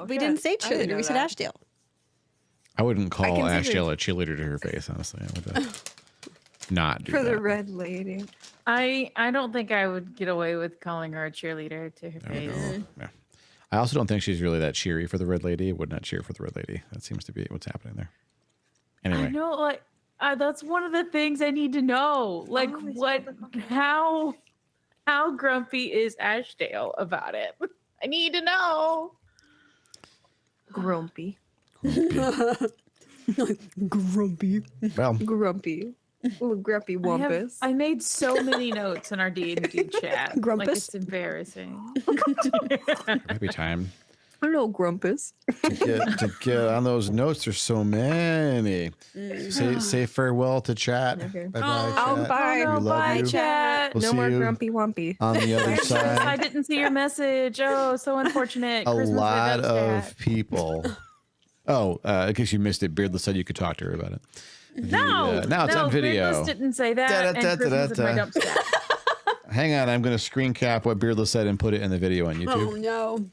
we didn't say I didn't cheerleader. know We said that. Ashdale. I wouldn't call can see Ashdale a cheerleader to her face, honestly. I would not do For that. the red lady. I don't think I would get away with calling her a cheerleader to her face. Yeah. I also don't think she's really that cheery for the red lady. Would not cheer for the red lady. That seems to be what's happening there. Anyway. I know, like, that's one of the things I need to know. Like, how grumpy is Ashdale about it? I need to know. Grumpy. Grumpy. Well, Grumpy. Little grumpy wumpus. I made so many notes in our D&D chat. Like, Grumpus? it's embarrassing. it might be time Hello, grumpus. to get on those notes. There's so many. Say farewell to chat. Okay. Bye-bye, Oh, chat. bye. Oh, We love bye, you. chat. We'll No see more you grumpy wumpy. on the other I side. didn't see your message. Oh, so unfortunate. A Christmas lot Revenge of chat. people. Oh, in case you missed it, Beardless said you could talk to her about it. No, now it's on video. Beardless didn't say that. And Christmas is my dump stat. Hang on, I'm going to screen cap what Beardless said and put it in the video on YouTube. Oh no.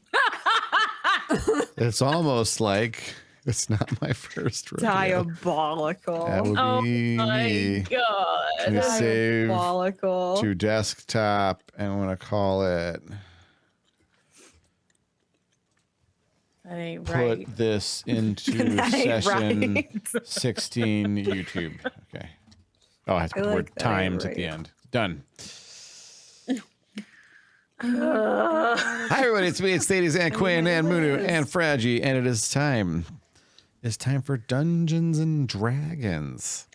It's almost like it's not my first rodeo. Diabolical. That would Oh be my me. god. Let me save Diabolical. to desktop, and I'm going to call it. That ain't Put right. this into That ain't session right. 16 YouTube. Okay. Oh, I have to put the like word that ain't times at the right. end. Done. Hi, everybody. It's me. It's Thades and Quinn and Munu and Fragi, and it is time. It's time for Dungeons and Dragons.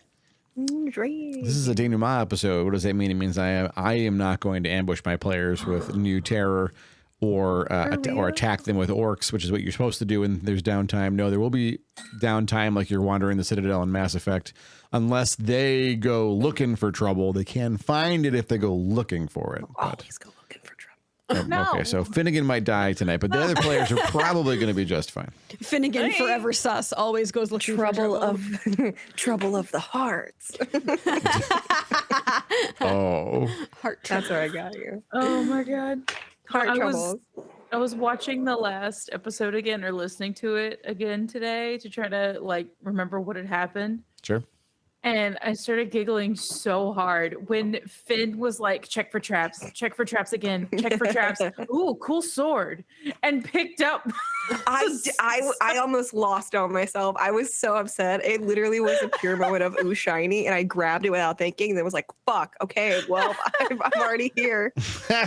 This is a denouement episode. What does that mean? It means I am not going to ambush my players with new terror or attack them with orcs, which is what you're supposed to do when there's downtime. No, there will be downtime like you're wandering the Citadel in Mass Effect. Unless they go looking for trouble, they can find it if they go looking for it. But, Always go looking for trouble. No. Okay, so Finnegan might die tonight, but the other players are probably going to be just fine. Finnegan, forever sus, always goes looking for Trouble trouble. of trouble of the hearts. Oh. Heart That's where I got you. Oh my god. Heart I troubles. I was watching the last episode again or listening to it again today to try to like remember what had happened. Sure. And I started giggling so hard when Finn was like, check for traps again, check for traps. Ooh, cool sword. And picked up. I almost lost on myself. I was so upset. It literally was a pure moment of ooh shiny, and I grabbed it without thinking. And then was like, "Fuck, okay, well, I'm already here."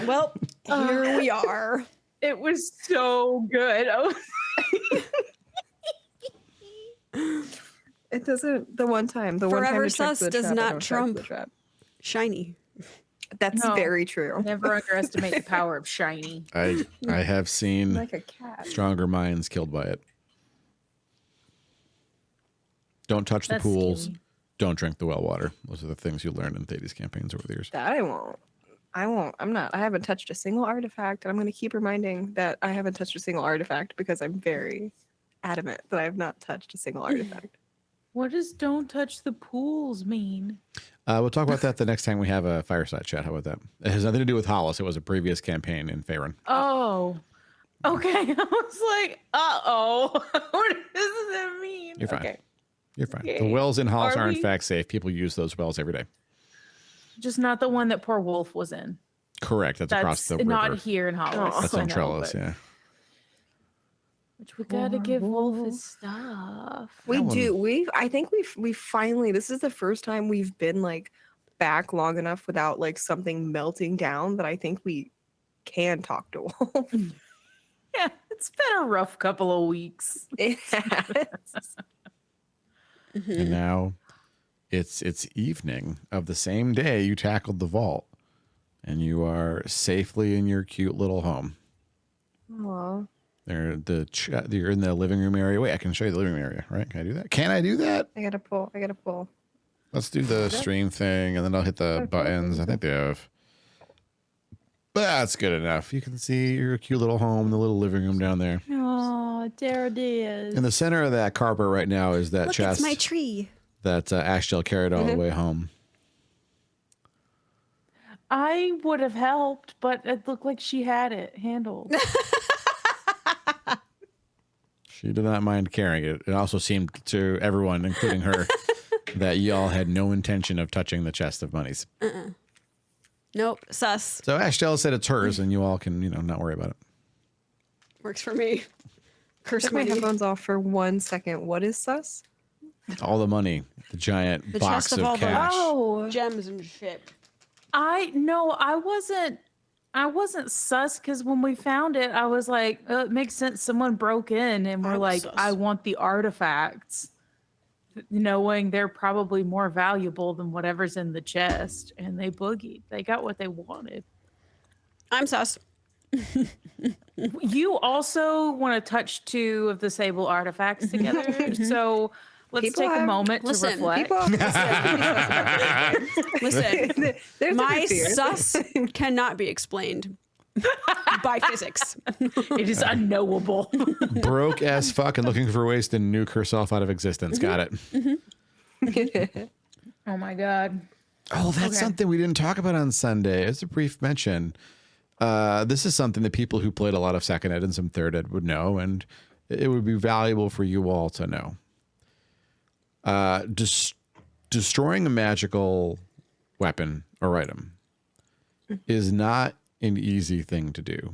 Well, here we are. It was so good. I was It doesn't. The one time to Forever check sus the does trap, I not don't check trump the trap. shiny. That's No. very true. never underestimate the power of shiny. I have seen Like a cat. stronger minds killed by it. Don't touch the That's pools. scary. Don't drink the well water. Those are the things you learn in Thades campaigns over the years. That I won't. I won't. I'm not. I haven't touched a single artifact, and I'm going to keep reminding that I haven't touched a single artifact because I'm very adamant that I have not touched a single artifact. What does don't touch the pools mean? We'll talk about that the next time we have a fireside chat. How about that? It has nothing to do with Hollice. It was a previous campaign in Faerun. Oh. Okay. I was like, uh-oh. What does that mean? You're fine. Okay. You're fine. The Okay. wells in Hollice Are are in we- fact safe. People use those wells every day. Just not the one that poor Wolf was in. Correct. That's across the river. not here in Hollis. That's I on know, Trellis, but- yeah. Which we gotta give Wolf his stuff. We That do. I think we finally. This is the first time we've been like back long enough without like something melting down that I think we can talk to Wolf. Yeah, it's been a rough couple of weeks. It has. And now it's evening of the same day you tackled the vault. And you are safely in your cute little home. Aw. You're in the living room area. Wait, I can show you the living room area, right? Can I do that? Can I do that? I gotta pull. Let's do the stream thing, and then I'll hit the buttons. I think they have. That's good enough. You can see your cute little home, the little living room down there. Oh, there it is. In the center of that carpet right now is that Look, chest it's my tree. that Ashdale carried all the way home. I would have helped, but it looked like she had it handled. She did not mind carrying it. It also seemed to everyone, including her, that y'all had no intention of touching the chest of monies. Nope. Sus. So Ashdale said it's hers, and you all can, not worry about it. Works for me. Curse Took my money. headphones off for 1 second. What is sus? All the money, the giant The box chest of of all the- cash. Oh, Gems and shit. I wasn't sus because when we found it, I was like, it makes sense. Someone broke in and I we're was like, sus. I want the artifacts, knowing they're probably more valuable than whatever's in the chest. And they boogied. They got what they wanted. I'm sus. You also want to touch 2 of the Sable artifacts together. So let's People take a have- moment to listen, reflect. People Listen, There's my a fear. sus cannot be explained by physics. It is unknowable. Broke as fuck and looking for ways to nuke herself out of existence. Got it. Oh my God. Oh, that's Okay. something we didn't talk about on Sunday. As a brief mention, this is something that people who played a lot of second ed and some third ed would know, and it would be valuable for you all to know. Destroying a magical weapon or item is not an easy thing to do.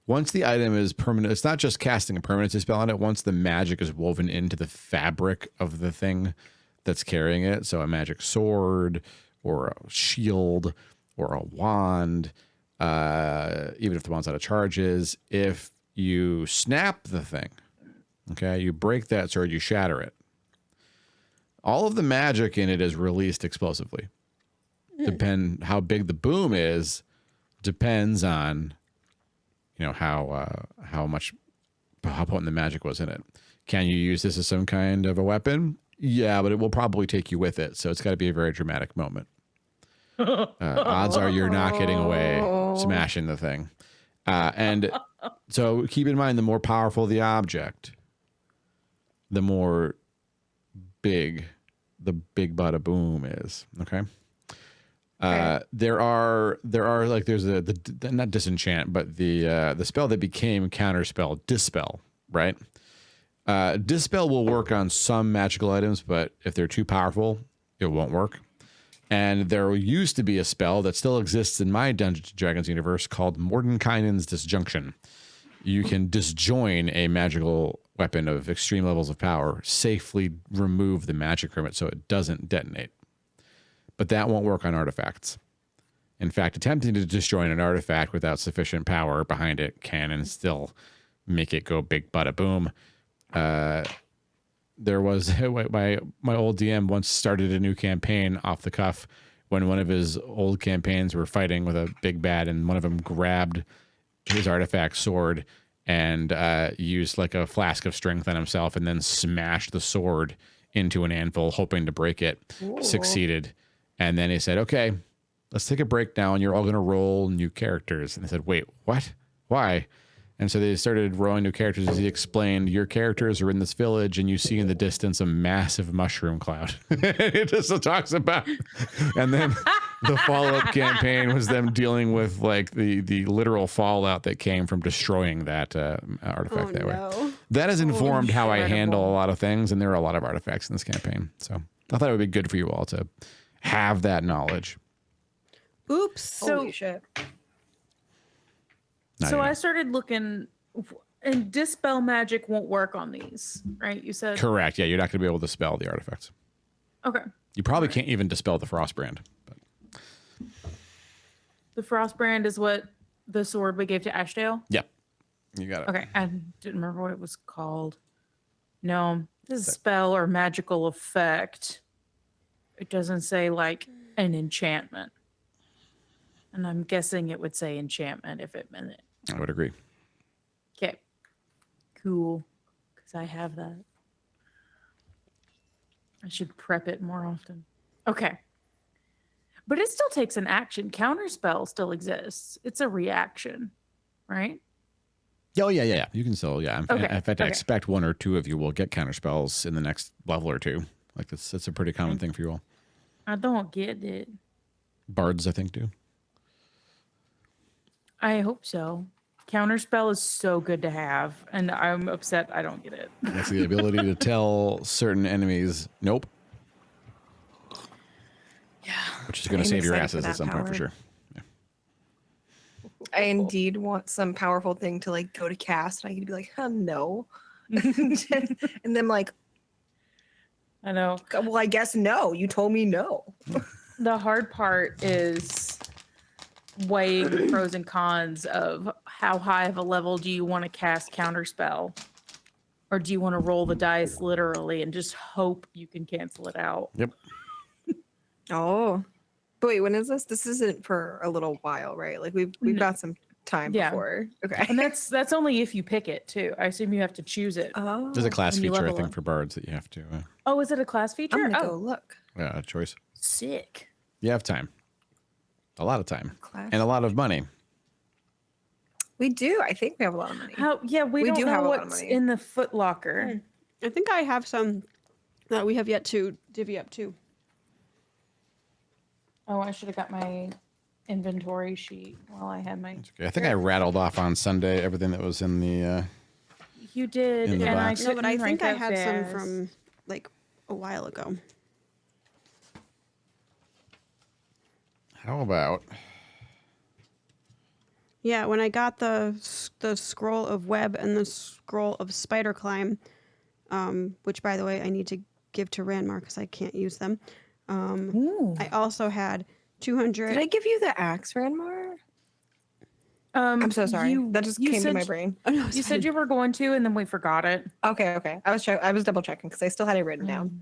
Once the item is permanent, it's not just casting a permanency spell on it. Once the magic is woven into the fabric of the thing that's carrying it, so a magic sword or a shield or a wand, even if the wand's out of charges, if you snap the thing, okay, you break that sword, you shatter it. All of the magic in it is released explosively. Depend how big the boom is depends on, how potent the magic was in it. Can you use this as some kind of a weapon? Yeah, but it will probably take you with it. So it's got to be a very dramatic moment. Odds are you're not getting away smashing the thing. And so keep in mind, the more powerful the object, the more big the big bada boom is. Okay. There are like there's the not disenchant, but the spell that became counterspell, dispel, right? Dispel will work on some magical items, but if they're too powerful, it won't work. And there used to be a spell that still exists in my Dungeons & Dragons universe called Mordenkainen's Disjunction. You can disjoin a magical weapon of extreme levels of power, safely remove the magic from it so it doesn't detonate. But that won't work on artifacts. In fact, attempting to disjoin an artifact without sufficient power behind it can and still make it go big bada boom. There was my old DM once started a new campaign off the cuff when one of his old campaigns were fighting with a big bad, and one of them grabbed his artifact sword and used like a flask of strength on himself and then smashed the sword into an anvil, hoping to break it. Ooh. Succeeded. And then he said, okay, let's take a break now and you're all going to roll new characters. And I said, wait, what? Why? And so they started rolling new characters as he explained, your characters are in this village and you see in the distance a massive mushroom cloud. It just talks about, and then the follow-up campaign was them dealing with like the literal fallout that came from destroying that artifact way. That has informed how I handle a lot of things, and there are a lot of artifacts in this campaign. So I thought it would be good for you all to have that knowledge. Oops. So, holy shit. So I started looking, and dispel magic won't work on these, right? You said correct. Yeah, you're not going to be able to dispel the artifacts. Okay. You probably can't even dispel the frost brand. But. The frost brand is what the sword we gave to Ashdale? Yep. You got it. Okay. I didn't remember what it was called. No, this is spell or magical effect. It doesn't say like an enchantment. And I'm guessing it would say enchantment if it meant it. I would agree. Okay. Cool. Because I have that. I should prep it more often. Okay. But it still takes an action. Counterspell still exists. It's a reaction, right? Oh, yeah. You can still, yeah. Okay. In fact, I expect one or two of you will get counterspells in the next level or two. Like, that's a pretty common thing for you all. I don't get it. Bards, I think, do. I hope so. Counterspell is so good to have, and I'm upset I don't get it. That's the ability to tell certain enemies, nope. Yeah. Which is going to I'm save your excited for asses at that some point for power. sure. I indeed want some powerful thing to like go to cast, and I could be like, no. And then like, I know. well, I guess no. You told me no. The hard part is weighing the pros and cons of how high of a level do you want to cast Counterspell? Or do you want to roll the dice literally and just hope you can cancel it out? Yep. Oh, but wait, when is this? This isn't for a little while, right? Like we've got some time Yeah. before. Okay. And that's only if you pick it too. I assume you have to choose it. Oh, There's a class when you feature, I level think, up. for bards that you have to Oh, is it a class feature? I'm gonna Oh, go look. choice. sick. You have time. A lot of time. Class. And a lot of money. We do. I think we have a lot of money. How? Yeah, we don't do know have a lot of what's money. in the Foot Locker. I think I have some that we have yet to divvy up too. Oh, I should have got my inventory sheet while I had my. Okay, I think I rattled off on Sunday everything that was in the. You did, In the and box. I No, couldn't but I write think I that had some fast. from like a while ago. How about? Yeah, when I got the scroll of web and the scroll of spider climb, which by the way I need to give to Ranmar because I can't use them. Ooh. I also had 200. Did I give you the axe, Ranmar? I'm so sorry. That just came to my brain. Oh, no, You said you were going to, and then we forgot it. Okay. I was double checking because I still had it written down.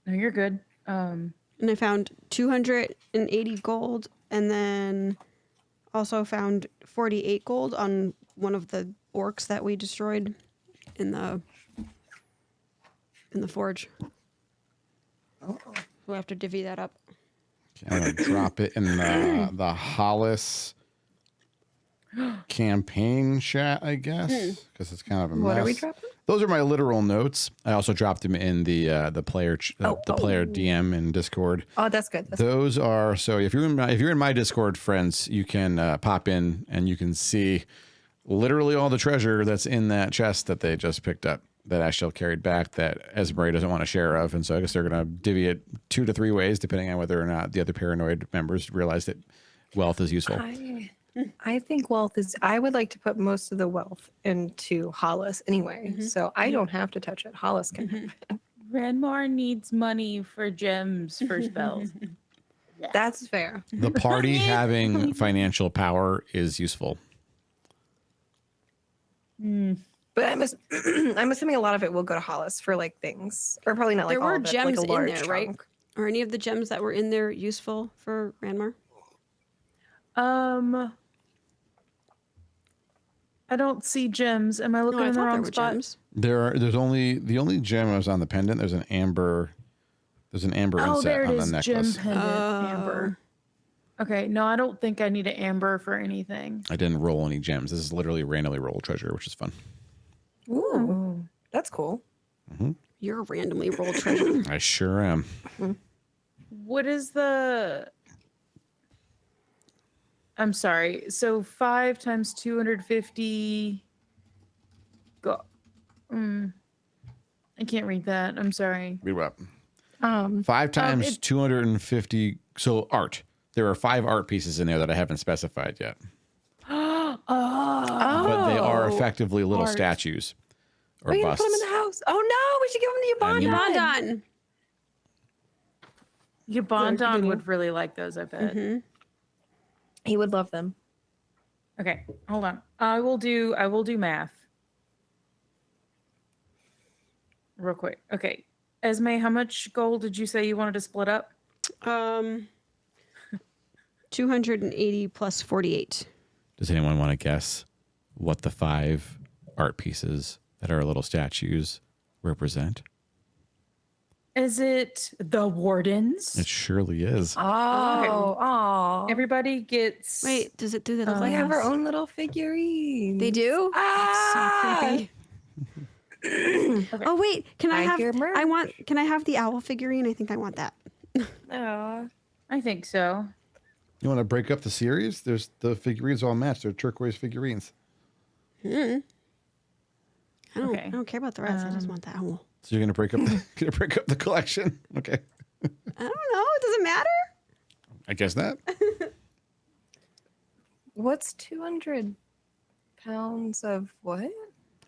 No, you're good. And I found 280 gold, and then also found 48 gold on one of the orcs that we destroyed in the forge. Oh. We'll have to divvy that up. I'm gonna drop it in the Hollice campaign chat, I guess, because it's kind of a mess. What are we dropping? Those are my literal notes. I also dropped them in the player player DM in Discord. Oh, that's good. That's Those are so if you're in my Discord, friends, you can pop in and you can see literally all the treasure that's in that chest that they just picked up that Ashel carried back that Esmeralda doesn't want to share of, and so I guess they're gonna divvy it 2 to 3 ways depending on whether or not the other paranoid members realize that wealth is useful. I think wealth is. I would like to put most of the wealth into Hollice anyway, so I don't have to touch it. Hollice can. Have it. Ranmar needs money for gems for spells. That's fair. The party having financial power is useful. But I'm assuming a lot of it will go to Hollice for like things, or probably not like There all were of it, gems like a in large there, right? chunk. Are any of the gems that were in there useful for Ranmar? I don't see gems. Am I looking No, I in the thought there wrong were spot? gems. There's only the only gem was on the pendant. There's an amber Oh, inset there it on the is. necklace. Gem pendant, amber. Okay, no, I don't think I need an amber for anything. I didn't roll any gems. This is literally randomly roll treasure, which is fun. Ooh, that's cool. You're a randomly rolled treasure. I sure am. What is the? I'm sorry. So 5 times 250. Go. I can't read that. I'm sorry. Read what? 5 Um, times 250. So art. There are 5 art pieces in there that I haven't specified yet, Oh. but they are effectively little art. statues or we can busts. put them in the house. Oh no, we should give them to Yvonne. Yvonne. Yabondon would really like those, I bet. He would love them. Okay, hold on. I will do math. Real quick. Okay. Esme, how much gold did you say you wanted to split up? 280 plus 48. Does anyone want to guess what the 5 art pieces that are little statues represent? Is it the wardens? It surely is. Oh. Everybody gets. Wait, does it do that? We like have our this? own little figurines. They do? Ah! So creepy. Oh wait, can I have? Tiger merch. Can I have the owl figurine? I think I want that. Aw. I think so. You want to break up the series? There's the figurines all match. They're turquoise figurines. I don't. Okay. I don't care about the rest. I just want the owl. So you're gonna break up the collection? Okay. I don't know. Does it matter? I guess not. What's 200 pounds of what?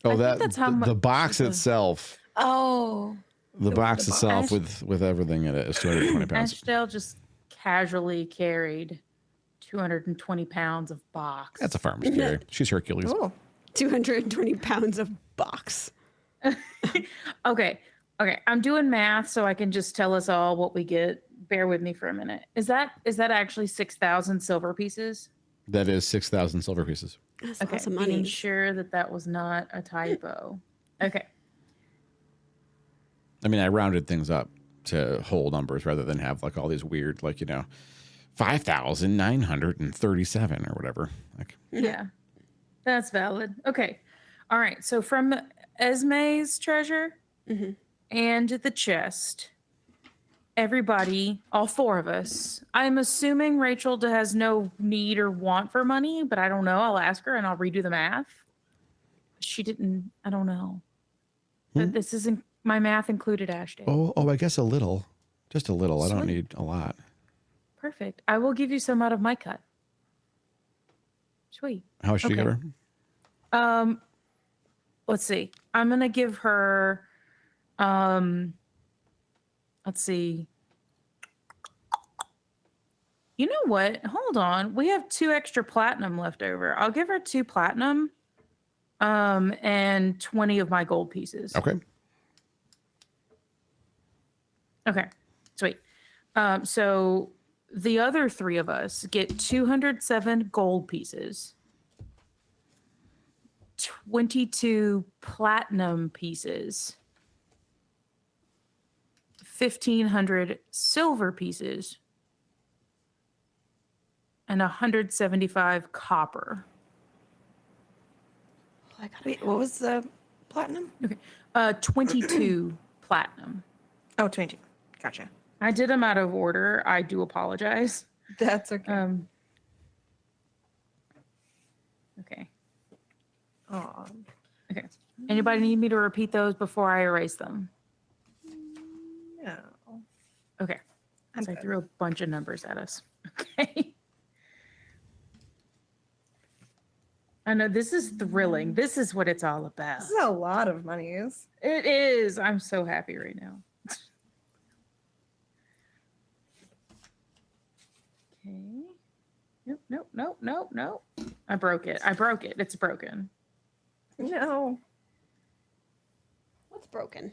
Oh, I think that that's how the much box the- itself. Oh. The box the itself box. with everything in it is 220 pounds. Ashdale just casually carried 220 pounds of box. That's a farmer's carry. She's Hercules. Cool. 220 pounds of box. Okay. I'm doing math so I can just tell us all what we get. Bear with me for a minute. Is that actually 6,000 silver pieces? That is 6,000 silver pieces. That's Okay. lots of Being money. sure that was not a typo. Okay. I mean, I rounded things up to whole numbers rather than have like all these weird, 5,937 or whatever. Like, Yeah. That's valid. Okay. All right. So from Esme's treasure and the chest, everybody, all four of us, I'm assuming Rachel has no need or want for money, but I don't know. I'll ask her and I'll redo the math. She didn't, I don't know. But this isn't, my math included Ashdale. oh, I guess a little. Just a little. I don't Sweet. need a lot. Perfect. I will give you some out of my cut. Sweet. How much do you give Okay. her? Let's see. I'm gonna give her let's see. You know what? Hold on. We have 2 extra platinum left over. I'll give her 2 platinum and 20 of my gold pieces. Okay. Okay. Sweet. So the other 3 of us get 207 gold pieces, 22 platinum pieces, 1,500 silver pieces, and 175 copper. Wait, what was the platinum? 22 platinum. Oh, 22. Gotcha. I did them out of order. I do apologize. That's okay. Okay. Aw. Okay. Anybody need me to repeat those before I erase them? No. Okay. I'm So I good. threw a bunch of numbers at us. Okay. I know this is thrilling. This is what it's all about. This is a lot of monies. It is. I'm so happy right now. Okay. Nope. I broke it. It's broken. No. What's broken?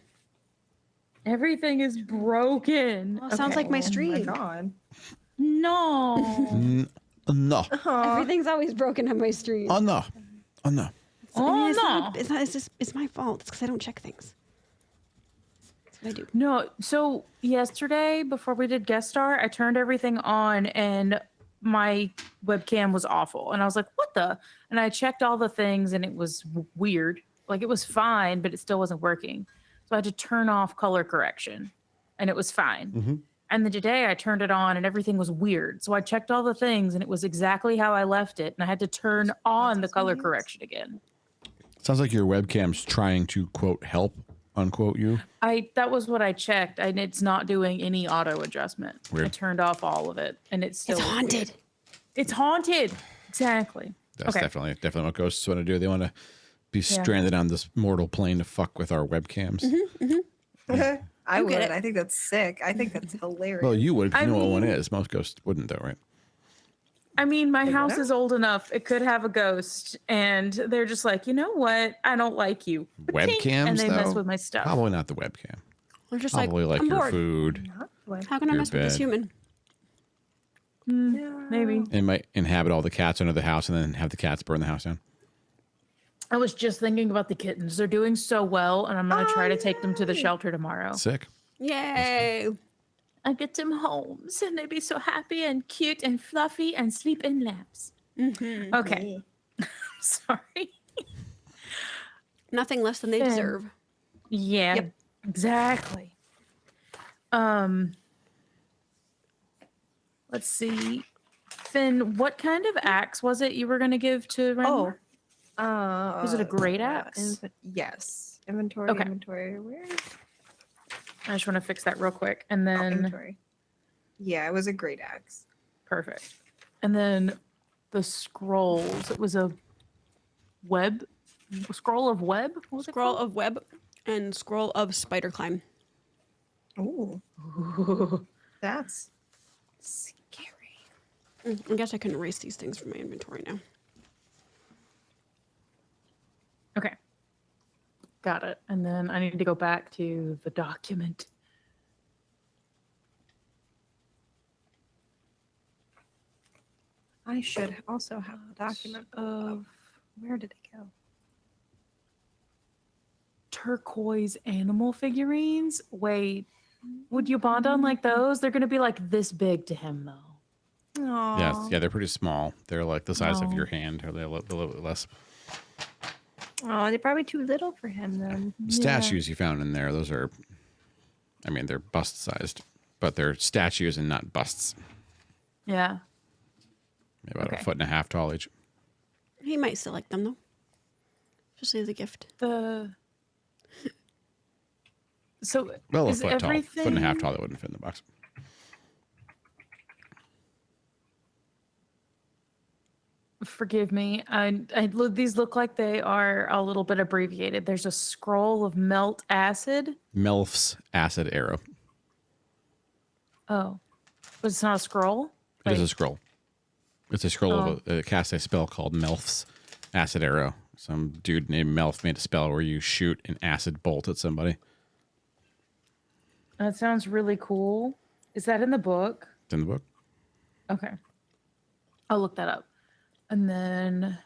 Everything is broken. Well, sounds like my Oh my stream. god. No. No. Everything's always broken on my stream. Oh, no. Oh, no. Oh, it's no. not. It's not. It's just. It's my fault. It's because I don't check things. That's what I do. No. So yesterday, before we did guest star, I turned everything on and my webcam was awful. And I was like, what the? And I checked all the things and it was weird. Like it was fine, but it still wasn't working. So I had to turn off color correction and it was fine. And then today I turned it on and everything was weird. So I checked all the things and it was exactly how I left it. And I had to turn on the color correction again. Sounds like your webcam's trying to, quote, help, unquote, you. That was what I checked, and it's not doing any auto adjustment. Weird. I turned off all of it, and it's still It's haunted. weird. It's haunted. Exactly. That's Okay. definitely what ghosts want to do. They want to be stranded on this mortal plane to fuck with our webcams. I would. it. I think that's sick. I think that's hilarious. Well, you would, 'cause you I know what one mean- is. Most ghosts wouldn't, though, right? I mean, my house wouldn't? is old enough; it could have a ghost, and they're just like, you know what? I don't like you. Webcams, and they mess though? with my stuff. Probably not the webcam. We're just Probably like I'm your bored. food. How can I your mess with this bed. human? Maybe. It might inhabit all the cats under the house and then have the cats burn the house down. I was just thinking about the kittens. They're doing so well, and I'm gonna try to take them to the shelter tomorrow. Sick. Yay! I get them homes, and they'd be so happy and cute and fluffy and sleep in laps. Okay. Sorry. Nothing less than they Finn. deserve. Yeah, Yep. exactly. Let's see. Finn, what kind of axe was it you were going to give to Randall? Was it a great axe? Yes. Inventory. Okay. Inventory. Where? I just want to fix that real quick. And then, Inventory. Yeah, it was a great axe. perfect. And then the scrolls. It was a scroll of web? What was Scroll it called? of web and scroll of spider climb. Ooh, that's scary. I guess I can erase these things from my inventory now. Okay. Got it. And then I need to go back to the document. I should also have the document of where did it go? Turquoise animal figurines. Wait, would you bond on like those? They're gonna be like this big to him though. Aww. Yeah, they're pretty small. They're like the size of Oh. your hand, or they're a little bit less. Oh, they're probably too little for him then. The statues you found in there, those are, I mean, they're bust sized, but they're statues and not busts. Yeah. Maybe about Okay. a foot and a half tall each. He might still like them though. Especially as a gift. So Well, a is foot tall. everything... Foot and a half tall, that wouldn't fit in the box. Forgive me. These look like they are a little bit abbreviated. There's a scroll of melt acid. Melf's acid arrow. Oh, but it's not a scroll. It is Like- a scroll. It's a scroll of a cast a spell called Melf's acid arrow. Some dude named Melf made a spell where you shoot an acid bolt at somebody. That sounds really cool. Is that in the book? It's in the book. Okay. I'll look that up. And then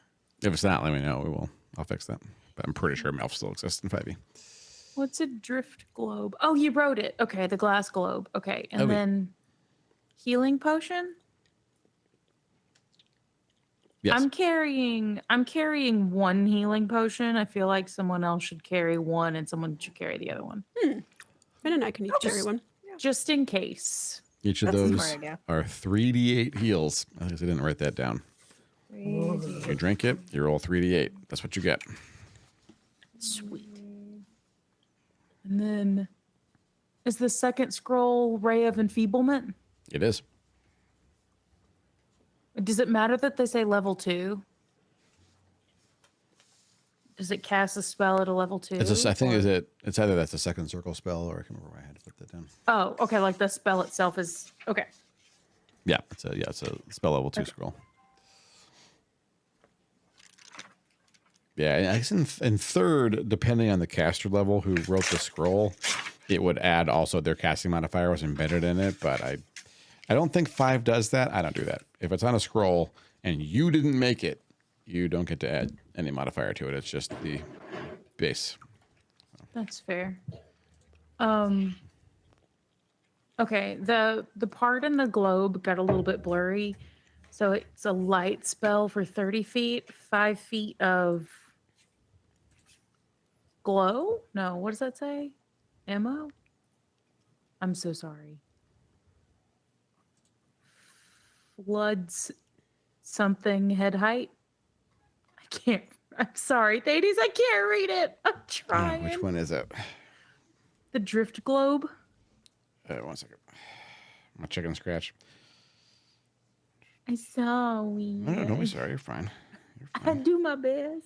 If it's not, let me know. We will. I'll fix that. But I'm pretty sure Melf still exists in 5e. what's a drift globe? Oh, you wrote it. Okay, the glass globe. Okay. And Okay. then healing potion? Yes. I'm carrying one healing potion. I feel like someone else should carry one and someone should carry the other one. Ben and I can each carry one. Just in case. Each of That's a those smart idea. are 3d8 heals. I guess I didn't write that down. You drink it, you roll 3d8. That's what you get. Sweet. And then is the second scroll Ray of Enfeeblement? It is. Does it matter that they say level 2? Does it cast a spell at a level 2? It's I think or- it's either that's a second circle spell, or I can't remember why I had to put that down. Oh, okay. Like the spell itself is okay. Yeah, it's a spell level 2 Okay. scroll. Yeah, and I guess in third, depending on the caster level who wrote the scroll, it would add also their casting modifier was embedded in it. But I don't think 5 does that. I don't do that. If it's on a scroll and you didn't make it, you don't get to add any modifier to it. It's just the base. That's fair. Okay, the part in the globe got a little bit blurry. So it's a light spell for 30 feet, 5 feet of glow? No, what does that say? Ammo? I'm so sorry. Floods something head height. I can't. I'm sorry, ladies. I can't read it. I'm trying. Which one is it? The drift globe. 1 second. I'm check and scratch. I'm sorry. No, don't be sorry. You're fine. I do my best.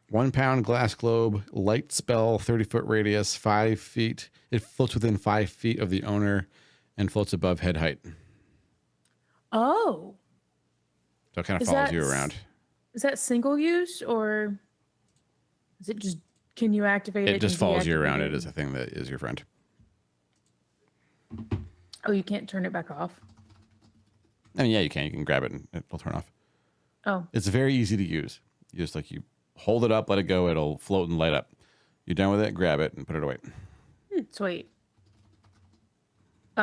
1 pound glass globe, light spell, 30-foot radius, 5 feet. It floats within 5 feet of the owner and floats above head height. Oh, So it kind of Is follows that you s- around. is that single use or is it just? Can you activate it? It just and follows you around. deactivate It is a thing that is your friend. Oh, you can't turn it back off. I mean, yeah, you can. You can grab it and it'll turn off. Oh, It's very easy to use. You just you hold it up, let it go. It'll float and light up. You're done with it, grab it and put it away. sweet. Do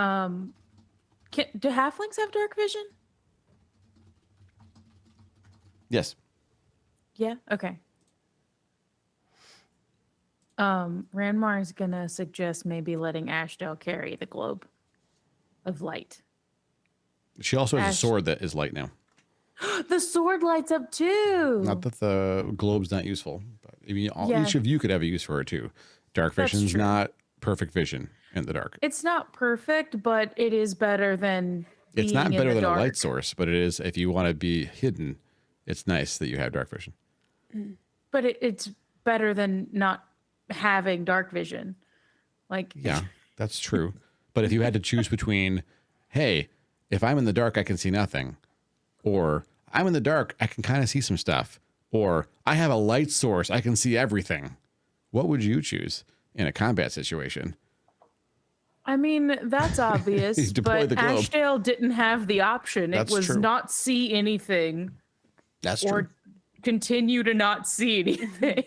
halflings have dark vision? Yes. Yeah. Okay. Ranmar is gonna suggest maybe letting Ashdale carry the globe of light. She also has Ash- a sword that is light now. The sword lights up too. Not that the globe's not useful, but I mean, Yeah. each of you could have a use for it too. Dark That's vision's true. not perfect vision in the dark. It's not perfect, but it is better than It's being not in better the than dark. a light source, but it is if you want to be hidden. It's nice that you have dark vision. But it's better than not having dark vision. Like, Yeah, that's true. But if you had to choose between, hey, if I'm in the dark, I can see nothing, or I'm in the dark, I can kind of see some stuff, or I have a light source, I can see everything, what would you choose in a combat situation? I mean, that's obvious, Deploy but the globe. Ashdale didn't have the option. That's it was true. not see anything That's or true. continue to not see anything.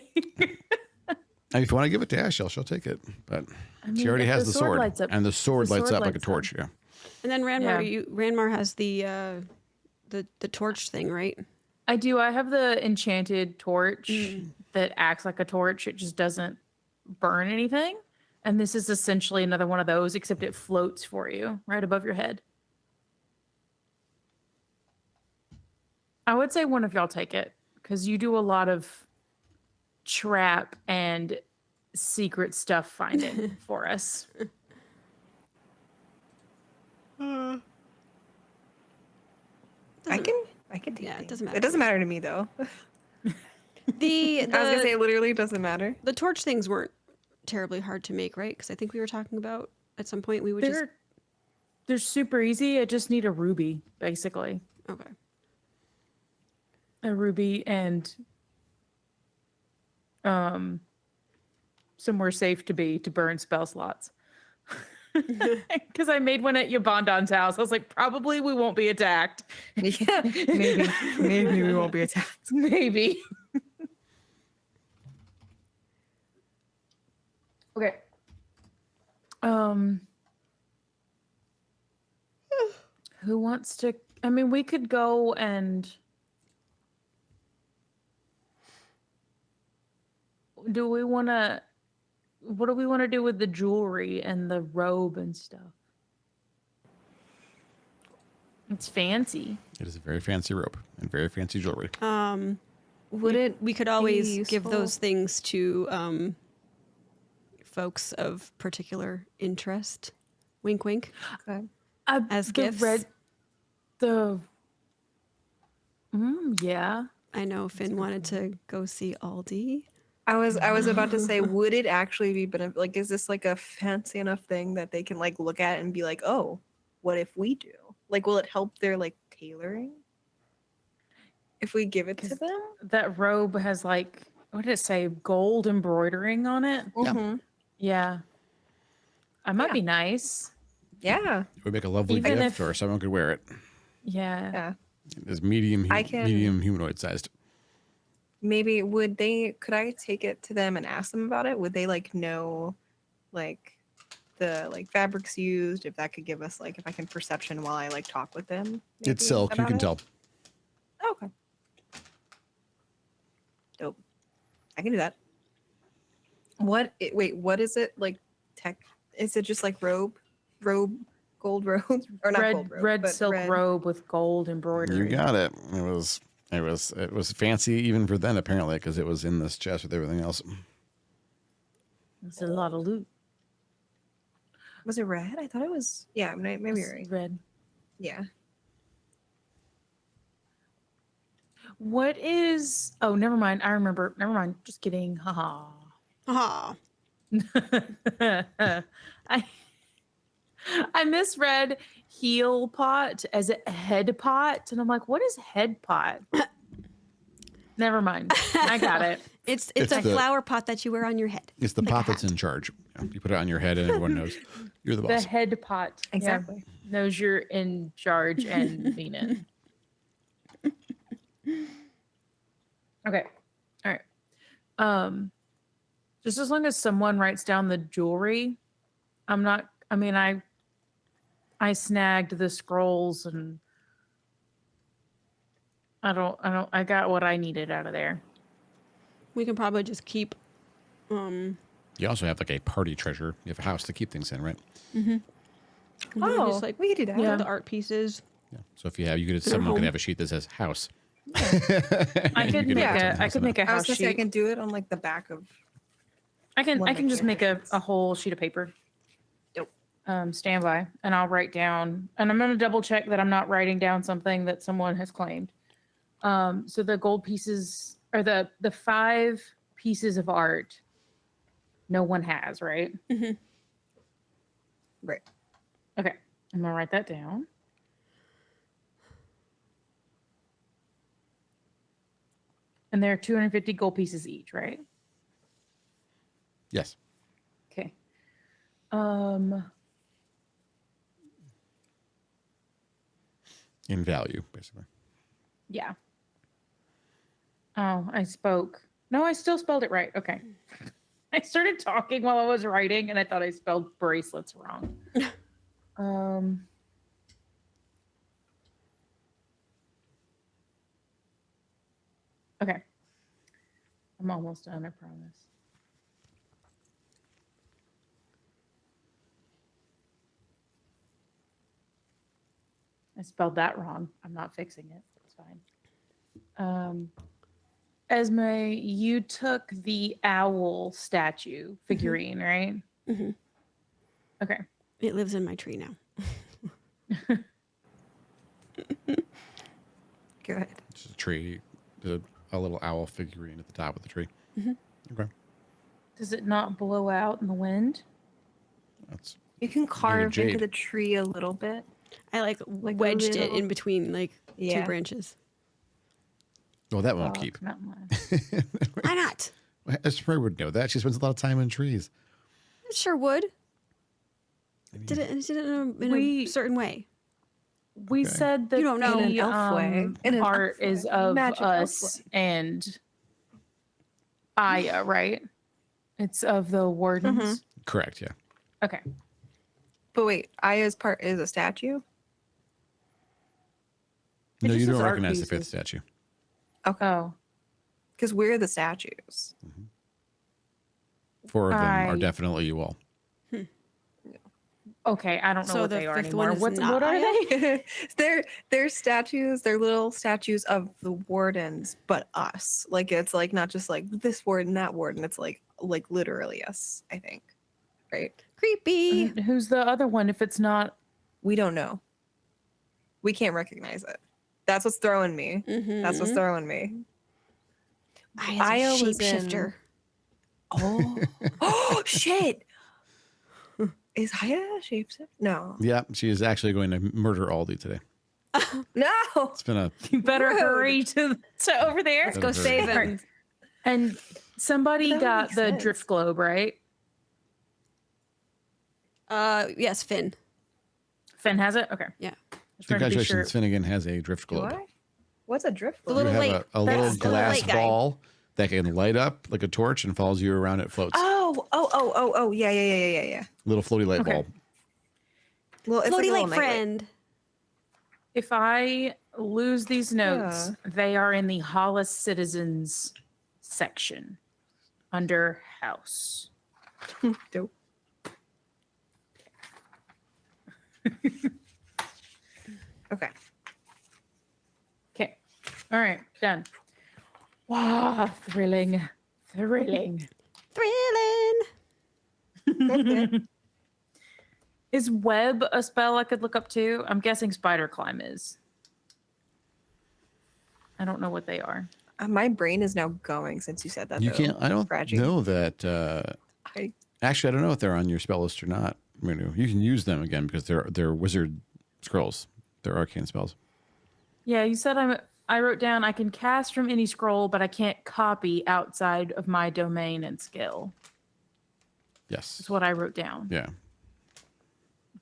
I mean, if you want to give it to Ashel, she'll take it. But I she mean, already if has the sword, lights up- and the sword the lights sword up like a lights torch. up. Yeah. And then Ranmar, Yeah. Ranmar has the torch thing, right? I do. I have the enchanted torch that acts like a torch. It just doesn't burn anything. And this is essentially another one of those, except it floats for you right above your head. I would say one of y'all take it because you do a lot of trap and secret stuff finding for us. I can take Yeah, it things. doesn't matter. It doesn't matter to me though. The I was gonna say it literally doesn't matter. the torch things weren't terribly hard to make, right? Because I think we were talking about at some point we would just They're super easy. I just need a ruby, basically. okay. A ruby and somewhere safe to be to burn spell slots. Because I made one at Yabondon's house. I was like, probably we won't be attacked. Yeah, maybe we won't be attacked. Maybe. Okay. Who wants to? I mean, we could go and. Do we want to? What do we want to do with the jewelry and the robe and stuff? It's fancy. It is a very fancy robe and very fancy jewelry. We could always give useful? those things to folks of particular interest. Wink, wink. Okay. As the gifts? Yeah. I know Finn wanted to go see Aldi. I was about to say, would it actually be like, is this like a fancy enough thing that they can like look at and be like, oh, what if we do? Like, will it help their like tailoring if we give it to them? That robe has like, what did it say? Gold embroidering on it. Mhm. Yeah. I might Yeah. be nice. Yeah. It would make a lovely Even gift, if- or someone could wear it. Yeah. Yeah. It's medium, I can- medium humanoid sized. Maybe could I take it to them and ask them about it? Would they like know like the like fabrics used, if that could give us like, if I can perception while I like talk with them? It's maybe, silk. You about can it? tell. Okay. Dope. I can do that. What is it like tech? Is it just like gold robe or not gold robe, red but silk red. robe with gold embroidery. You got it. It was fancy even for then, apparently, because it was in this chest with everything else. It's a lot of loot. Was it red? I thought it was. Yeah, maybe you're right. Red. Yeah. What is? Oh, never mind. I remember. Never mind. Just kidding. Haha. Ah, I misread heel pot as a head pot, and I'm like, what is head pot? Never mind. I got it. it's It's a the- flower pot that you wear on your head. It's the Like a pot that's hat. in charge. You put it on your head, and everyone knows you're the The boss. head pot. Yeah, Exactly. knows you're in charge and mean it. Okay. All right. Just as long as someone writes down the jewelry, I snagged the scrolls and I got what I needed out of there. We can probably just keep. You also have like a party treasure. You have a house to keep things in, right? We can Oh, just, like, we could do that. Yeah. the art pieces. Yeah. So if you have, someone could have a sheet that says house. I could make a I was house gonna say I sheet. can do it on like the back of. I one of can my just make a canvases. whole sheet of paper. Dope. Stand by, and I'll write down, and I'm gonna double check that I'm not writing down something that someone has claimed. So the gold pieces or the 5 pieces of art, no one has, right? Right. Okay, I'm gonna write that down. And they're 250 gold pieces each, right? Yes. Okay. In value, basically. Yeah. Oh, I spoke. No, I still spelled it right. Okay. I started talking while I was writing, and I thought I spelled bracelets wrong. Okay. I'm almost done, I promise. I spelled that wrong. I'm not fixing it. It's fine. Esme, you took the owl statue figurine, right? Mm-hmm. Okay. It lives in my tree now. Go ahead. It's just a tree, a little owl figurine at the top of the tree. Okay. Does it not blow out in the wind? That's You can carve jade. into the tree a little bit. I like a wedged it little- in between like 2 Yeah. branches. well, that won't Fuck, keep. Not mine. Why not? Esper would know that. She spends a lot of time in trees. It sure would. I mean, Did it in a We- certain way. We Okay. said that You don't know. the In an elf way. In an art elf is way. of Magic elf us way. and Aya, right? It's of the wardens. Correct. Yeah. Okay. But wait, Aya's part is a statue? No, just you says don't art recognize the 5th pieces. statue. Oh. Because we're the statues. 4 of them are I- definitely you all. Okay, I don't know So what the they are 5th one anymore. is What not are Aya? they? They're statues, they're little statues of the wardens, but us. Like it's like not just like this warden, that warden. It's like literally us, I think. Right? Creepy. And who's the other one if it's not? We don't know. We can't recognize it. That's what's throwing me. That's what's throwing me. Aya Aya was was in- shapeshifter. Oh. Oh shit. Is Aya a shapeshifter? No. Yeah, she is actually going to murder Aldi today. No. It's been a You better Rude. hurry to over there. Let's go Better save hurry. him. And somebody That got makes the sense. drift globe, right? Yes, Finn. Finn has it? Okay. Yeah. Just trying to be sure. congratulations. Finnegan has a drift Do globe. I? What's a drift The globe? You little have lake. a little That's the glass lake guy. ball that can light up like a torch and follows you around. It floats. Oh, yeah. Little floaty light Okay. bulb. Well, it's like Floaty a little lake friend. If I lose these notes, they are in the Hollice Citizens section under House. nightlight. Dope. Okay. Okay. All right. Done. Wow. Thrilling. Thrilling. Thrilling. Is web a spell I could look up too? I'm guessing spider climb is. I don't know what they are. My brain is now going since you said that. You though. can't. I don't Fragile. know that. I, Actually, I don't know if they're on your spell list or not. I mean, you can use them again because they're wizard scrolls. They're arcane spells. Yeah, you said I wrote down I can cast from any scroll, but I can't copy outside of my domain and skill. Yes. That's what I wrote down. Yeah.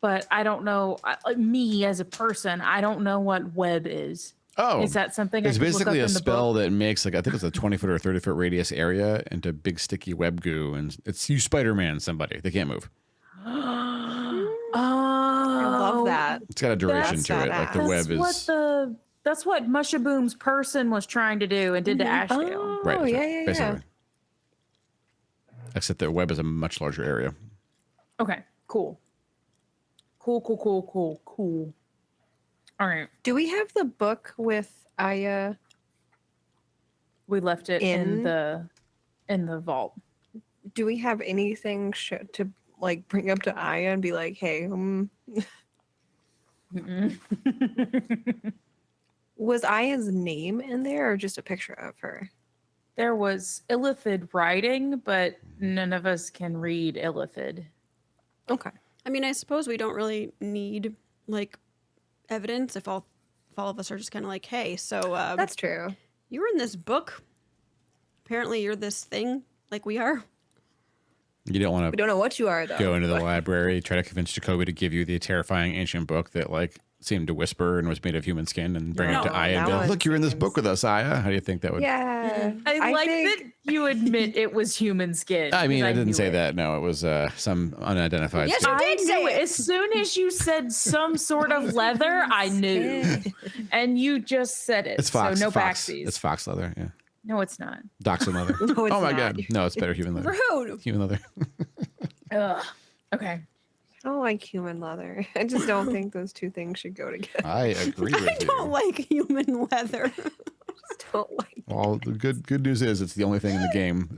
But I don't know. Like me as a person, I don't know what web is. Oh, Is that something I it's could look basically up a in the spell book? that makes like I think it's a 20-foot or 30-foot radius area into big sticky web goo, and it's you Spider-Man somebody. They can't move. Oh, I love that. It's got a duration That's to it. Like the badass. web is That's what Mushaboom's person was trying to do and did to Ashdale. Oh, right. that's yeah, right, yeah. basically. Except the web is a much larger area. Okay, cool. Cool. All All right. Do we have the book with Aya? We left it in the vault. Do we have anything to like bring up to Aya and be like, hey, was Aya's name in there or just a picture of her? There was illithid writing, but none of us can read illithid. Okay. I mean, I suppose we don't really need like evidence if all of us are just kind of like, hey, so That's true. you were in this book. Apparently, you're this thing like we are. You don't want We to don't know what you are though. go into the library, try to convince Jacoby to give you the terrifying ancient book that like seemed to whisper and was made of human skin, and bring it to No, Aya and that be like, one look, you're in this seems- book with us, Aya. How do you think that would? Yeah. I like think- that you admit it was human skin. I mean, 'cause I didn't knew say it. that. No, it was some unidentified. Yes, skin. you I did say knew it. it. As soon as you said some sort of leather, I knew. And you just said it. It's fox. So no fox. backsies. It's fox leather. Yeah, No, it's not. dachshund leather. No, it's oh my not. god, no, it's better human leather. Rude. Human leather. Ugh. Okay. I don't like human leather. I just don't think those two things should go together. I agree with I don't you. like human leather. Just don't like. Well, the good news is it's the only thing in the game.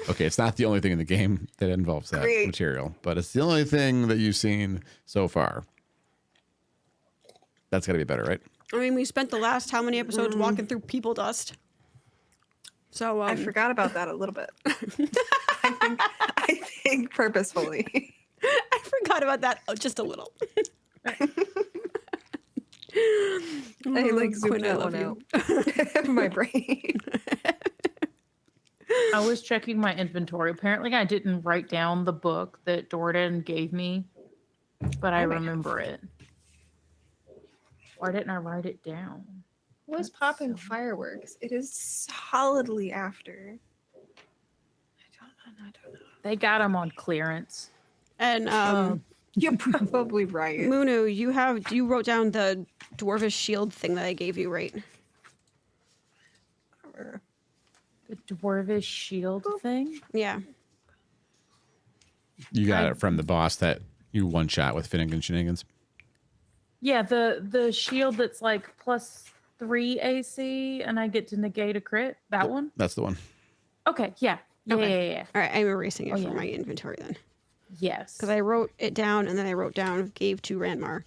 Okay, it's not the only thing in the game that involves that Great. material, but it's the only thing that you've seen so far. That's got to be better, right? I mean, we spent the last how many episodes walking through people dust. So I forgot about that a little bit. I think purposefully. I forgot about that just a little. I like zoomed Quinn, I that love one you. out. My brain. I was checking my inventory. Apparently, I didn't write down the book that Jordan gave me, but I remember it. Why didn't I write it down? Was popping fireworks. It is solidly after. I don't know. They got them on clearance. And You're probably right. Munu, you wrote down the dwarvish shield thing that I gave you, right? The dwarvish shield thing? Yeah. You got it from the boss that you one shot with Finnegan Shenanigans. Yeah, the shield that's like +3 AC and I get to negate a crit. That one? That's the one. Okay, yeah. Yeah, Okay. yeah. All right, I'm erasing it Oh, from yeah. my inventory then. Yes. Because I wrote it down and then I wrote down gave to Ranmar.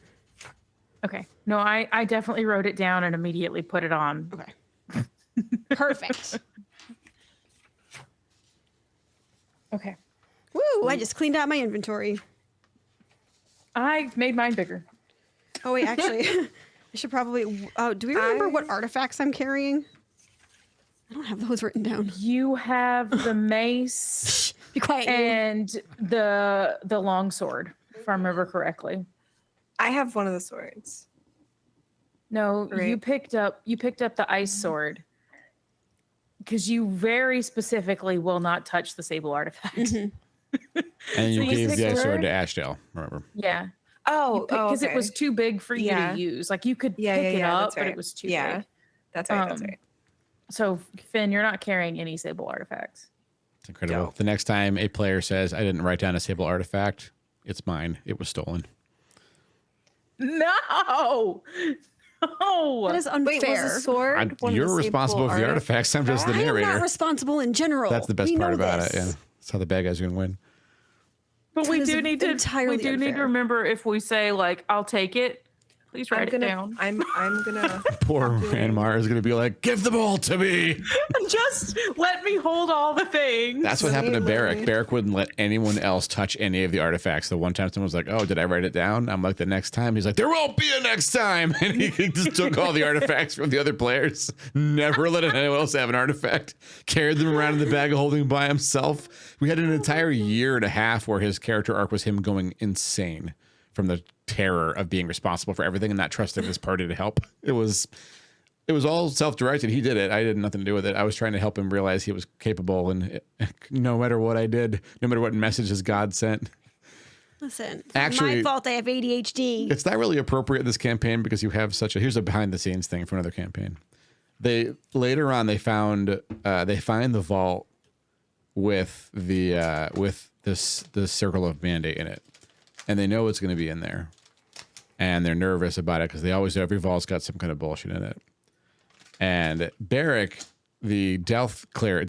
Okay. No, I definitely wrote it down and immediately put it on. Okay. Perfect. Okay. Woo! I just cleaned out my inventory. I made mine bigger. Oh wait, actually, I should probably. Oh, do we remember what artifacts I'm carrying? I don't have those written down. You have the mace Be quiet. you. and the longsword, if I remember correctly. I have one of the swords. No, you Right. picked up the ice sword because you very specifically will not touch the sable artifact. And you So you gave the picked ice sword her? to Ashdale, remember? Yeah, Oh, because okay. it was too big for you Yeah. to use. Like you could Yeah, pick yeah, it yeah, up, that's but right. it was too Yeah. big. That's right. That's Um, right. So Finn, you're not carrying any sable artifacts. It's incredible. Dope. The next time a player says, I didn't write down a Sable artifact, it's mine. It was stolen. No, no. That is unfair. Wait, was the sword? one of You're the responsible for the artifacts. I'm just the I am not narrator. responsible in general. That's the best We part know about this. it. Yeah. That's how the bad guys are going to win. But we That is do need to entirely we do need to unfair. remember if we say like I'll take it, please write it down. I'm gonna. Poor Ranmar is going to be like, give the ball to me. Just let me hold all the things. That's what happened to Literally. Barrick. Barrick wouldn't let anyone else touch any of the artifacts. The one time someone was like, oh, did I write it down? I'm like, the next time. He's like, there won't be a next time. And he just took all the artifacts from the other players. Never let anyone else have an artifact. Carried them around in the bag of holding by himself. We had an entire year and a half where his character arc was him going insane from the terror of being responsible for everything and not trusting his party to help. It was all self-directed. He did it. I had nothing to do with it. I was trying to help him realize he was capable, and no matter what I did, no matter what messages God sent, Listen, it's Actually- my fault I have ADHD. it's not really appropriate in this campaign because you have such a. Here's a behind-the-scenes thing for another campaign. They later on they find the vault with the circle of mandate in it, and they know it's going to be in there. and they're nervous about it because they always do. Every vault's got some kind of bullshit in it. And Barrick, the death cleric,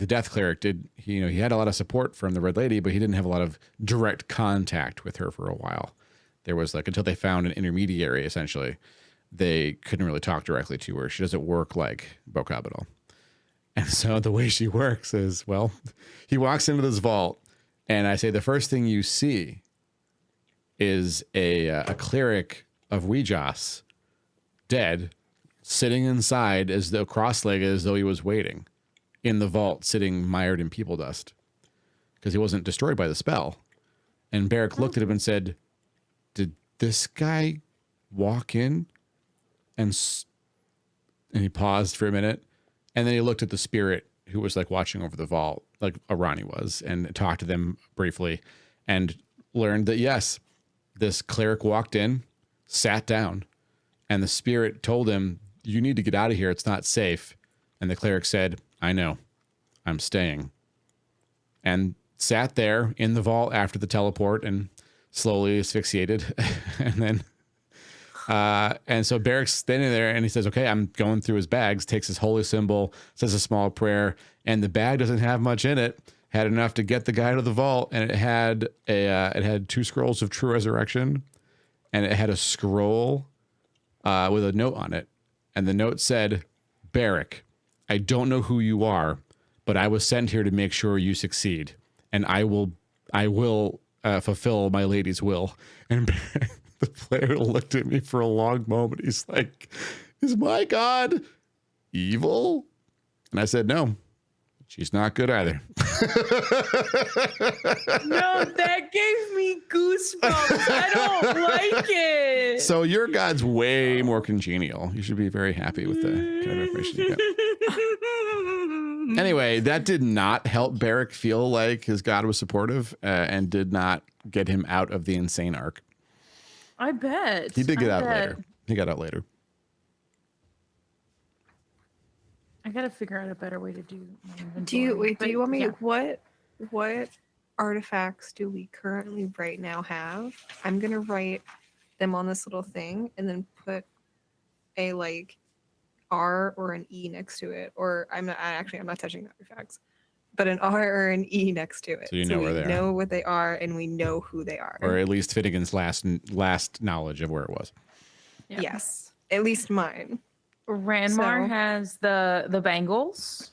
he had a lot of support from the Red Lady, but he didn't have a lot of direct contact with her for a while. There was until they found an intermediary, essentially, they couldn't really talk directly to her. She doesn't work like Bocabadal. And so the way she works is, well, he walks into this vault, and I say the first thing you see is a cleric of Ouijas, dead, sitting inside as though cross-legged, as though he was waiting in the vault, sitting mired in people dust because he wasn't destroyed by the spell. And Barrick looked at him and said, "Did this guy walk in?" And he paused for a minute, and then he looked at the spirit who was watching over the vault, like Arani was, and talked to them briefly, and learned that yes, this cleric walked in, sat down, and the spirit told him, "You need to get out of here. It's not safe." And the cleric said, "I know. I'm staying." And sat there in the vault after the teleport and slowly asphyxiated. And then, and so Barrick's standing there and he says, "Okay, I'm going through his bags," takes his holy symbol, says a small prayer, and the bag doesn't have much in it. Had enough to get the guy to the vault, and it had 2 scrolls of true resurrection, and it had a scroll with a note on it. And the note said, "Barrick, I don't know who you are, but I was sent here to make sure you succeed, and I will fulfill my lady's will." And the player looked at me for a long moment. He's like, "Is my God evil?" And I said, "No, she's not good either." No, that gave me goosebumps. I don't like it. So your God's way more congenial. You should be very happy with the kind of information you got. Anyway, that did not help Barrick feel like his God was supportive and did not get him out of the insane arc. I bet. He did get out later. He got out later. I gotta figure out a better way to do my inventory. Do you want me? Yeah. What artifacts do we currently right now have? I'm gonna write them on this little thing and then put a R or an E next to it. Or I'm not touching the artifacts, but an R or an E next to it. So you know where they are. Know what they are, and we know who they are. Or at least Finnegan's last knowledge of where it was. Yeah. Yes, at least mine. Ranmar So- has the bangles.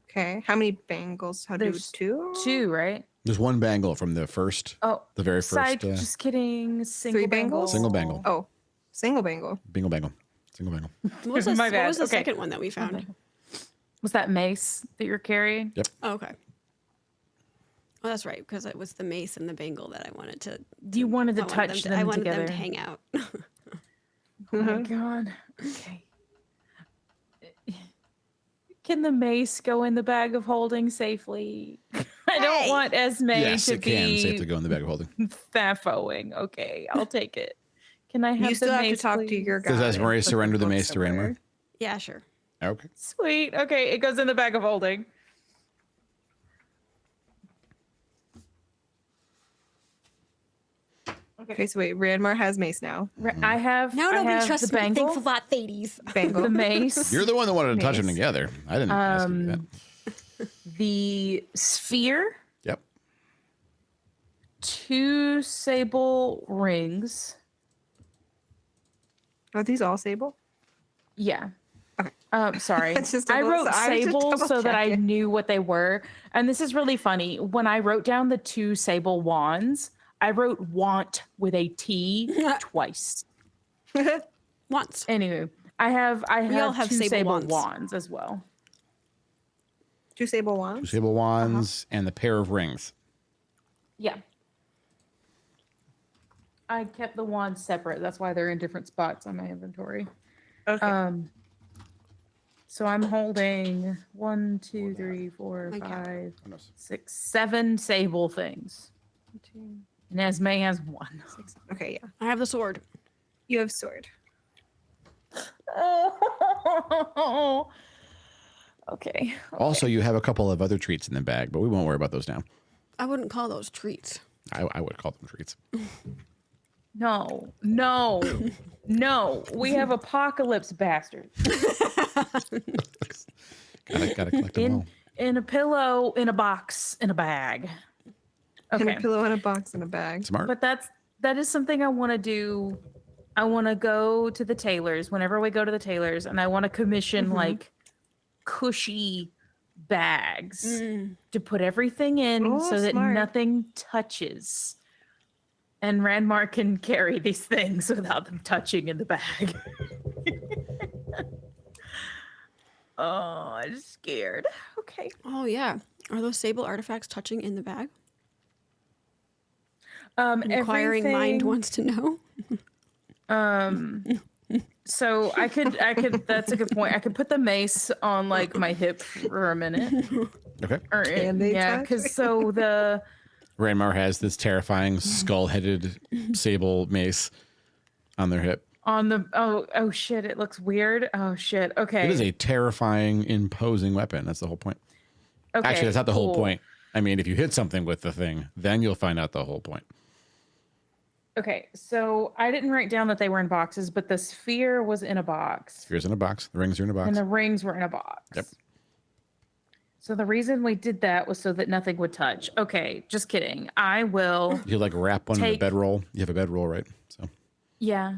Okay, how many bangles? How do There's 2? 2, right? There's one bangle from the first, Oh, the very first. Side, just kidding. Single bangles? Single bangle. Oh, single bangle. Bingle bangle. Single bangle. What was, My what bad. was the Okay. second one that we found? Was that mace that you're carrying? Yep. Oh, okay. Well, that's right, because it was the mace and the bangle that I wanted to. You wanted to I touch them, I wanted together. them to hang out. Oh my god. Okay. Can the mace go in the bag of holding safely? I don't Hey! want Esme Yes, to it can be safely go in the bag of holding. faffoing. Okay, I'll take it. Can I have You still the have to mace, talk to please? your guy. Does Esmeralda Put surrender the book mace to somewhere. Ranmar? Yeah, sure. Okay. Sweet. Okay, it goes in the bag of holding. Okay, so wait, Ranmar has mace now. I have. Now I nobody have trusts the me. bangle, Thanks a lot, ladies. Bangle. the mace, You're the one that wanted to touch them Mace. together. I didn't ask you that. the sphere, Yep. 2 sable rings. Are these all sable? Yeah. Okay. Sorry. It's just I double- wrote I was just sable double so that I checking. knew what they were. And this is really funny. When I wrote down the 2 sable wands, I wrote want with a T twice. Once. Anyway, I have We all have 2 sable sable wands. wands as well. 2 sable Two wands. sable wands and the pair of rings. Yeah. I kept the wands separate. That's why they're in different spots on my inventory. Okay. So I'm holding 1, 2, 3, 4, My cat. 5, 6, 7 sable things. And Esme has 1. Okay, yeah. I have the sword. You have sword. Oh. Okay. Also, you have a couple of other treats in the bag, but we won't worry about those now. I wouldn't call those treats. I would call them treats. No. We have apocalypse bastards. Gotta collect them all. In a pillow, in a box, in a bag. And Okay. a pillow in a box in a bag. Smart. But that is something I want to do. I want to go to the tailors whenever we go to the tailors, and I want to commission like cushy bags to put everything in Oh, so that smart. nothing touches. And Ranmar can carry these things without them touching in the bag. Oh, I'm scared. Okay. Oh yeah. Are those sable artifacts touching in the bag? Inquiring mind Everything- wants to know. So I could that's a good point. I could put the mace on like my hip for a minute. Okay. Can they touch? Because so the Ranmar has this terrifying skull-headed sable mace on their hip. on the oh shit, it looks weird. Oh shit. Okay. It is a terrifying, imposing weapon. That's the whole point. Okay, Actually, that's not the whole cool. point. I mean, if you hit something with the thing, then you'll find out the whole point. Okay, so I didn't write down that they were in boxes, but the sphere was in a box. Sphere's in a box. The rings are in a box. And the rings were in a box. Yep. So the reason we did that was so that nothing would touch. Okay, just kidding. I will. You like wrap one in a Take- bedroll. You have a bedroll, right? So Yeah.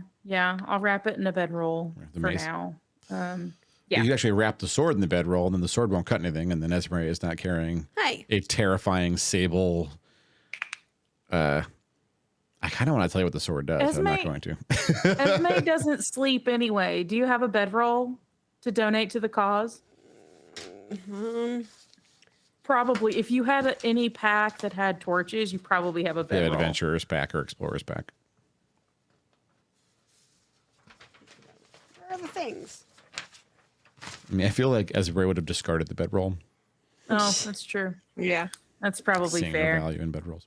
I'll wrap it in a bedroll The for mace. now. Yeah. you can actually wrap the sword in the bedroll, and then the sword won't cut anything, and then Esme is not carrying Hi. a terrifying sable. I kind of want to tell you what the sword does. But I'm not Esme- going to. Esme doesn't sleep anyway. Do you have a bedroll to donate to the cause? Probably. If you had any pack that had torches, you probably have a They have bedroll. adventurer's pack or explorer's pack. Where are the things? I mean, I feel like Esme would have discarded the bedroll, Oh, that's true. Yeah. That's probably seeing the fair. value in bedrolls.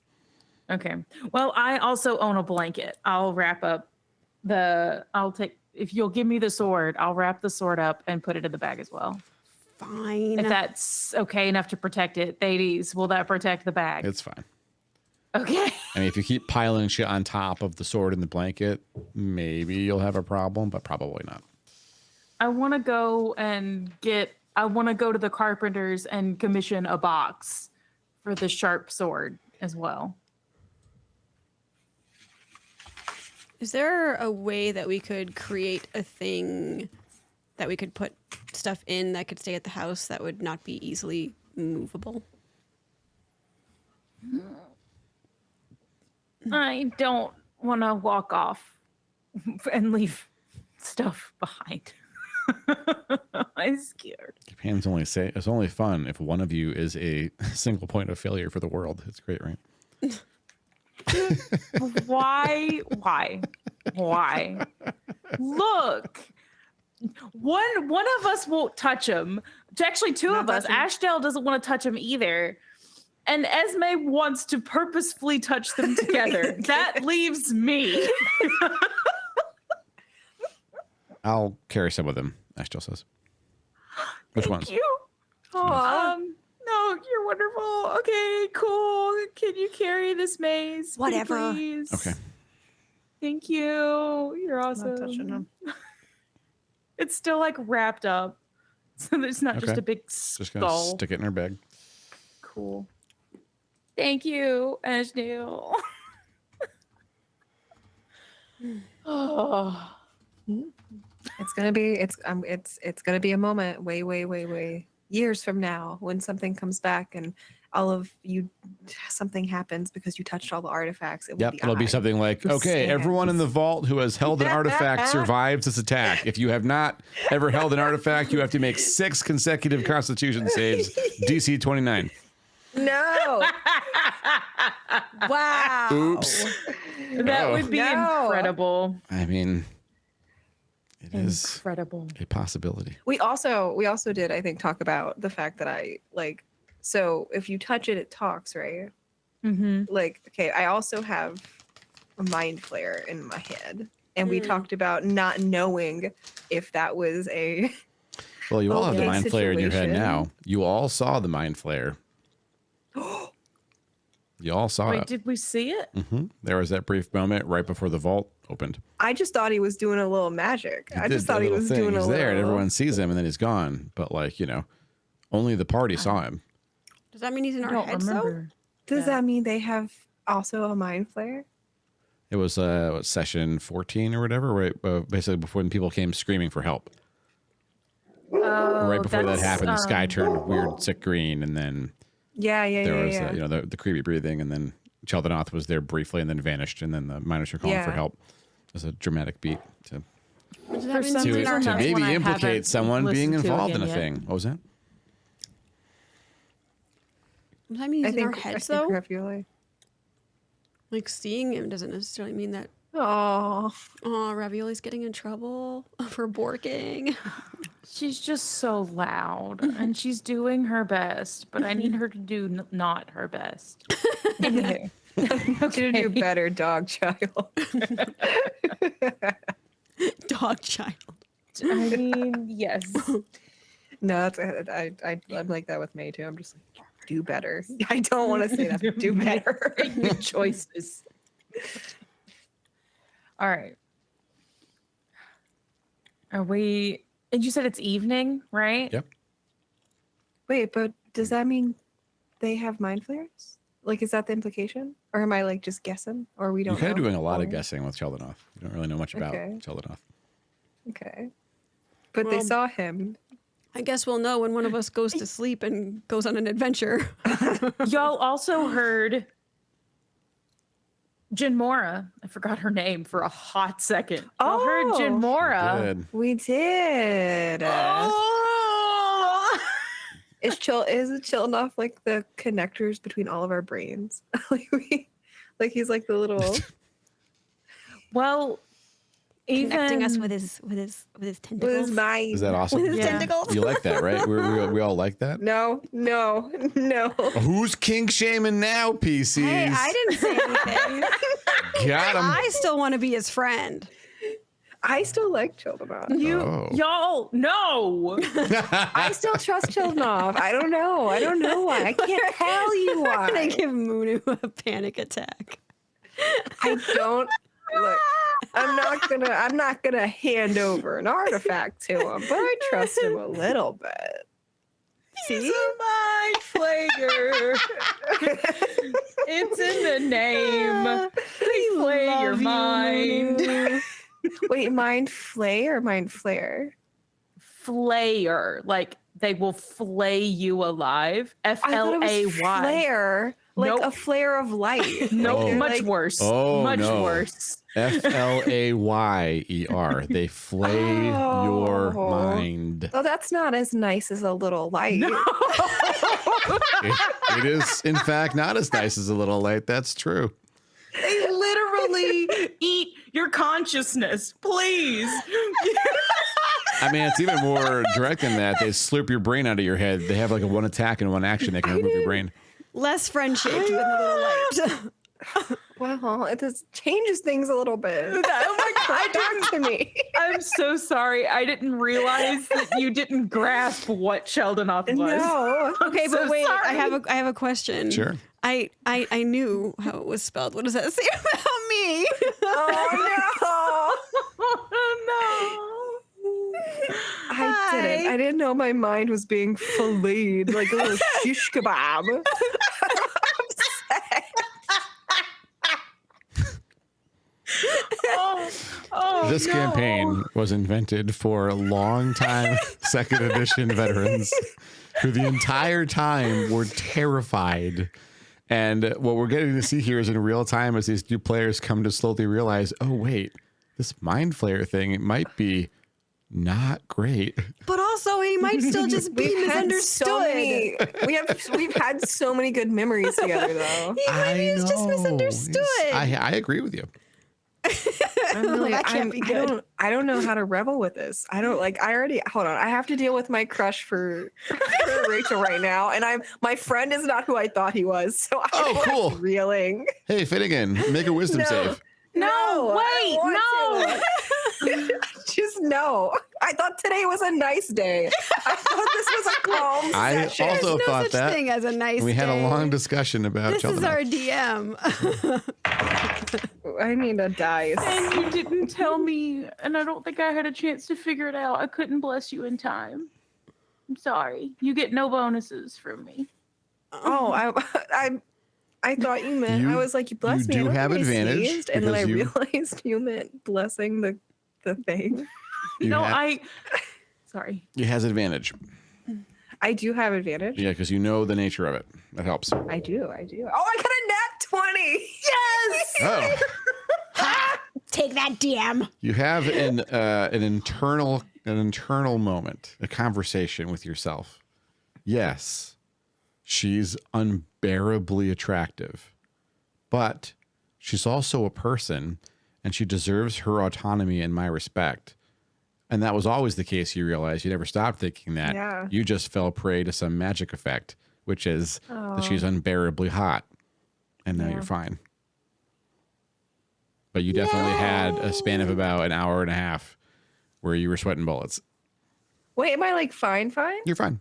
Okay. Well, I also own a blanket. I'll wrap up if you'll give me the sword, I'll wrap the sword up and put it in the bag as well. Fine. If that's okay enough to protect it. Ladies, will that protect the bag? It's fine. Okay. I mean, if you keep piling shit on top of the sword and the blanket, maybe you'll have a problem, but probably not. I want to go to the carpenters and commission a box for the sharp sword as well. Is there a way that we could create a thing that we could put stuff in that could stay at the house that would not be easily movable? I don't want to walk off and leave stuff behind. I'm scared. Japan's only say it's only fun if one of you is a single point of failure for the world. It's great, right? Why? Look, one of us won't touch him. Actually, two Not of us. touching. Ashdale doesn't want to touch him either. And Esme wants to purposefully touch them together. That leaves me. I'll carry some of them, Ashtel says. Which ones? You? No, you're wonderful. Okay, cool. Can you carry this maze? Pretty Whatever. please? Okay. Thank you. You're awesome. Not touching them. It's still like wrapped up. So there's not just Okay. a big Just gonna skull. stick it in her bag. Cool. Thank you, Ashdale. Oh. It's gonna be a moment way years from now when something comes back and all of you something happens because you touched all the artifacts. It will Yep, be it'll be I something like, who okay, everyone in the stands. vault who has held an artifact survives this attack. If you have not ever held an artifact, you have to make 6 consecutive Constitution saves, DC 29. No. Wow. Oops. That Oh. would be No. incredible. I mean, it is Incredible. a possibility. We also did, I think, talk about the fact that I like, so if you touch it, it talks, right? Mm-hmm. Like, okay, I also have a mind flare in my head. And we Mm. talked about not knowing if that was a Well, you all have the Okay, mind flare in your head situation. now. You all saw the mind flare You all saw Wait, it. did we see it? There was that brief moment right before the vault opened. I just thought he was doing a little magic. I did just that thought he little was thing. doing He's a there, little. and everyone sees him, and then he's gone. But like, you know, only the party saw him. Does that mean he's in I our don't heads though? remember. Does Yeah. that mean they have also a mind flare? It was what, session 14 or whatever, right? Basically, before when people came screaming for help. Oh, Right before that that's, happened, the sky turned weird, sick green, and then Yeah, there was yeah. you know, the creepy breathing, and then Ardenoth was there briefly, and then vanished, and then the miners were calling for Yeah. help. It was a dramatic beat to Does that For mean some he's in our reason, to that's heads? one maybe I implicate haven't someone being listened to involved in a again yet. thing. What was that? Does that mean he's in our heads though? ravioli. Like seeing him doesn't necessarily mean that. Oh, Oh, Ravioli's getting in trouble for borking. She's just so loud, and she's doing her best, but I need her to do not her best. okay. To do better, dog child. Dog child. I mean, yes. No, that's I'm like that with May too. I'm just like, do better. I don't want to say that. But do better. Make good choices. All right. Are we? And you said it's evening, right? Yep. Wait, but does that mean they have mind flares? Like, is that the implication, or am I like just guessing, or we don't? You're kind of know? doing a lot of Or- guessing with Ardenoth. You don't really know much about Okay. Ardenoth. Okay, but they Well, saw him. I guess we'll know when one of us goes to sleep and goes on an adventure. Y'all also heard Jinmora. I forgot her name for a hot second. Y'all heard Oh. Jinmora. Good. We did. Oh! Is it chill enough like the connectors between all of our brains? like he's like the little. Well, even Connecting us with his tentacles. With his mind. Is that awesome? With his Yeah. tentacles. You like that, right? We all like that. No. Who's kink shaming now, PCs? Hey, I didn't say anything. Got him. I still want to be his friend. I still like Childrenov. y'all no. I still trust Childrenov. I don't know why. I can't tell you I'm gonna why. give Munu a panic attack. I don't look. I'm not gonna hand over an artifact to him, but I trust him a little bit. See? Mind flayer. It's in the name. They flay your mind. Wait, mind flay or mind flare? Flayer, like they will flay you alive. I thought it was FLAY. flare, like Nope. a flare of light. No, Oh. much Like- worse. Oh, much no. worse. FLAYER. They flay your Oh. mind. Oh, that's not as nice as a little light. It is, in fact, not as nice as a little light. That's true. They literally eat your consciousness. Please. I mean, it's even more direct than that. They slurp your brain out of your head. They have like a one attack and one action. They can remove your brain. Less friend-shaped with a little light. Well, it just changes things a little bit. Oh my God. Talk to me. I'm so sorry. I didn't realize that you didn't grasp what Ardenoth was. No. Okay, so but wait, sorry. I have a question. Sure. I knew how it was spelled. What does that say about me? Oh Oh no. I didn't know my mind was being filleted like a little shish kebab. This campaign was invented for longtime second edition veterans who the entire time were terrified. And what we're getting to see here is in real time as these new players come to slowly realize, oh, wait, this mind flayer thing, it might be not great. But also, he might still just be misunderstood. We've had so many good memories together though. He's just misunderstood. I agree with you. I'm really, That can't be good. I don't know how to revel with this. I don't like. Hold on. I have to deal with my crush for Rachel right now, and my friend is not who I thought he was. So Oh, cool. Reeling. Hey, Finnegan, make a wisdom No. save. No, I wait, don't want no. to. Just no. I thought today was a nice day. I thought this was a calm I session. also no thought such that. thing as a nice We had a day. long discussion about This is Sheldon. our DM. I need a dice. And you didn't tell me, and I don't think I had a chance to figure it out. I couldn't bless you in time. I'm sorry. You get no bonuses from me. Oh, I thought you meant. I was like, you blessed me. do I don't have think I advantage sneezed, and then I because you- realized you meant blessing the thing. You No, ha- Sorry. He has advantage. I do have advantage. Yeah, because you know the nature of it. That helps. I do. Oh, I got a nat 20. Yes. Oh, Take that, DM. you have an internal moment, a conversation with yourself. Yes, she's unbearably attractive, but she's also a person, and she deserves her autonomy and my respect. And that was always the case. You realize you never stopped thinking that. Yeah. You just fell prey to some magic effect, which is that she's unbearably hot, and now you're fine. But you definitely had a span of about an hour and a half where you were sweating bullets. Wait, am I like fine? You're fine.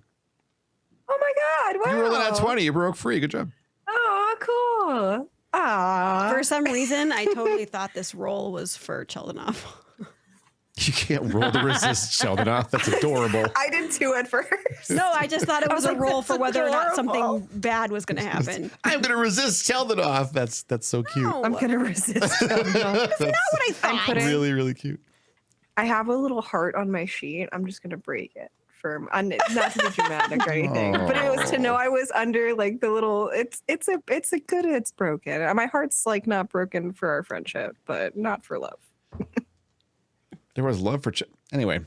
Oh my god! Wow. You rolled at 20. You broke free. Good job. Oh, cool. Ah. For some reason, I totally thought this roll was for Cheldenov. You can't roll to resist Sheldon. That's adorable. I did too at first. No, I just thought it was a roll for whether or not adorable. something bad was going to happen. I'm going to resist Sheldon off. That's so cute. No. I'm gonna resist. That's What I thought. really, really cute. I have a little heart on my sheet. I'm just gonna break it not to be dramatic or anything, but it was to know I was under like the little. It's a good. It's broken. My heart's like not broken for our friendship, but not for love. There was love for anyway.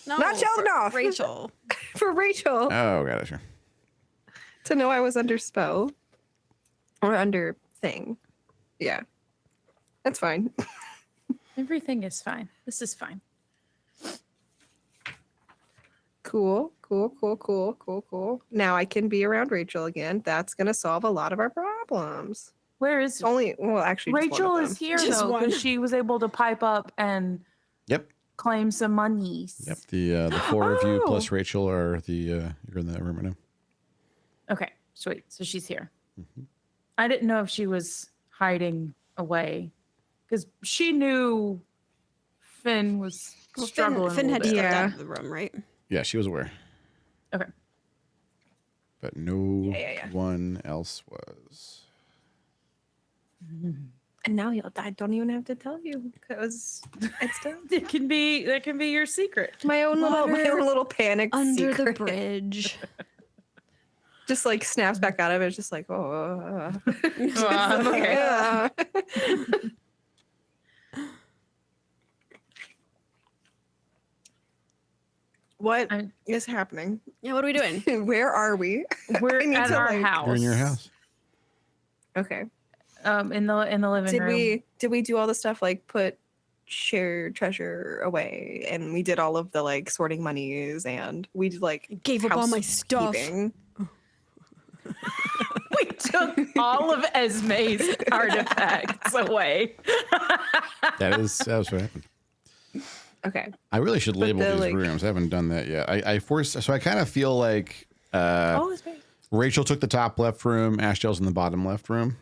No, Not for Cheldenov. Rachel. For Rachel Oh, got it. Sure. to know I was under spell or under thing. Yeah, that's fine. Everything is fine. This is fine. Cool. Now I can be around Rachel again. That's gonna solve a lot of our problems. Where is Actually, just one Rachel? of Is them. here Just though one. because she was able to pipe up and Yep. claim some monies. Yep. The four of you Oh. plus Rachel are you're in that room right now. Okay, sweet. So she's here. I didn't know if she was hiding away because she knew Finn was struggling. Finn a had little bit. stepped Yeah. out of the room, right? Yeah, she was aware, Okay. but no Yeah. one else was. And now I don't even have to tell you because it's done. That can be your secret. my own Water little panic Under secret. the bridge. Just like snaps back out of it. It's just like Okay. yeah. What is I'm- happening? Yeah, what are we doing? Where are we? We're I need at to, our like- house. You're in your house. Okay. In the living room. Did we do all the stuff like put share treasure away, and we did all of the like sorting monies, and we did like Gave up all my stuff. housekeeping. We took all of Esme's artifacts away. That was what happened. Okay. I really should label the, these like- rooms. I haven't done that yet. So I kind of feel like It's great. Rachel took the top left room, Ashdale's in the bottom left room.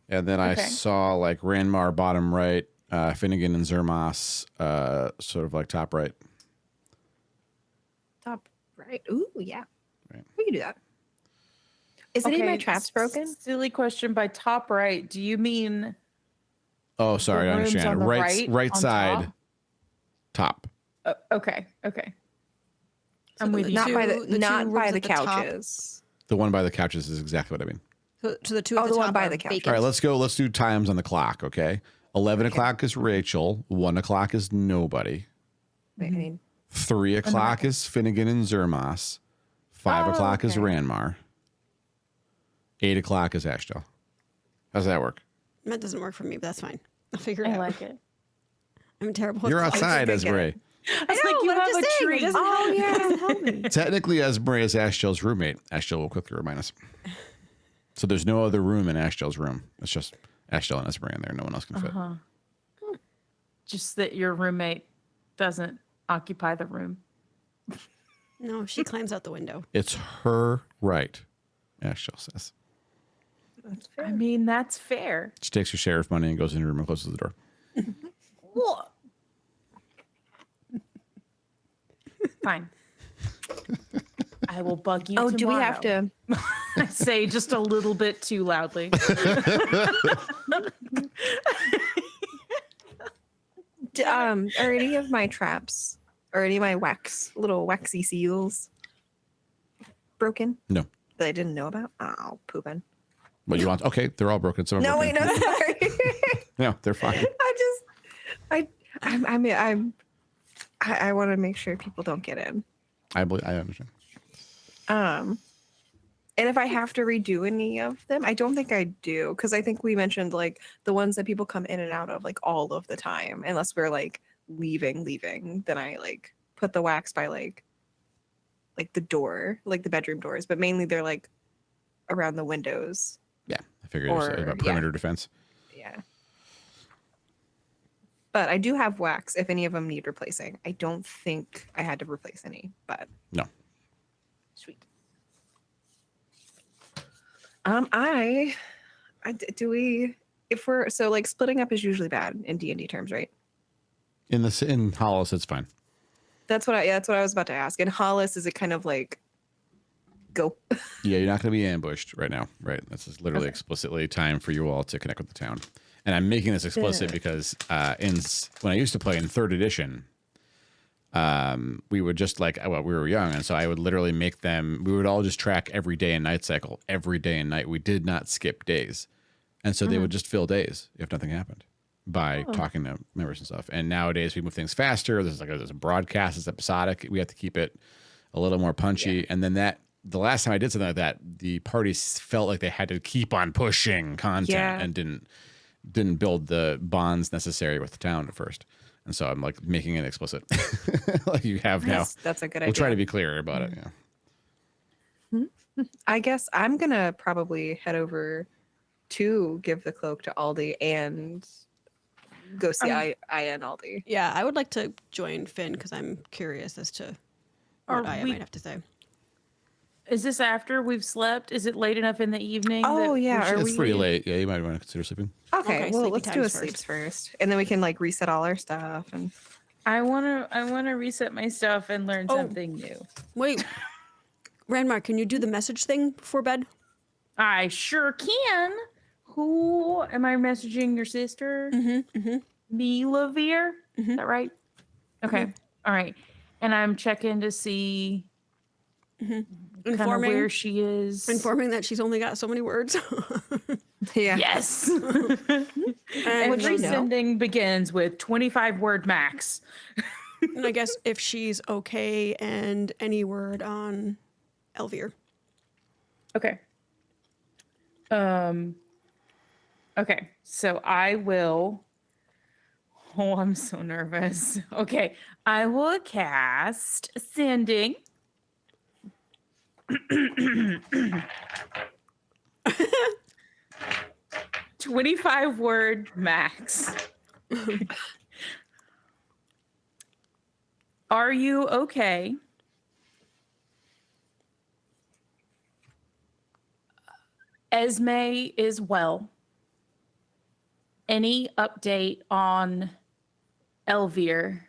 And then I Okay. saw like Ranmar bottom right, Finnegan and Zermas sort of like top right. Top right. Ooh, yeah. Right. We can do that. Is any of my traps broken? Silly question. By top right, do you mean Oh, sorry, I rooms on understand. the Right right on side, top. okay. So I'm with you. Not by two the rooms at the top. couches. The one by the couches is exactly what I mean. So the two at Oh, the the one top by are the couch. vacant. All right, let's go. Let's do times on the clock, okay? 11 o'clock is Rachel. 1 o'clock is nobody. Wait, I mean, 3 o'clock is Finnegan and Zermas. 5 Oh, o'clock is okay. Ranmar. 8 o'clock is Ashdale. How's that work? That doesn't work for me, but that's fine. I'll figure it I out. like it. I'm terrible. with You're clocks. outside, good guess. Esbray. I was like, you but I'm have just a saying, tree. It doesn't, help, it doesn't help me. Technically, Esbray is Ashdale's roommate. Ashdale will quickly remind us. So there's no other room in Ashdale's room. It's just Ashdale and Esbray in there. No one else can fit. Just that your roommate doesn't occupy the room. No, she climbs out the window. It's her right, Ashel says. That's fair. I mean, that's fair. She takes her sheriff money and goes into her room and closes the door. What? Fine. I will bug you tomorrow. do we have to? I say just a little bit too loudly. Are any of my traps or any of my little waxy seals broken? No. That I didn't know about? Oh, pooping. What you want? Okay, they're all broken. Some are No, broken. wait, no, sorry. No, they're fine. I want to make sure people don't get in. I understand. And if I have to redo any of them, I don't think I do, because I think we mentioned like the ones that people come in and out of like all of the time, unless we're like leaving. Then I like put the wax by like the door, like the bedroom doors, but mainly they're like around the windows. Yeah, I figured it was about perimeter defense. Yeah. But I do have wax if any of them need replacing. I don't think I had to replace any, but No. sweet. If we're so like splitting up is usually bad in D&D terms, right? In Hollice, it's fine. That's what I was about to ask. In Hollice, is it kind of like go? Yeah, you're not going to be ambushed right now, right? This is literally Okay. explicitly time for you all to connect with the town. And I'm making this explicit because when I used to play in 3rd edition, we would just we were young, and so I would literally make them. We would all just track every day and night cycle, every day and night. We did not skip days, and so they would just fill days if nothing happened by talking to members and stuff. And nowadays we move things faster. There's a broadcast. It's episodic. We have to keep it a little more punchy. Yeah. And then the last time I did something like that, the parties felt like they had to keep on pushing content and didn't build the bonds necessary with the town at first. And so I'm like making it explicit, like you have now. That's a good idea. We'll try to be clear about it. Yeah. I guess I'm gonna probably head over to give the cloak to Aldi and go see Aya and Aldi. Yeah, I would like to join Finn because I'm curious as to what Aya might have to say. Is this after we've slept? Is it late enough in the evening? Oh, that we yeah, should- are It's pretty late. Yeah, you might want to consider sleeping. Okay, well, sleepy let's do times a sleeps first, and then we can like reset all our stuff. And I wanna reset my stuff and learn something new. Wait, Randmark, can you do the message thing before bed? I sure can. Who am I messaging? Your sister? Milavir? Is that right? Okay. All right. And I'm checking to see kind of where she is. Informing that she's only got so many words. yeah, Yes. and, Every sending begins with 25 word max. and I guess if she's okay, and any word on Elvir. Okay. Okay. So I will. Oh, I'm so nervous. Okay. I will cast sending. 25 word max. Are you okay? Esme is well. Any update on Elvir?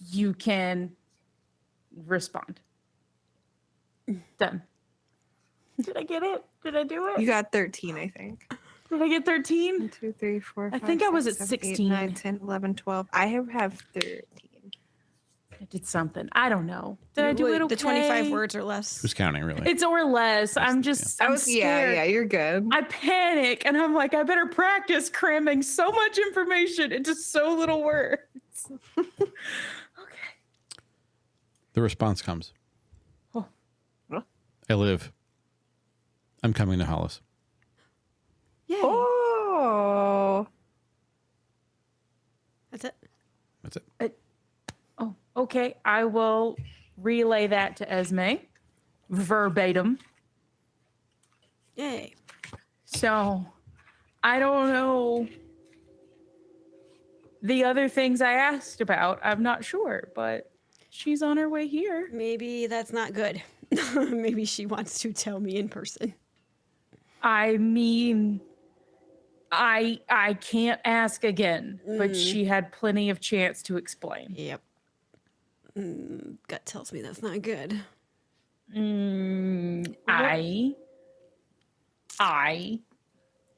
You can respond. Done. Did I get it? Did I do it? you got 13, I think. Did I get 13? 1, 2, 3, 4. I 5, think I was 6, at 7, 8, 16. 9, 10, 11, 12. I have 13. I did something. I don't know. Did I do it okay? The 25 words or less. Who's counting, really? It's or less. I'm just. I'm scared. Yeah, you're good. I panic and I'm like, I better practice cramming so much information into so little words. Okay. The response comes. Oh. I live. I'm coming to Hollice. Yay. Oh, That's it. That's it. Oh, okay. I will relay that to Esme verbatim. Yay. So I don't know the other things I asked about, I'm not sure, but she's on her way here. Maybe that's not good. Maybe she wants to tell me in person. I mean, I can't ask again, but she had plenty of chance to explain. Yep. Gut tells me that's not good. I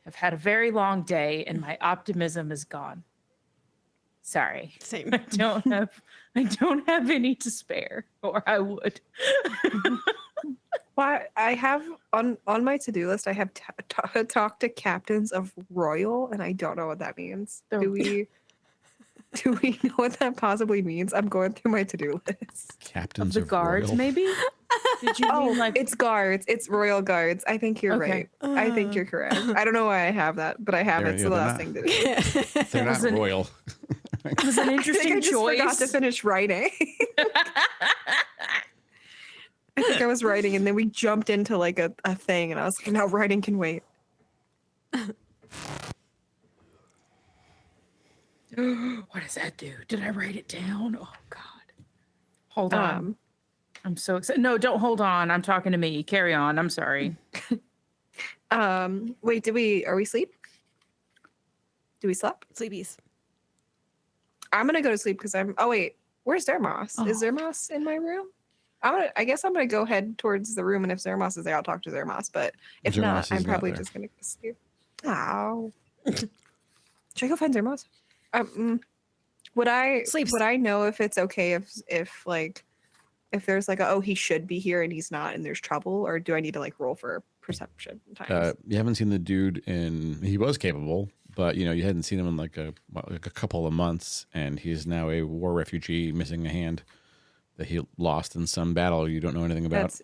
have had a very long day and my optimism is gone. Sorry. Same. I don't have any to spare, or I would. Why I have on my to-do list, I have talk to captains of royal, and I don't know what that means. Do we know what that possibly means? I'm going through my to-do list. Captains The of guards, royal. maybe? Did you mean like it's guards. It's royal guards. I think you're Okay. right. I think you're correct. I don't know why I have that, but I have They're- it. yeah, So the they're last not. thing to do. They're not Wasn't- royal. it was an I think interesting I just forgot to choice? finish writing. I think I was writing, and then we jumped into like a thing, and I was like, "No, writing can wait." What does that do? Did I write it down? Oh God. Hold on. I'm so excited. No, don't hold on. I'm talking to me. Carry on. I'm sorry. Wait, are we asleep? Do we sleep? Sleepies. I'm gonna go to sleep because oh wait, where's Zermos? Is Oh. Zermos in my room? I guess I'm gonna go head towards the room, and if Zermos is there, I'll talk to Zermos. But if Zermos not, is I'm not probably there. just gonna go sleep. Oh. Should I go find Zermos? Would I Sleeps. would I know if it's okay if there's like a, oh, he should be here and he's not and there's trouble, or do I need to like roll for perception times? You haven't seen the dude he was capable, but you hadn't seen him in like a couple of months, and he's now a war refugee missing a hand that he lost in some battle you don't know anything about.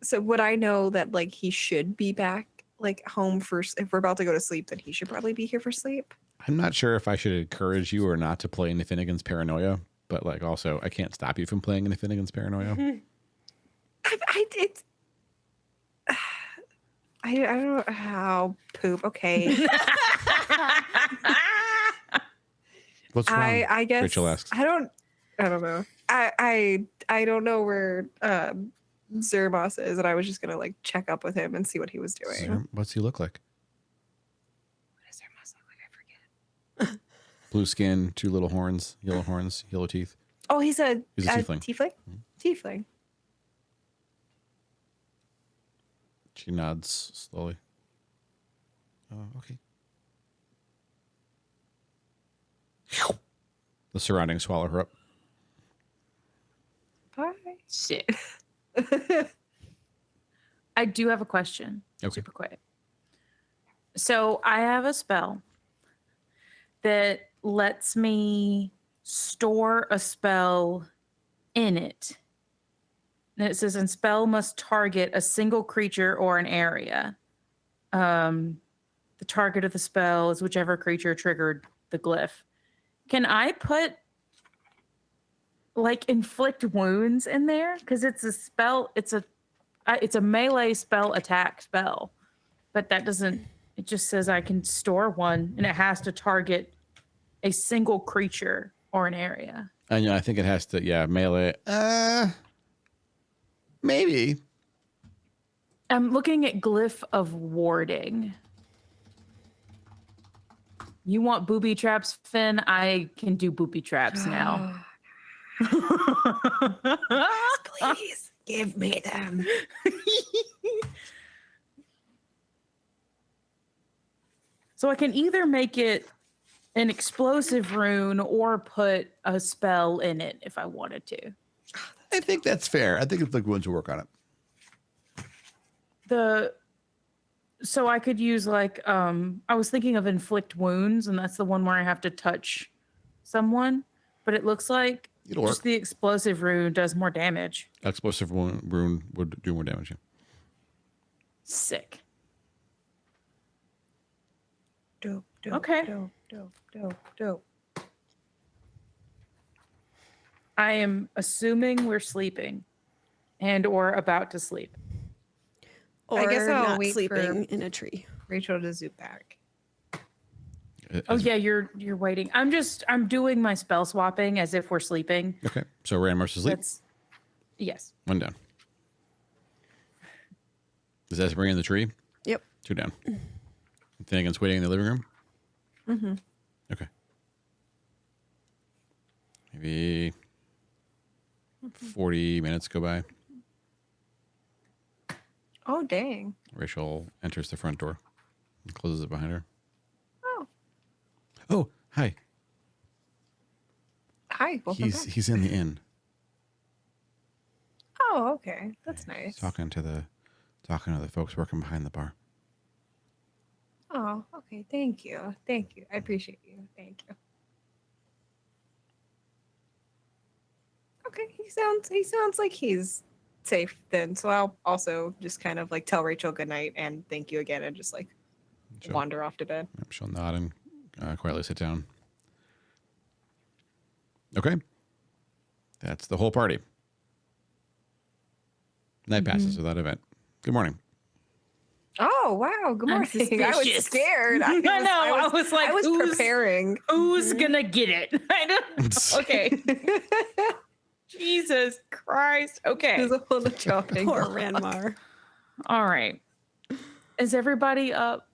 So would I know that like he should be back like home first? If we're about to go to sleep, then he should probably be here for sleep. I'm not sure if I should encourage you or not to play into Finnegan's Paranoia, but like also I can't stop you from playing into Finnegan's Paranoia. I did. I don't know how poop. Okay. What's wrong? I guess Rachel asks. I don't know. I don't know where Zermos is, and I was just gonna like check up with him and see what he was doing. What's he look like? What does Zermos look like? I forget. Blue skin, two little horns, yellow teeth. Oh, he's a tiefling. Tiefling. Tiefling. She nods slowly. Oh, okay. The surroundings swallow her up. Bye. Shit. I do have a question. Okay. Super quick. So I have a spell that lets me store a spell in it. And it says, and spell must target a single creature or an area. The target of the spell is whichever creature triggered the glyph. Can I put like inflict wounds in there? Because it's a spell, it's a melee spell attack spell. But that doesn't, it just says I can store one and it has to target a single creature or an area. And I think it has to, melee. Maybe. I'm looking at glyph of warding. You want booby traps, Finn? I can do booby traps now. Please give me them. So I can either make it an explosive rune or put a spell in it if I wanted to. I think that's fair. I think it's like willing to work on it. So I could use like I was thinking of inflict wounds, and that's the one where I have to touch someone, but it looks like It'll work. just the explosive rune does more damage. Explosive rune would do more damage. Yeah. Sick. Dope, dope, Okay. dope, dope, dope, dope. I am assuming we're sleeping and or about to sleep. Or I guess I'll not wait sleeping for- in a tree. Rachel to zoop back. Oh yeah, you're waiting. I'm doing my spell swapping as if we're sleeping. Okay. So Ranmar's asleep. Yes. 1 down. Does that bring in the tree? Yep. 2 down. Finnegan's waiting in the living room? Mm-hmm. Okay. Maybe 40 minutes go by. Oh, dang. Rachel enters the front door and closes it behind her. Oh. Oh, hi. Hi. Welcome back. He's in the inn. Oh, okay. That's nice. He's talking to the folks working behind the bar. Oh, okay. Thank you. Thank you. I appreciate you. Thank you. Okay, he sounds like he's safe then. So I'll also just kind of like tell Rachel goodnight and thank you again and just like wander off to bed. Yep, she'll nod and quietly sit down. Okay. That's the whole party. Night passes without event. Good morning. Oh wow! Good I'm morning. I was suspicious. scared. I was like, I was who's- preparing. Who's gonna get it? I don't know. Okay. Jesus Christ. Okay. There's a whole chopping. Poor Ranmar. All right. Is everybody up?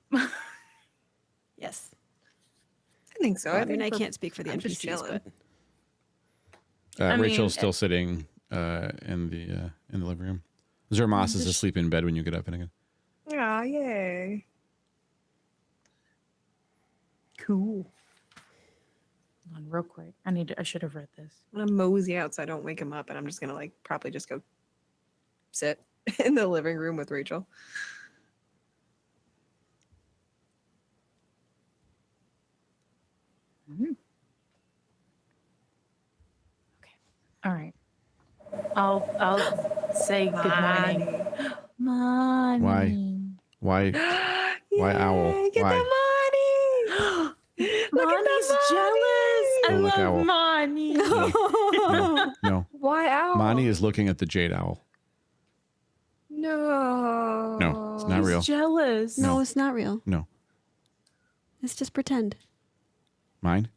Yes. I think so. I mean, think I we're- can't speak for the I'm just NPCs, chilling. but I Rachel's mean, still sitting in the living room. Zermas is asleep in bed when you get up, Finnegan. Yeah, yay. Cool. Hold on, real quick. I should have read this. I'm gonna mosey out so I don't wake him up, and I'm just gonna like probably just go sit in the living room with Rachel. All right. I'll say good morning. Money. Why? Why owl? Yay, get Why? that money! Look at Money's that jealous. I Don't look owl. love money. No. Why owl? Monty is looking at the jade owl. No. No, it's not real. He's jealous. no, it's not real. No. It's just pretend. Mine?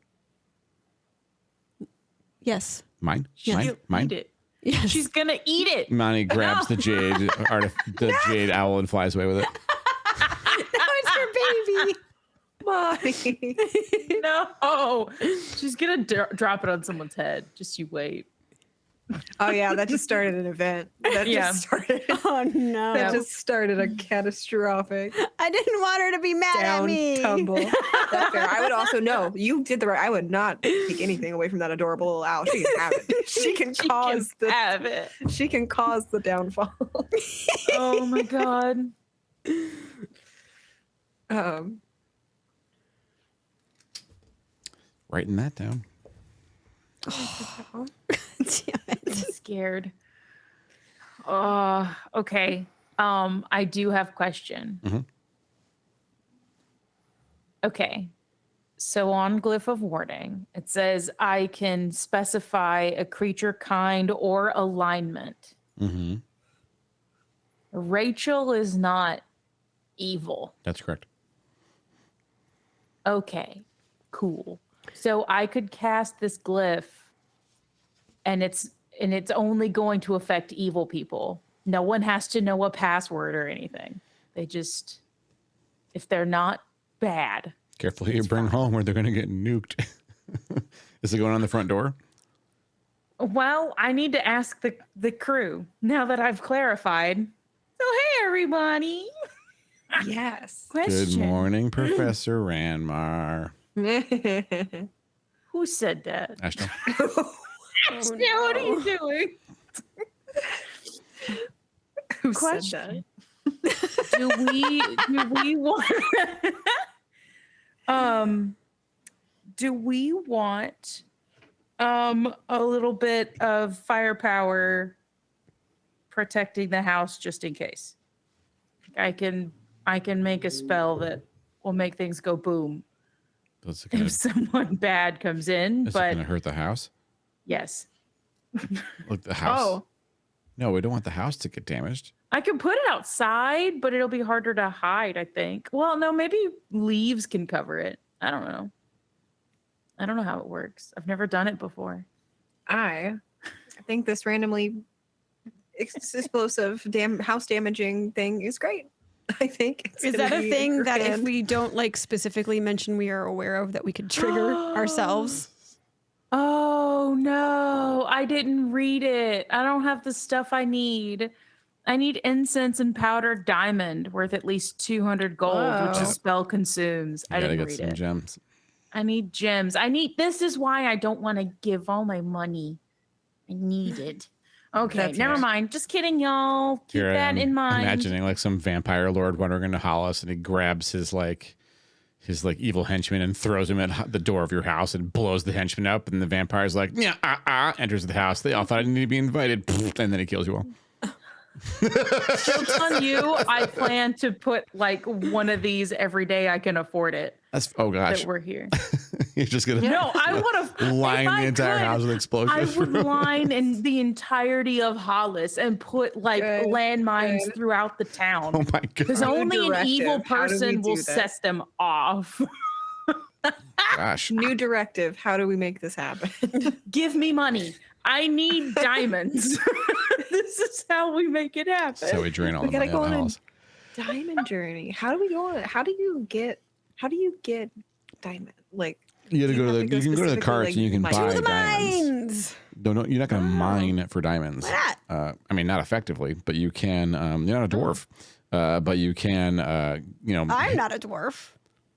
Yes. Mine? Yes. Mine? She'll Mine? eat it. Yes. She's gonna eat it. Monty grabs the jade owl and flies away with it. No, it's your baby. Money. No, she's gonna drop it on someone's head. Just you wait. Oh yeah, that just started an event. That Yeah. just started. Oh no. That just started a catastrophic I didn't want her to be mad at down me. tumble. That's fair. I would also know you did the right. I would not take anything away from that adorable little owl. She can have it. She can cause the. Have it. She can cause the downfall. Oh my god. Writing that down. Damn it. I'm scared. Okay. I do have a question. Mhm. Okay. So on Glyph of Warding, it says I can specify a creature kind or alignment. Mm-hmm. Rachel is not evil. That's correct. Okay. Cool. So I could cast this glyph and it's only going to affect evil people. No one has to know a password or anything. They just, if they're not bad. Careful who you bring home or they're going to get nuked. Is it going on the front door? Well, I need to ask the crew now that I've clarified. So, hey, everybody. Yes. Question. Good morning, Professor Ranmar. Who said that? Ashton. Yeah, what are you doing? Who Question. said that? do we want do we want a little bit of firepower protecting the house just in case? I can make a spell that will make things go boom Is it going if someone bad comes in, but to hurt the house? yes. Look, the house. Oh, No, we don't want the house to get damaged. I can put it outside, but it'll be harder to hide, I think. Well, no, maybe leaves can cover it. I don't know. I don't know how it works. I've never done it before. I think this randomly explosive house damaging thing is great. I think it's Is gonna that a be thing that if grand. we don't like specifically mention we are aware of that we could trigger ourselves? Oh no, I didn't read it. I don't have the stuff I need. I need incense and powdered diamond worth at least 200 gold, which Whoa. a spell consumes. You I gotta didn't get read some it. gems. I need gems. This is why I don't want to give all my money. I need it. Okay, That's never fair. mind. Just kidding, y'all. Keep Here I that am in mind. imagining like some vampire lord wandering into Hollice, and he grabs his evil henchman and throws him at the door of your house and blows the henchman up, and the vampire's like, yeah, enters the house. They all thought I didn't need to be invited, and then he kills you all. Joke's on you. I plan to put like one of these every day I can afford it. That's gosh, That we're here. you're just gonna No, I would have line the entire house with explosives. I would line in the entirety of Hollice and put like Good, landmines good. through the town. Oh my Because god, only an evil directive. How do we person will do this? set them off. gosh. New directive. How do we make this happen? Give me money. I need diamonds. This is how we make it happen. So we drain all We the gotta money go out of the on a Hollice. diamond journey. How do we go on it? How do you get diamond? Like You gotta you go to have the. to go You can go to the specifically, carts like, and you can mine. buy To the diamonds. mines. No, you're not going to mine for diamonds. Why not? I mean, not effectively, but you can. You're not a dwarf, but you can. I'm not a dwarf.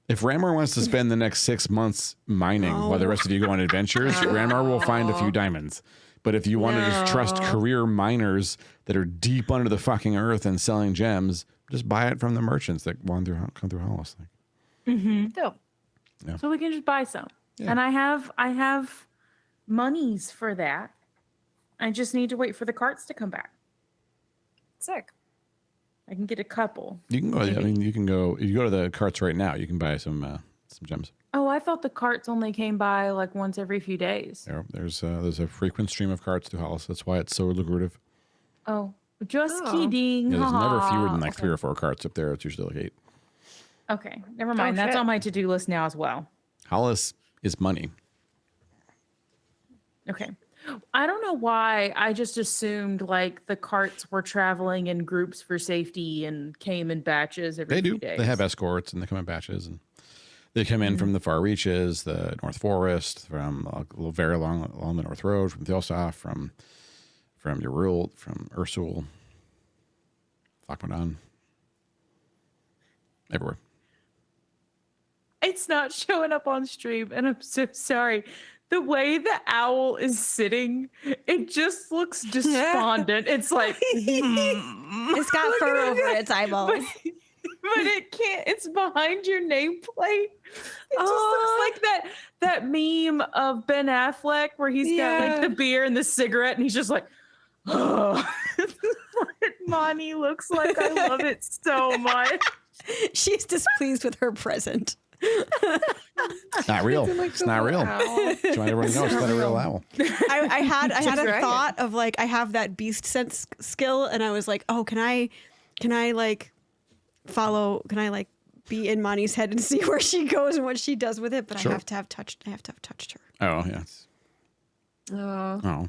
If Ramar wants to spend the next 6 months mining while the rest of you go on adventures, Ramar will find a few diamonds. But if you want to just trust career miners that are deep under the fucking earth and selling gems, just buy it from the merchants that come through Hollice. Dope. So we can just buy some. Yeah. And I have monies for that. I just need to wait for the carts to come back. Sick. I can get a couple. You can go. I mean, you can go. If you go to the carts right now, you can buy some gems. Oh, I thought the carts only came by like once every few days. There's a frequent stream of carts to Hollice. That's why it's so lucrative. Oh, just Oh. kidding. Yeah, there's never Ha-ha. fewer than like Okay. 3 or 4 carts up there. It's usually like 8. Okay, never mind. Oh, That's shit. on my to-do list now as well. Hollice is money. Okay. I don't know why. I just assumed like the carts were traveling in groups for safety and came in batches every They few do. days. They have escorts and they come in batches, and they come in from the far reaches, the North Forest, from very long along the North Road, from Thilsoft, from Yerul, from Ursul, Thakmadan, everywhere. It's not showing up on stream, and I'm so sorry. The way the owl is sitting, it just looks despondent. It's like, It's got fur over its eyeballs. but it can't. It's behind your nameplate. It just looks like that meme of Ben Affleck where he's got like the beer and the cigarette, and he's just like, oh. That's what Monty looks like. I love it so much. She's displeased with her present. It's not real. It's not real. Just want everyone to know it's not a real owl. I had a dragon. thought of like I have that beast sense skill, and I was like, oh, can I like follow? Can I like be in Monty's head and see where she goes and what she does with it? But Sure. I have to have touched her. Oh yeah.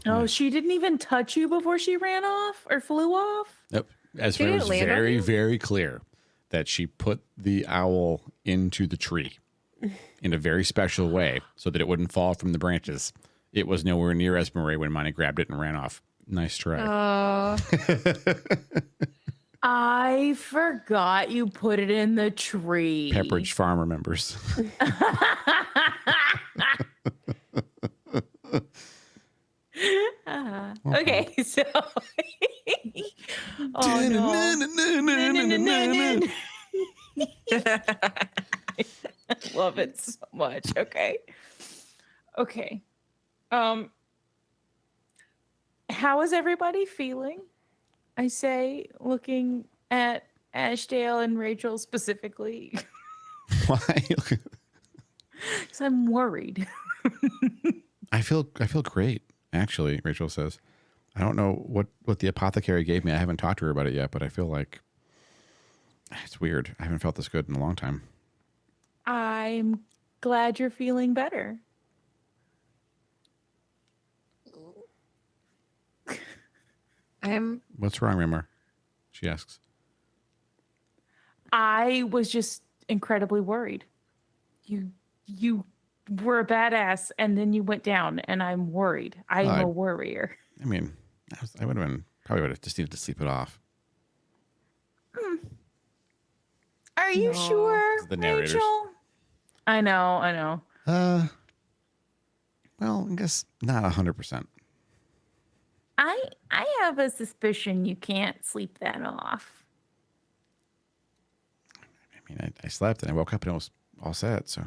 Oh, she didn't even touch you before she ran off or flew off? Yep. As She it didn't was land on very, you? very clear that she put the owl into the tree in a very special way so that it wouldn't fall from the branches. It was nowhere near Esmeralda when Monty grabbed it and ran off. Nice try. I forgot you put it in the tree. Pepperidge Farm remembers. Okay, so. Oh, no. I love it so much. Okay. How is everybody feeling? I say, looking at Ashdale and Rachel specifically, Why? because I'm worried. I feel great, actually, Rachel says. I don't know what the apothecary gave me. I haven't talked to her about it yet, but I feel like it's weird. I haven't felt this good in a long time. I'm glad you're feeling better. What's wrong, Rimmer? She asks. I was just incredibly worried. You were a badass, and then you went down, and I'm worried. I'm a worrier. I mean, I would have probably would have just needed to sleep it off. Are you sure, The narrators. Rachel? I know. Well, I guess not 100%. I have a suspicion you can't sleep that off. I mean, I slept and I woke up and it was all set. So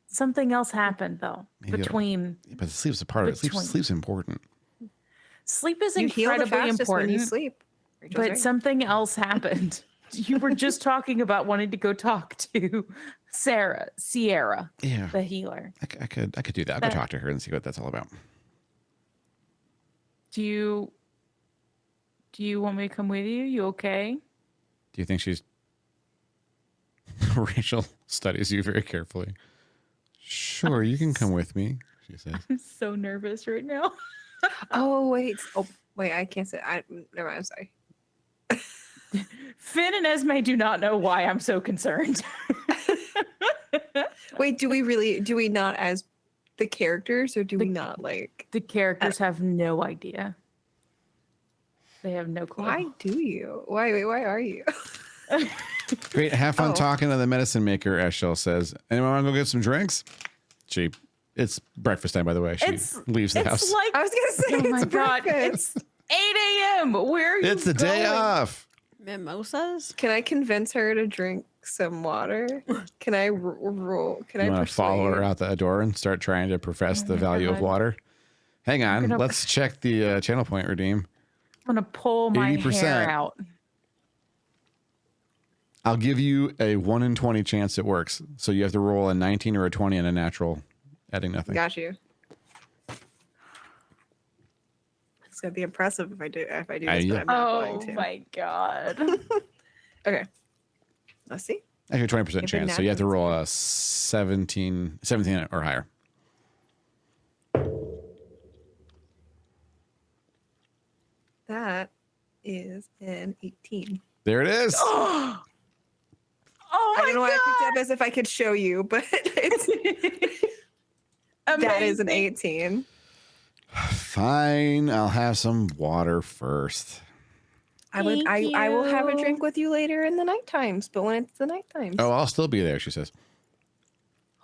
Something else happened though between. But sleep's a part of it. Sleep's important. Sleep is You heal the incredibly fastest when important. you sleep. Rachel's But right. something else happened. You were just talking about wanting to go talk to Sierra, Yeah, the healer. I could do that. I'll go talk to her and see what that's all about. Do you want me to come with you? You okay? Do you think she's... Rachel studies you very carefully. Sure, you can come with me, she says. I'm so nervous right now. Oh wait, I can't say. Never mind. I'm sorry. Finn and Esme do not know why I'm so concerned. Wait, do we not as the characters, or do we not like? The characters have no idea. They have no clue. Why do you? Why are you? Great, have fun Oh. talking to the medicine maker, Eshel says. Anyone want to go get some drinks? It's breakfast time, by the way. She leaves the house. It's like, I was gonna say, oh my it's god, breakfast. it's 8 a.m. Where are you? It's the day going? off. Mimosas? Can I convince her to drink some water? Can I roll? Can You I want to follow her persuade? out the door and start trying to profess the my value of God. water? Hang on. gonna- Let's check the channel point redeem. I'm gonna pull my 80%. hair out. I'll give you a 1 in 20 chance it works. So you have to roll a 19 or a 20 and a natural, adding nothing. Got you. It's gonna be impressive if I do this, yeah. but I'm not Oh going to. my god. Okay. Let's see. Actually, 20% Give it chance. So you have to naturals. roll a 17 or higher. That is an 18. There it is. Oh I my don't know why I picked it god. up as if I could show you, but that is an 18. Fine. I'll have some water first. I will have a you. drink with you later in the night times, but when it's the night times. Oh, I'll still be there, she says.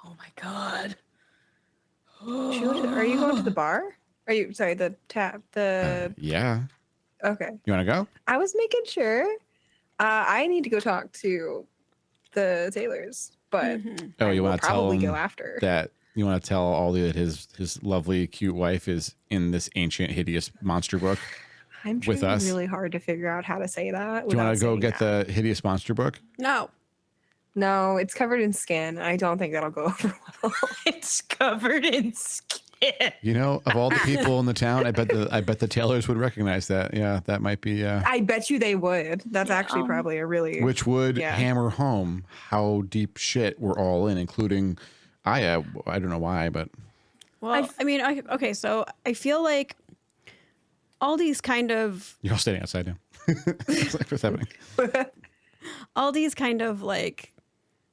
Oh my god. Are you going to the bar? Are you sorry, the tap Yeah. okay. You want to go? I was making sure. I need to go talk to the Taylors, but Oh, you will want to tell probably him go after. that you want to tell Aldi that his lovely, cute wife is in this ancient, hideous monster book? I'm with trying us? really hard to figure out how to say that. Do you want to go without get saying the hideous monster book? No. that. No, it's covered in skin. I don't think that'll go over well. It's covered in skin. You know, of all the people in the town, I bet the Taylors would recognize that. Yeah, that might be. I bet you they would. That's actually probably a really Which would Yeah. hammer home how deep shit we're all in, including Aya. I don't know why, but Well, okay, so I feel like all these kind of you're all standing outside now. It's like, what's happening? all these kind of like,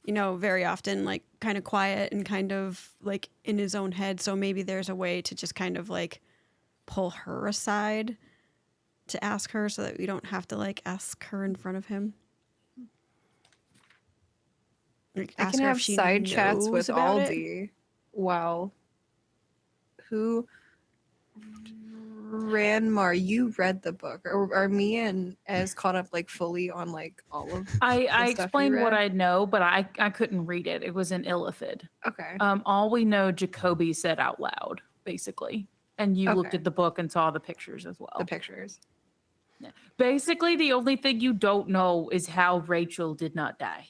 very often like kind of quiet and kind of like in his own head. So maybe there's a way to just kind of like pull her aside to ask her so that we don't have to like ask her in front of him. Like, I ask can her if have she side chats knows with about it. Aldi. Wow. Who Ranmar, you read the book. Or are me and Ez caught up like fully on like all of I stuff you explained what read? I know, but I couldn't read it. It was in Illithid. Okay. All we know Jacoby said out loud, basically. And you looked Okay. at the book and saw the pictures as well. The pictures. Basically, the only thing you don't know is how Rachel did not die.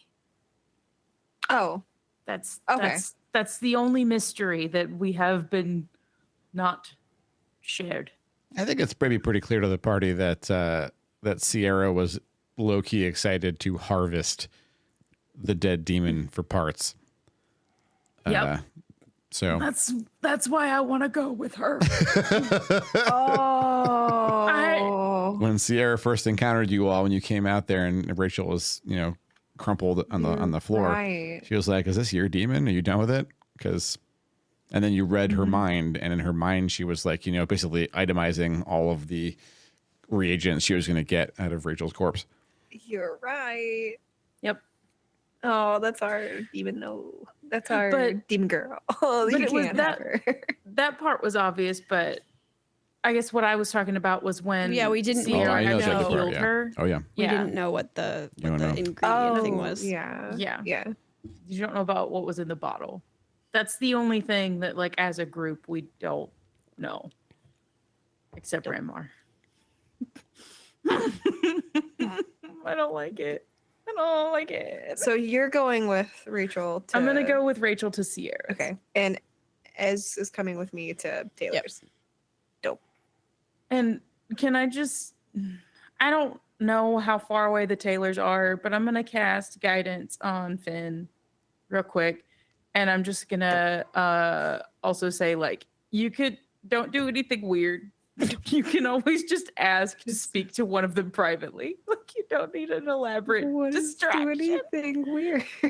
Oh, That's Okay. that's the only mystery that we have been not shared. I think it's maybe pretty clear to the party that that Sierra was low key excited to harvest the dead demon for parts. Yep. So That's why I want to go with her. Oh. when Sierra first encountered you all, when you came out there and Rachel was, crumpled on the floor, Right. she was like, "Is this your demon? Are you done with it?" And then you read her mind, and in her mind, she was like, basically itemizing all of the reagents she was going to get out of Rachel's corpse. You're right. Yep. Oh, that's our demon. No, that's our But- demon girl. Oh, but you it was can't have her. That part was obvious, but I guess what I was talking about was when Yeah, we didn't Sierra I know actually that part, healed yeah. her. Oh, yeah. We Yeah. didn't know what the don't know. ingredient thing was. Yeah. Yeah. Yeah. You don't know about what was in the bottle. That's the only thing that, like, as a group, we don't know, except Ranmar. I don't like it. I don't like it. So you're going with Rachel to I'm gonna go with Rachel to Sierra. Okay. And Ez is coming with me to Taylor's. And can I just? I don't know how far away the Taylors are, but I'm gonna cast guidance on Finn, real quick, and I'm just gonna also say, like, don't do anything weird. You can always just ask to speak to one of them privately. Like, you don't need an elaborate distraction. Do anything weird. I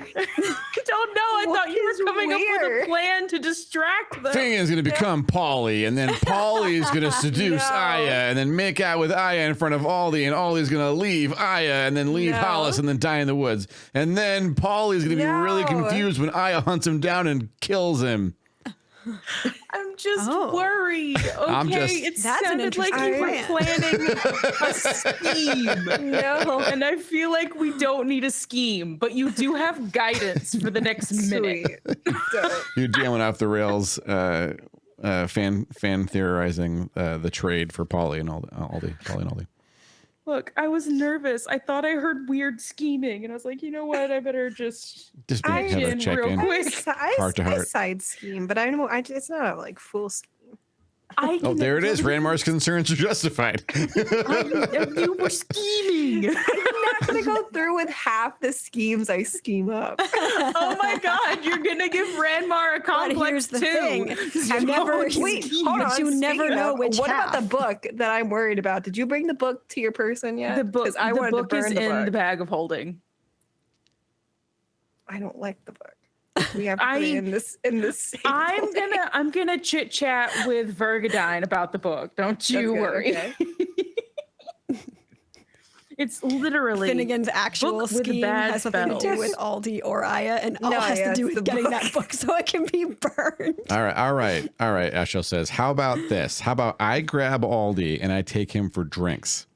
don't know. I What thought you is were coming up with weird? a plan to distract them. Finnegan's going to become Polly, and then Polly's going to seduce No. Aya, and then make out with Aya in front of Aldi, and Aldi's going to leave Aya, and then leave No. Hollice, and then die in the woods. And then Polly's going to be really No. confused when Aya hunts him down and kills him. I'm just Oh. worried. Okay, I'm just- it That's an sounded like interesting you were plan. planning a scheme. No. And I feel like we don't need a scheme, but you do have guidance for the next minute. Sweet. Dope. You're jamming off the rails, fan theorizing the trade for Polly and Aldi. Polly and Aldi. Look, I was nervous. I thought I heard weird scheming, and I was like, you know what? I better just Just I have a in check real in. quick. Heart to I heart. side scheme, but I know it's not like full scheme. I Oh, can- there it is. Ranmar's concerns are justified. You were scheming. I'm not gonna go through with half the schemes I scheme up. Oh my God, you're gonna give Ranmar a But complex here's the too. thing. You I've never always Wait, scheme. hold But on. you never speaking know of, which What about the half. book that I'm worried about? Did you bring the book to your person yet? The book. 'Cause I The wanted book to is burn the in book. the bag of holding. I don't like the book. We have to put it in this safe holding. I'm gonna chit chat with Vergadine about the book. Don't That's you good, worry. okay. It's literally Finnegan's actual book with scheme bad has nothing to do spells. with Aldi or Aya, and all No, has yeah, to do it's with the getting book. that book so it can be burned. All right. Ashel says, how about this? How about I grab Aldi and I take him for drinks?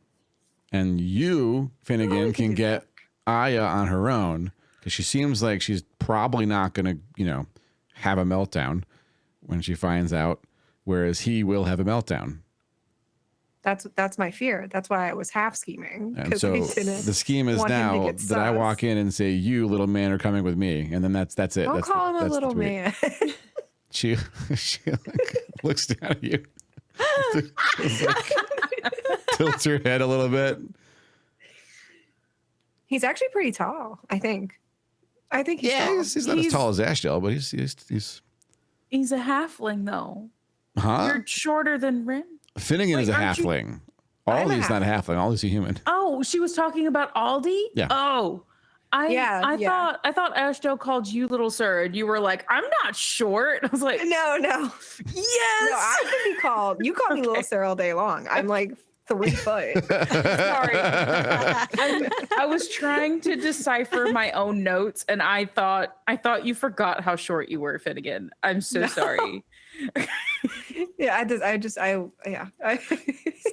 And you, Finnegan, can get Aya on her own because she seems like she's probably not going to, have a meltdown when she finds out, whereas he will have a meltdown. That's my fear. That's why I was half scheming. And 'cause so I didn't the scheme is want him to now get that I sus. walk in and say, you little man are coming with me. And then that's it. Don't That's call him a that's the little tweet. man. She like, looks down at you. Tilts her head a little bit. He's actually pretty tall, I think. I think he's Yeah, tall. he's not as tall as Ashdale, but he's he's a halfling though. huh? You're shorter than Rin. Finnegan is a Wait, aren't you- halfling. I'm a Aldi's not a halfling. Aldi's a human. Oh, she was talking about Aldi? Yeah. Oh. I Yeah. thought Ashdale called you little sir, and you were like, I'm not short. I was like, No. yes. No, I can be called. You call me Little Sarah all day long. I'm like 3 foot. Sorry. I was trying to decipher my own notes, and I thought you forgot how short you were, Finnegan. I'm so No. sorry. Yeah, yeah.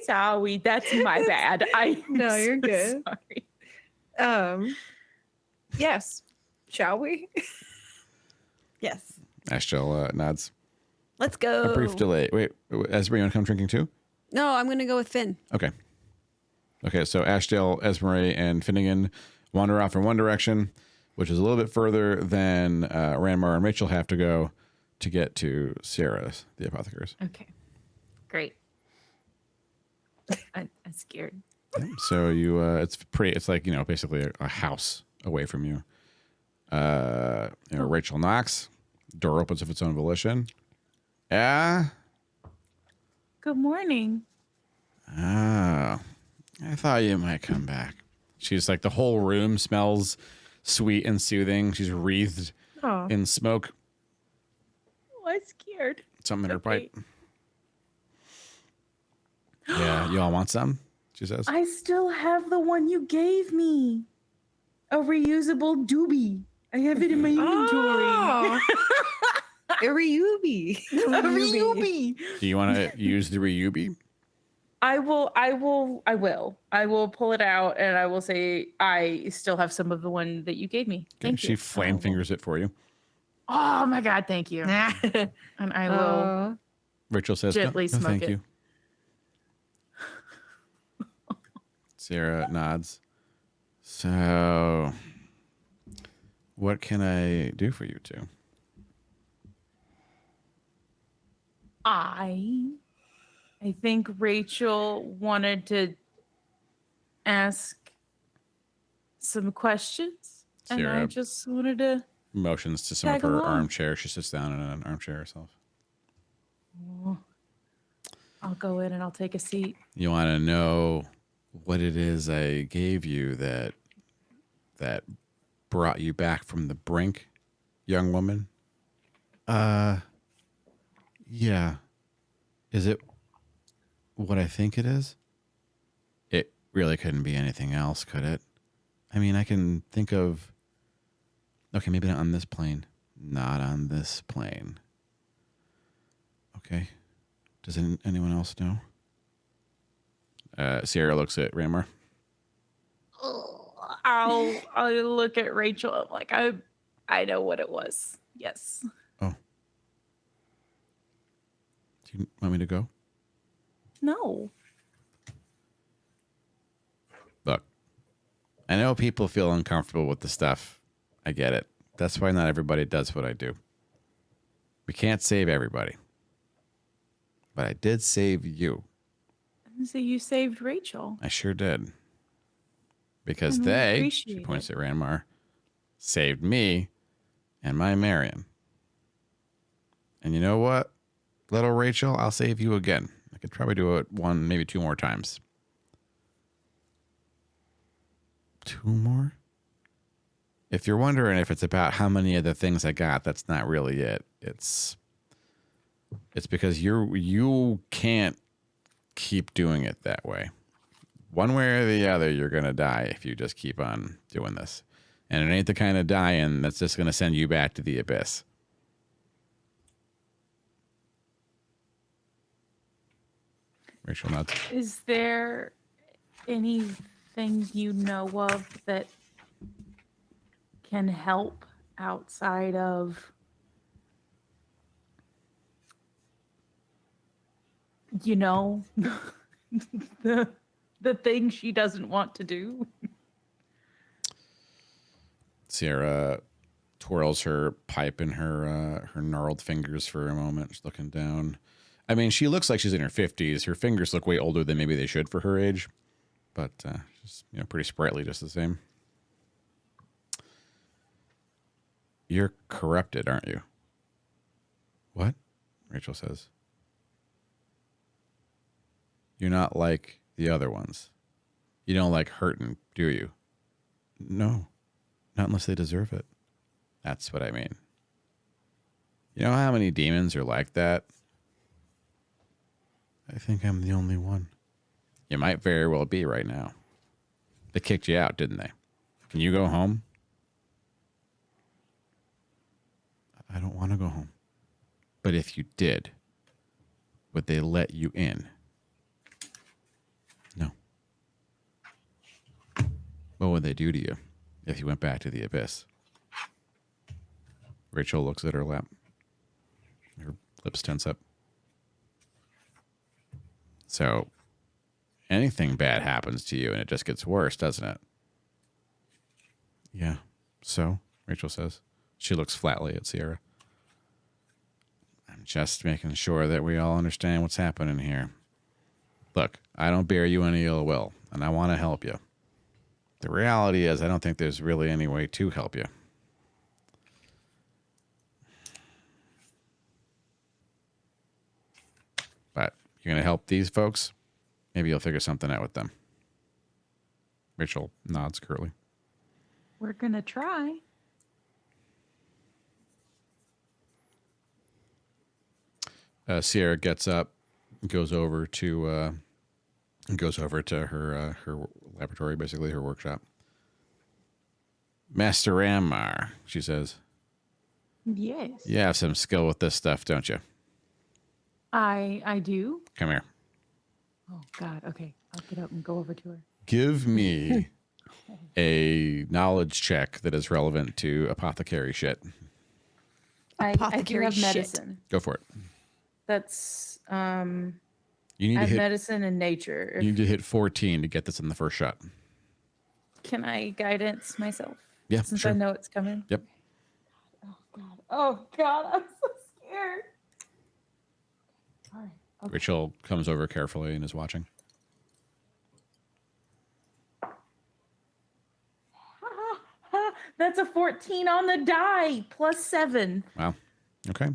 Sorry, that's my bad. No, you're good. Sorry. Yes. Shall we? Yes. Ashdale nods. Let's go. A brief delay. Wait, Esme, you want to come drinking too? No, I'm going to go with Finn. Okay. Okay, so Ashdale, Esme, and Finnegan wander off in one direction, which is a little bit further than Ranmar and Rachel have to go to get to Sierra's, the apothecaries. Okay. Great. I'm scared. So you, it's like, basically a house away from you. Rachel knocks, door opens of its own volition. Yeah? Good morning. Oh, I thought you might come back. She's like, the whole room smells sweet and soothing. She's wreathed Oh. in smoke. Oh, I'm scared. Something in her Okay. pipe. Yeah, you all want some? She says. I still have the one you gave me. A reusable doobie. I have it in my inventory. Oh. A Ryubi. A reubie. Do you want to use the Ryubi? I will pull it out and I will say I still have some of the one that you gave me. Thank She you. flame fingers it for you. Oh my god, thank you. And I will Rachel says, gently no, smoke thank it. you. Sarah nods. So, what can I do for you two? I think Rachel wanted to ask some questions. And I Sarah just wanted to motions to some of Tag her along. armchair. She sits down in an armchair herself. I'll go in and I'll take a seat. You want to know what it is I gave you that brought you back from the brink, young woman? Yeah. Is it what I think it is? It really couldn't be anything else, could it? I mean, I can think of... Okay, maybe not on this plane. Not on this plane. Okay. Does anyone else know? Sierra looks at Ramar. I'll look at Rachel. I'm like, I know what it was. Yes. Oh. Do you want me to go? No. Look, I know people feel uncomfortable with the stuff. I get it. That's why not everybody does what I do. We can't save everybody. But I did save you. So you saved Rachel. I sure did. Because And we they, she appreciate points it. at Ranmar, saved me and my Marion. And you know what, little Rachel, I'll save you again. I could probably do it one, maybe two more times. 2 more? If you're wondering if it's about how many of the things I got, that's not really it. It's because you can't keep doing it that way. One way or the other, you're going to die if you just keep on doing this. And it ain't the kind of dying that's just going to send you back to the abyss. Rachel nods. Is there anything you know of that can help outside of, you know, the thing she doesn't want to do? Sierra twirls her pipe in her gnarled fingers for a moment. She's looking down. I mean, she looks like she's in her 50s. Her fingers look way older than maybe they should for her age, but she's pretty sprightly just the same. You're corrupted, aren't you? What? Rachel says. You're not like the other ones. You don't like hurting, do you? No, not unless they deserve it. That's what I mean. You know how many demons are like that? I think I'm the only one. You might very well be right now. They kicked you out, didn't they? Can you go home? I don't want to go home. But if you did, would they let you in? No. What would they do to you if you went back to the abyss? Rachel looks at her lap. Her lips tense up. So, anything bad happens to you and it just gets worse, doesn't it? Yeah. So, Rachel says. She looks flatly at Sierra. I'm just making sure that we all understand what's happening here. Look, I don't bear you any ill will, and I want to help you. The reality is, I don't think there's really any way to help you. You're going to help these folks? Maybe you'll figure something out with them. Rachel nods curtly. We're gonna try. Sierra gets up, goes over to her her laboratory, basically her workshop. Master Rammar, she says. Yes. You have some skill with this stuff, don't you? I do. Come here. Oh God. Okay. I'll get up and go over to her. Give me a knowledge check that is relevant to apothecary shit. I do Apothecary have shit. medicine. Go for it. That's You need I to have hit. medicine and nature. You need to hit 14 to get this in the first shot. Can I guidance myself? Yeah, Since sure. I know it's coming. Yep. Oh God. Oh God. I'm so scared. All right. Okay. Rachel comes over carefully and is watching. That's a 14 on the die plus 7. Wow. Okay.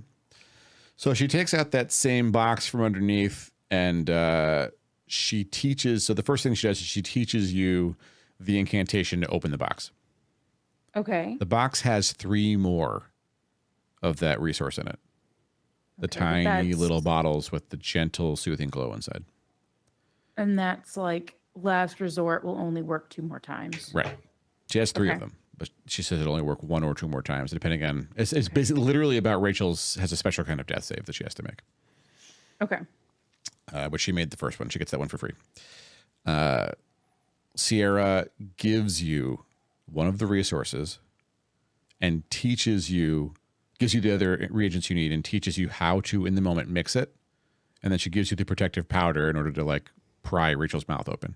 So she takes out that same box from underneath and she teaches. So the first thing she does is she teaches you the incantation to open the box. Okay. The box has 3 more of that resource in it. The Okay, but tiny that's- little bottles with the gentle, soothing glow inside. And that's like last resort will only work 2 more times. Right. She has 3 of Okay. them, but she says it'll only work 1 or 2 more times, depending on. It's basically literally about Rachel's has a special kind of death save that she has to make. Okay. But she made the first one. She gets that one for free. Sierra gives you one of the resources and gives you the other reagents you need and teaches you how to, in the moment, mix it. And then she gives you the protective powder in order to like pry Rachel's mouth open.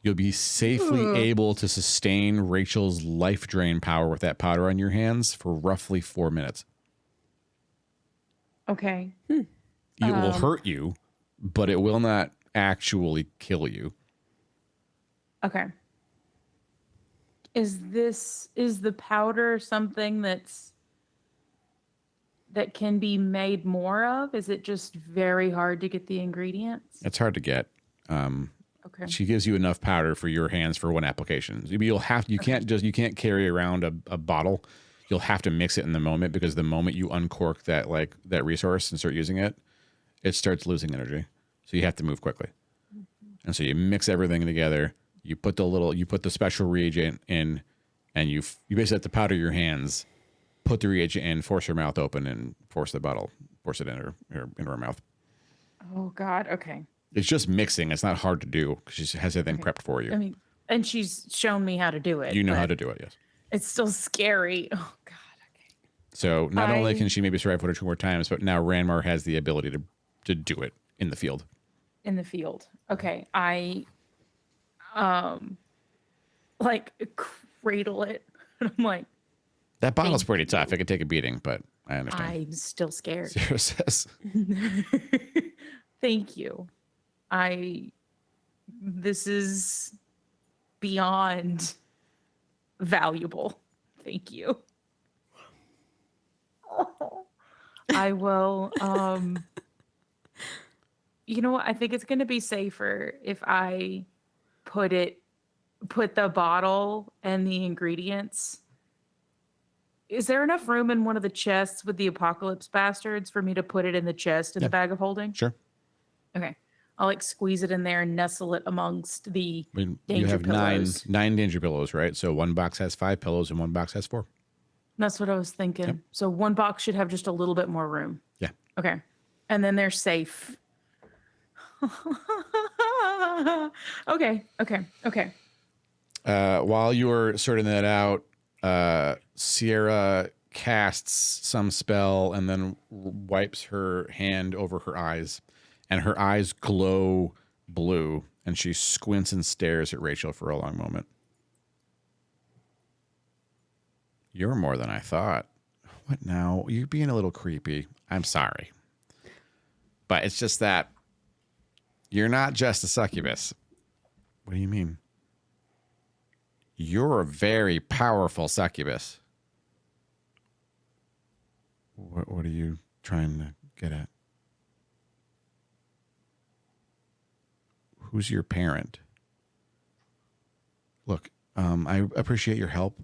You'll be safely able to sustain Rachel's life drain power with that powder on your hands for roughly 4 minutes. Okay. It will hurt you, but it will not actually kill you. Okay. Is the powder something that can be made more of? Is it just very hard to get the ingredients? It's hard to get. Okay. She gives you enough powder for your hands for one application. You can't carry around a bottle. You'll have to mix it in the moment, because the moment you uncork that resource and start using it, it starts losing energy. So you have to move quickly. And so you mix everything together. You put the special reagent in, and you basically have to powder your hands, put the reagent in, force her mouth open, and force it in her mouth. Oh God. Okay. It's just mixing. It's not hard to do because she has everything prepped for you. I mean, and she's shown me how to do it. You know how but to do it, yes. It's still scary. Oh God. Okay. So not only can she maybe survive 1 or 2 more times, but now Ranmar has the ability to do it in the field. In the field. Okay. I like cradle it. And I'm like, That bottle's pretty tough. It could take a beating, but I understand. I'm still scared. Sarah says. Thank you. This is beyond valuable. Thank you. I will you know what? I think it's going to be safer if I put the bottle and the ingredients. Is there enough room in one of the chests with the apocalypse bastards for me to put it in the chest in the bag of holding? Sure. Okay. I'll like squeeze it in there and nestle it amongst the You danger have pillows. nine danger pillows, right? So one box has 5 pillows and one box has 4. That's what I was thinking. Yep. So one box should have just a little bit more room. Yeah. Okay. And then they're safe. Okay. While you're sorting that out, Sierra casts some spell and then wipes her hand over her eyes, and her eyes glow blue, and she squints and stares at Rachel for a long moment. You're more than I thought. What now? You're being a little creepy. I'm sorry. But it's just that you're not just a succubus. What do you mean? You're a very powerful succubus. What are you trying to get at? who's your parent? Look, I appreciate your help,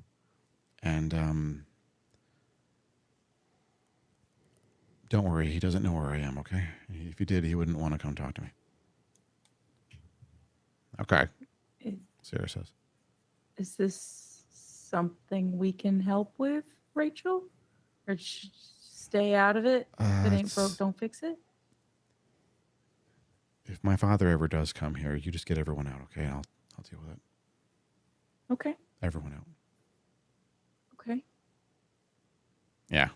and don't worry, he doesn't know where I am, okay? If he did, he wouldn't want to come talk to me. Okay, Sarah says. Is this something we can help with, Rachel? Or stay out of it? If it ain't broke, don't fix it? If my father ever does come here, you just get everyone out, okay? I'll deal with it. Okay. Everyone out. Okay. Yeah.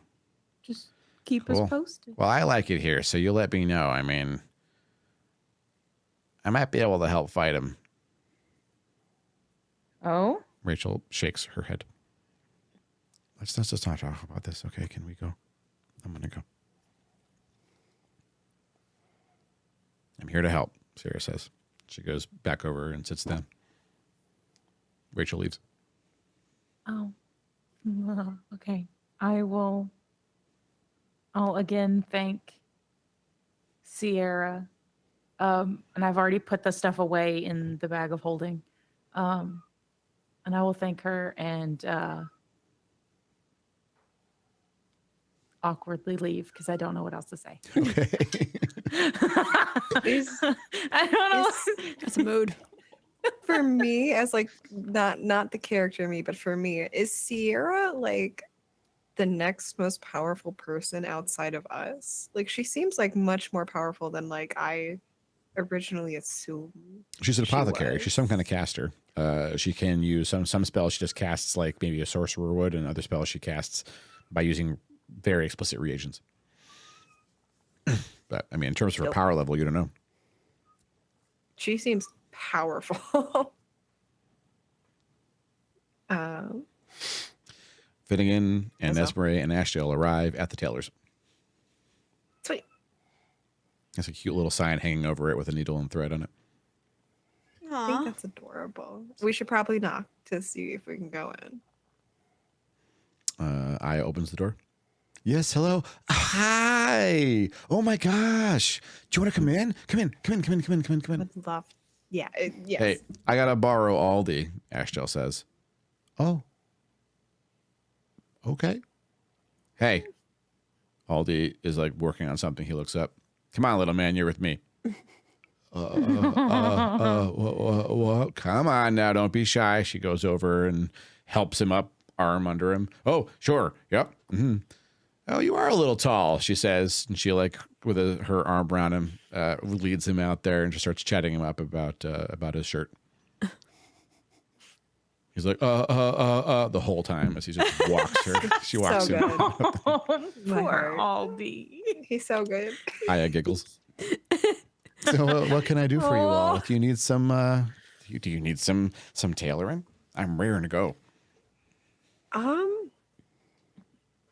Just keep Cool. us posted. Well, I like it here, so you let me know. I mean, I might be able to help fight him. Oh? Rachel shakes her head. Let's just not talk about this, okay? Can we go? I'm going to go. I'm here to help, Sarah says. She goes back over and sits down. Rachel leaves. Oh. Okay. I'll again thank Sierra. And I've already put the stuff away in the bag of holding. And I will thank her and awkwardly leave because I don't know what else to say. Okay. I don't know. That's a mood. For me, as like not the character me, but for me, is Sierra like the next most powerful person outside of us? Like she seems like much more powerful than like I originally assumed. She's an she apothecary. was. She's some kind of caster. She can use some spells she just casts like maybe a sorcerer would, and other spells she casts by using very explicit reagents. But I mean, in terms of her Yep. power level, you don't know. She seems powerful. Finnegan and That's all. Nesmere and Ashdale arrive at the tailor's. Sweet. There's a cute little sign hanging over it with a needle and thread on it. I think that's adorable. We should probably knock to see if we can go in. Aya opens the door. Yes, hello. Hi. Oh my gosh. Do you want to come in? Come in. Would love. Yeah. Yes. Hey, I gotta borrow Aldi, Ashdale says. Oh. Okay. Hey. Aldi is like working on something. He looks up. Come on, little man, you're with me. What? Come on now, don't be shy. She goes over and helps him up, arm under him. Oh, sure. Yep. Mm-hmm. Oh, you are a little tall, she says. And she like with her arm around him, leads him out there and just starts chatting him up about his shirt. He's like, the whole time as he just walks her. She walks So him. good. My Poor heart. Aldi. He's so good. Aya giggles. So what can I do for you all? Do you need some do you need some tailoring? I'm raring to go.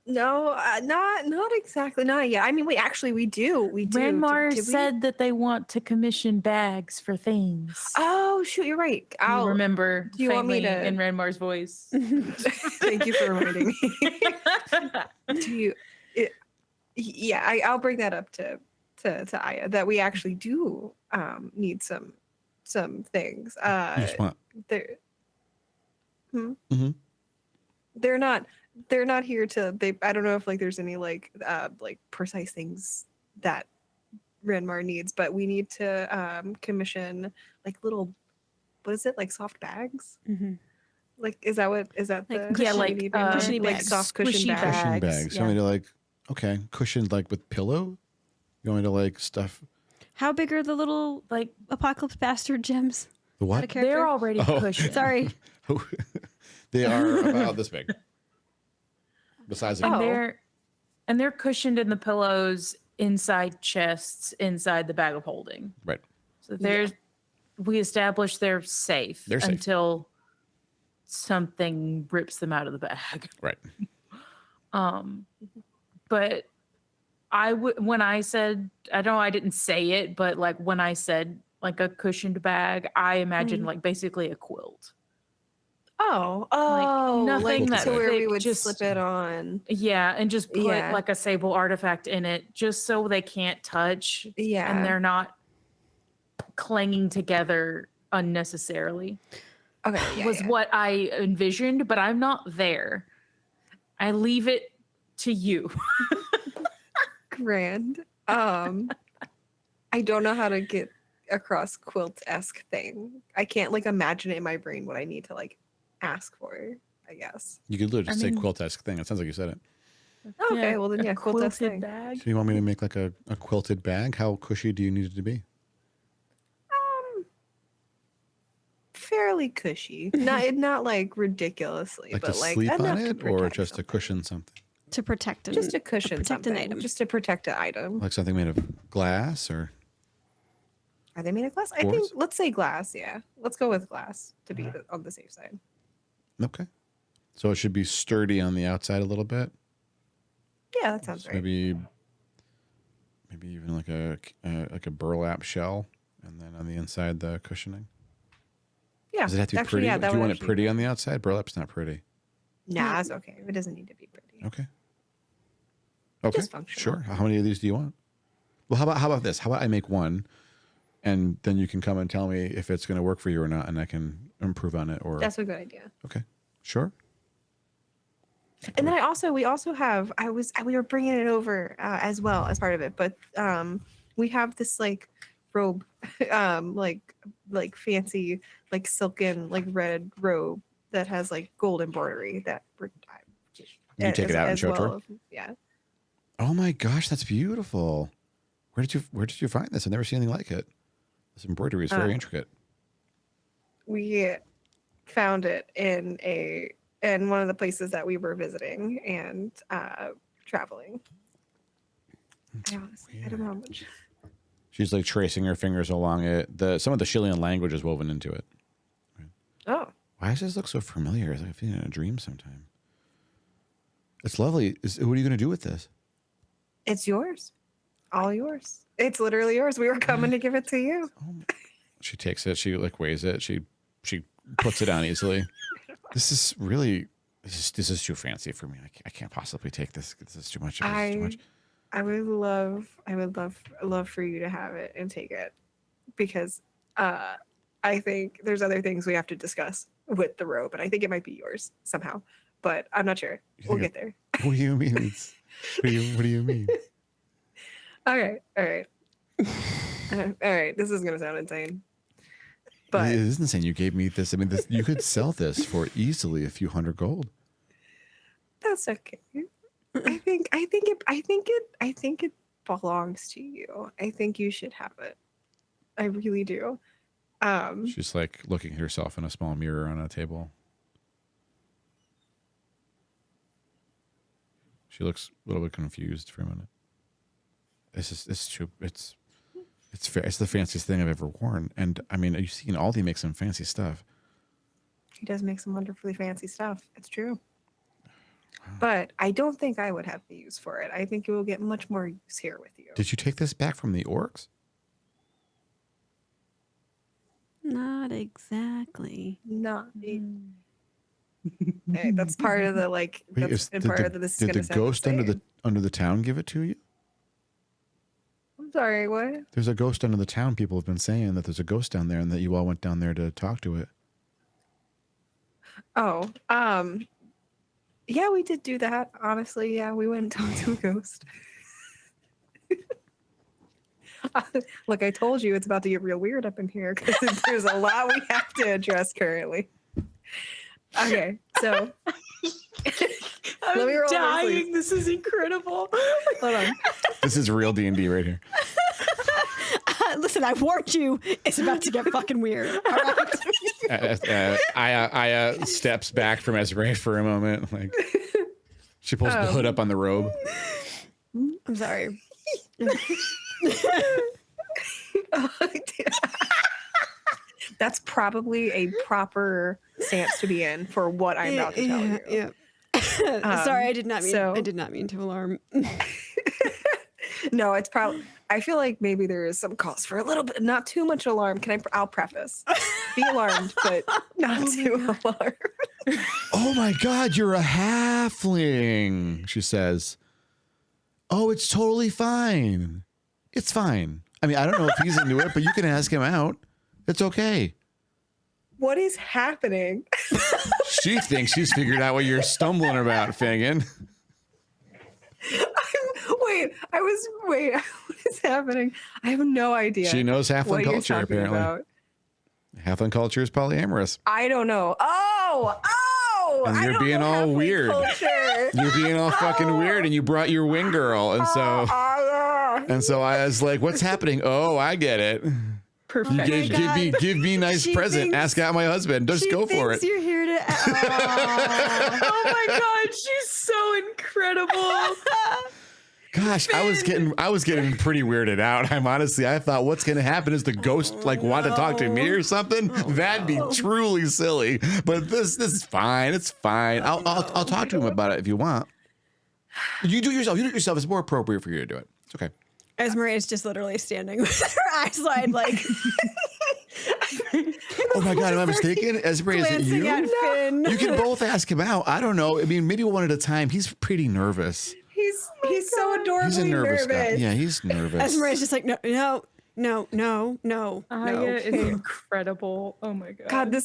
No, not exactly. Not yet. I mean, we do. Ranmar Did we? said that they want to commission bags for things. Oh shoot, you're right. You I'll remember do you want me faintly to- in Ranmar's voice. Thank you for reminding me. Do you? Yeah, I'll bring that up to Aya that we actually do need some things. You just want They're Mhm. they're not here to. I don't know if like there's any like precise things that Ranmar needs, but we need to the what is it, like soft bags? Mhm. Like is that Like the Yeah, we like, need, Ranmar? cushiony like bags. soft cushion Squishy bags. cushion bags, bags. yeah. You want me to like cushioned like with pillow? You want me to like stuff How big are the little Like apocalypse bastard gems? the Out of what? character? they're already Oh. cushioned. Sorry. They are about this big. The size of And Oh. they're cushioned in the pillows inside chests inside the bag of holding. right. So we established they're safe They're safe. until something rips them out of the bag. Right. But when I said, I know I didn't say it, but like when I said like a cushioned bag, I imagined like basically a quilt. like nothing that to where we thick, would just- slip it on. Yeah, and just put Yeah. like a sable artifact in it just so they can't touch Yeah. and they're not clanging together unnecessarily. Okay. Was what I envisioned, but I'm not there. I leave it to you. Grand. I don't know how to get across quilt-esque thing. I can't like imagine it in my brain what I need to like ask for, I guess. You could literally just say mean- quilt-esque thing. It sounds like you said it. Okay, well then a yeah, quilt-esque quilted thing. bag. So you want me to make like a quilted bag? How cushy do you need it to be? Fairly cushy. Not like ridiculously, Like but to like sleep enough on to it, or protect just to something. cushion something? To protect an, Just to cushion protect something. an item. Just to protect an item. Like something made of glass, or Are they made of glass? I Boards? think let's say glass. Yeah, let's go with glass to be on the safe side. okay. So it should be sturdy on the outside a little bit. Yeah, that sounds So right. maybe even like a burlap shell, and then on the inside the cushioning. Yeah, Does it have to be actually, pretty? yeah, Do that you would want it actually pretty be on the outside? Burlap's not pretty. Nah, it's okay. It doesn't need to be pretty. Okay. Okay. Just functional. Sure. How many of these do you want? Well, how about this? How about I make one, and then you can come and tell me if it's going to work for you or not, and I can improve on it. Or That's a good idea. okay, sure. And then we also have we were bringing it over as well as part of it, but we have this like robe, like fancy like silken like red robe that has like gold embroidery that we're You take it out and show it to her? Yeah. Oh my gosh, that's beautiful. Where did you find this? I've never seen anything like it. This embroidery is very intricate. We found it in one of the places that we were visiting and traveling. I don't know how much. She's like tracing her fingers along it. Some of the Chilean language is woven into it. Oh, Why does this look so familiar? It's like I feel in a dream sometime. It's lovely. What are you going to do with this? it's yours. All yours. It's literally yours. We were coming to give it to you. She takes it. She like weighs it. She puts it down easily. This is too fancy for me. I can't possibly take this. This is too much. This is too much. I would love for you to have it and take it because I think there's other things we have to discuss with the robe, and I think it might be yours somehow, but I'm not sure. We'll get there. What do you mean? What do you mean? All right. All right. This is gonna sound insane, but It isn't saying you gave me this. I mean, you could sell this for easily a few hundred gold. that's okay. I think it belongs to you. I think you should have it. I really do. She's like looking at herself in a small mirror on a table. She looks a little bit confused for a minute. It's true. It's the fanciest thing I've ever worn. And I mean, you've seen Aldi make some fancy stuff. He does make some wonderfully fancy stuff. It's true. But I don't think I would have the use for it. I think you will get much more use here with you. Did you take this back from the orcs? Not exactly. Not hey, that's part of the like. Wait, That's been part of the. This is did gonna the sound ghost insane. under the town give it to you? I'm sorry. What? There's a ghost under the town. People have been saying that there's a ghost down there, and that you all went down there to talk to it. Oh, yeah, we did do that. Honestly, yeah, we went and talked to a ghost. Look, I told you it's about to get real weird up in here because there's a lot we have to address currently. Okay, so I'm let me roll dying. this, please. This is incredible. Hold on. This is real D&D right here. Listen, I warned you. It's about to get fucking weird. All right. Aya steps back from Ezra for a moment. Like she pulls the hood up on the robe. I'm sorry. That's probably a proper stance to be in for what I'm about to tell you. Yeah. Sorry, I did not mean. so- I did not mean to alarm. No, it's probably. I feel like maybe there is some cause for a little bit, not too much alarm. I'll preface. Be alarmed, but not too alarmed. Oh my God, you're a halfling, she says. Oh, it's totally fine. It's fine. I mean, I don't know if he's into it, but you can ask him out. It's okay. What is happening? She thinks she's figured out what you're stumbling about, Fagin. Wait, what is happening? I have no idea. She knows halfling what you're culture, talking apparently. about. Halfling culture is polyamorous. I don't know. Oh! And I you're don't being know all halfling weird. culture. You're being all fucking weird, and you brought your wing girl, and so I was like, "What's happening?" Oh, I get it. Perfect. Give me nice She present. thinks- Ask out my husband. Just go for it. You're here to. Oh my god, she's so incredible. Gosh, I was getting pretty weirded out. I thought, what's going to happen is the ghost want to talk to me or something. That'd be truly silly. But this is fine. It's fine. I'll talk to him about it if you want. You do it yourself. It's more appropriate for you to do it. It's okay. Esmeralda is just literally standing with her eyes wide, like Oh my god, am I mistaken? Esmeralda, is it glancing you? at Finn. You can both ask him out. I don't know. I mean, maybe one at a time. He's pretty nervous. He's so adorably He's a nervous guy. nervous. Yeah, he's nervous. Esmeralda's just like, no. Aya is incredible. Oh my god. God,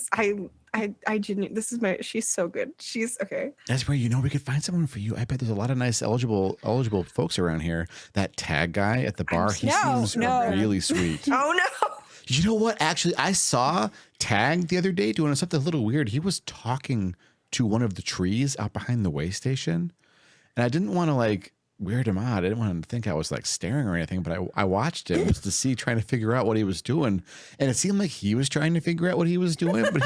I genuinely, this is she's so good. She's okay. That's where we could find someone for you. I bet there's a lot of nice eligible folks around here. That tag guy at the bar, he seems really sweet. Oh no. You know what? Actually, I saw Tag the other day doing something a little weird. He was talking to one of the trees out behind the way station, and I didn't want to weird him out. I didn't want him to think I was staring or anything, but I watched him just to see, trying to figure out what he was doing, and it seemed like he was trying to figure out what he was doing, but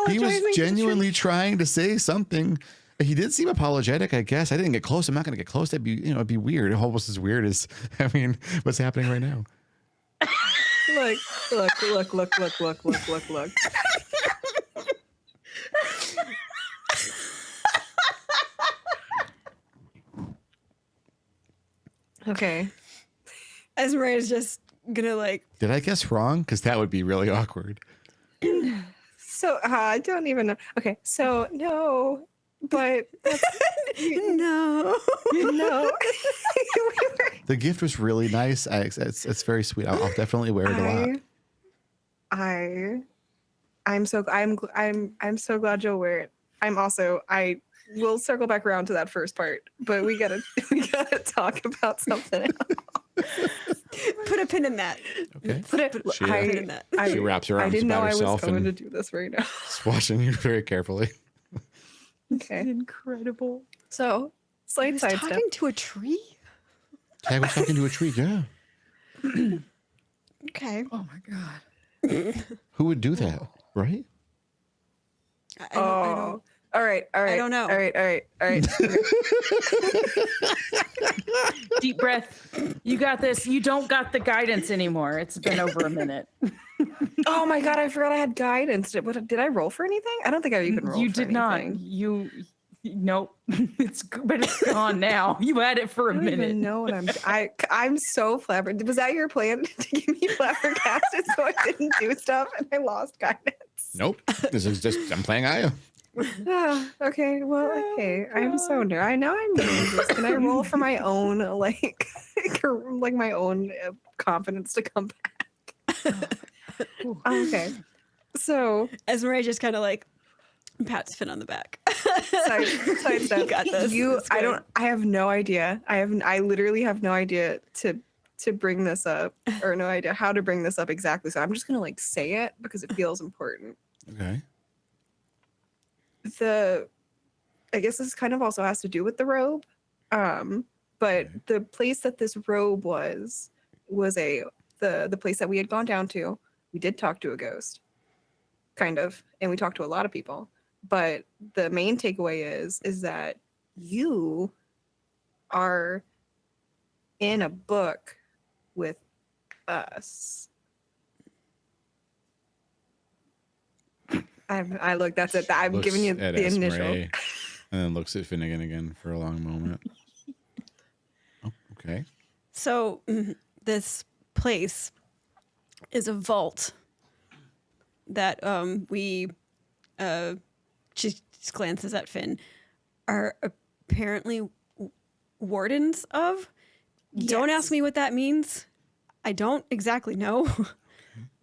he was genuinely trying to say something. He did seem apologetic, I guess. I didn't get close. I'm not going to get close. That'd be, it'd be weird. Almost as weird as, what's happening right now. Look. Okay. Esmeralda's just gonna Did I guess wrong? Because that would be really awkward. So I don't even know. Okay, so no, but no. no. The gift was really nice. It's very sweet. I'll definitely wear it a lot. I'm so glad you'll wear it. I will circle back around to that first part, but we gotta talk about something else. Put a pin in that. Okay. Pin in that. She wraps her I arms didn't know about I was herself going and to do this right now. is watching you very carefully. Okay. Incredible. So He was sidestep. talking to a tree. Tag was talking to a tree. Yeah. Okay. Oh my god. Who would do that? Right? I don't. All right. I don't know. All right. Deep breath. You got this. You don't got the guidance anymore. It's been over a minute. Oh my god, I forgot I had guidance. Did I roll for anything? I don't think I even rolled. You for did not. anything. Nope. But it's gone now. You had it for a I don't minute. even know what I'm so flabbergasted. Was that your plan to give me flabbergasted so I didn't do stuff and I lost guidance? Nope. This is just, I'm playing Aya. Okay. Well, okay. I'm so new. I know I'm nervous. Can I roll for my own my own confidence to come back? Okay. So Esmeralda just kind of pats Finn on the back. sidestep. You got this. It's great. I have no idea. I literally have no idea to bring this up, or no idea how to bring this up exactly. So I'm just gonna say it because it feels important. Okay. I guess this kind of also has to do with the robe. But the place that this robe was the place that we had gone down to. We did talk to a ghost, kind of, and we talked to a lot of people. But the main takeaway is that you are in a book with us. I look. That's it. I'm Looks giving you at the Esmeralda initial. and then looks at Finnegan again for a long moment. Oh, okay. So this place is a vault that we she just glances at Finn, are apparently wardens of. Don't ask me what that means. I don't exactly know,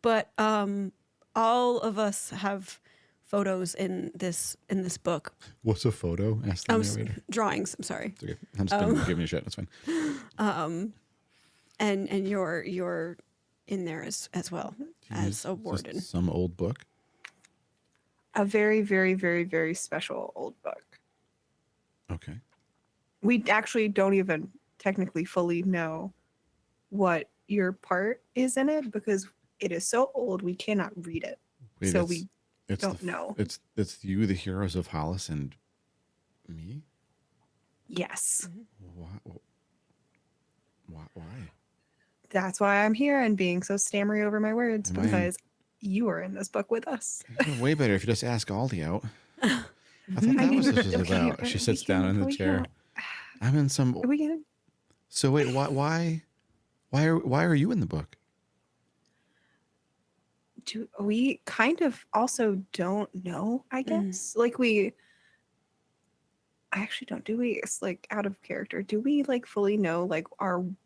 but all of us have photos in this book. What's a photo? Ask the narrator. Drawings. I'm sorry. It's okay. I'm just giving you shit. That's fine. And you're in there as well as a warden. Some old book. A very, very, very, very special old book. Okay. We actually don't even technically fully know what your part is in it because it is so old we cannot read it. Wait, so we don't know. It's you, the heroes of Hollice, and me. Yes. Why? That's why I'm here and being so stammery over my words Am I because you are in this book with us. Way better if you just ask Aldi out. I thought that was what this was Okay, about. She sits down in the chair. I'm in some. Are we gonna? So wait, why are you in the book? We kind of also don't know, I guess. Like I actually don't. Do we? It's like out of character. Do we like fully know like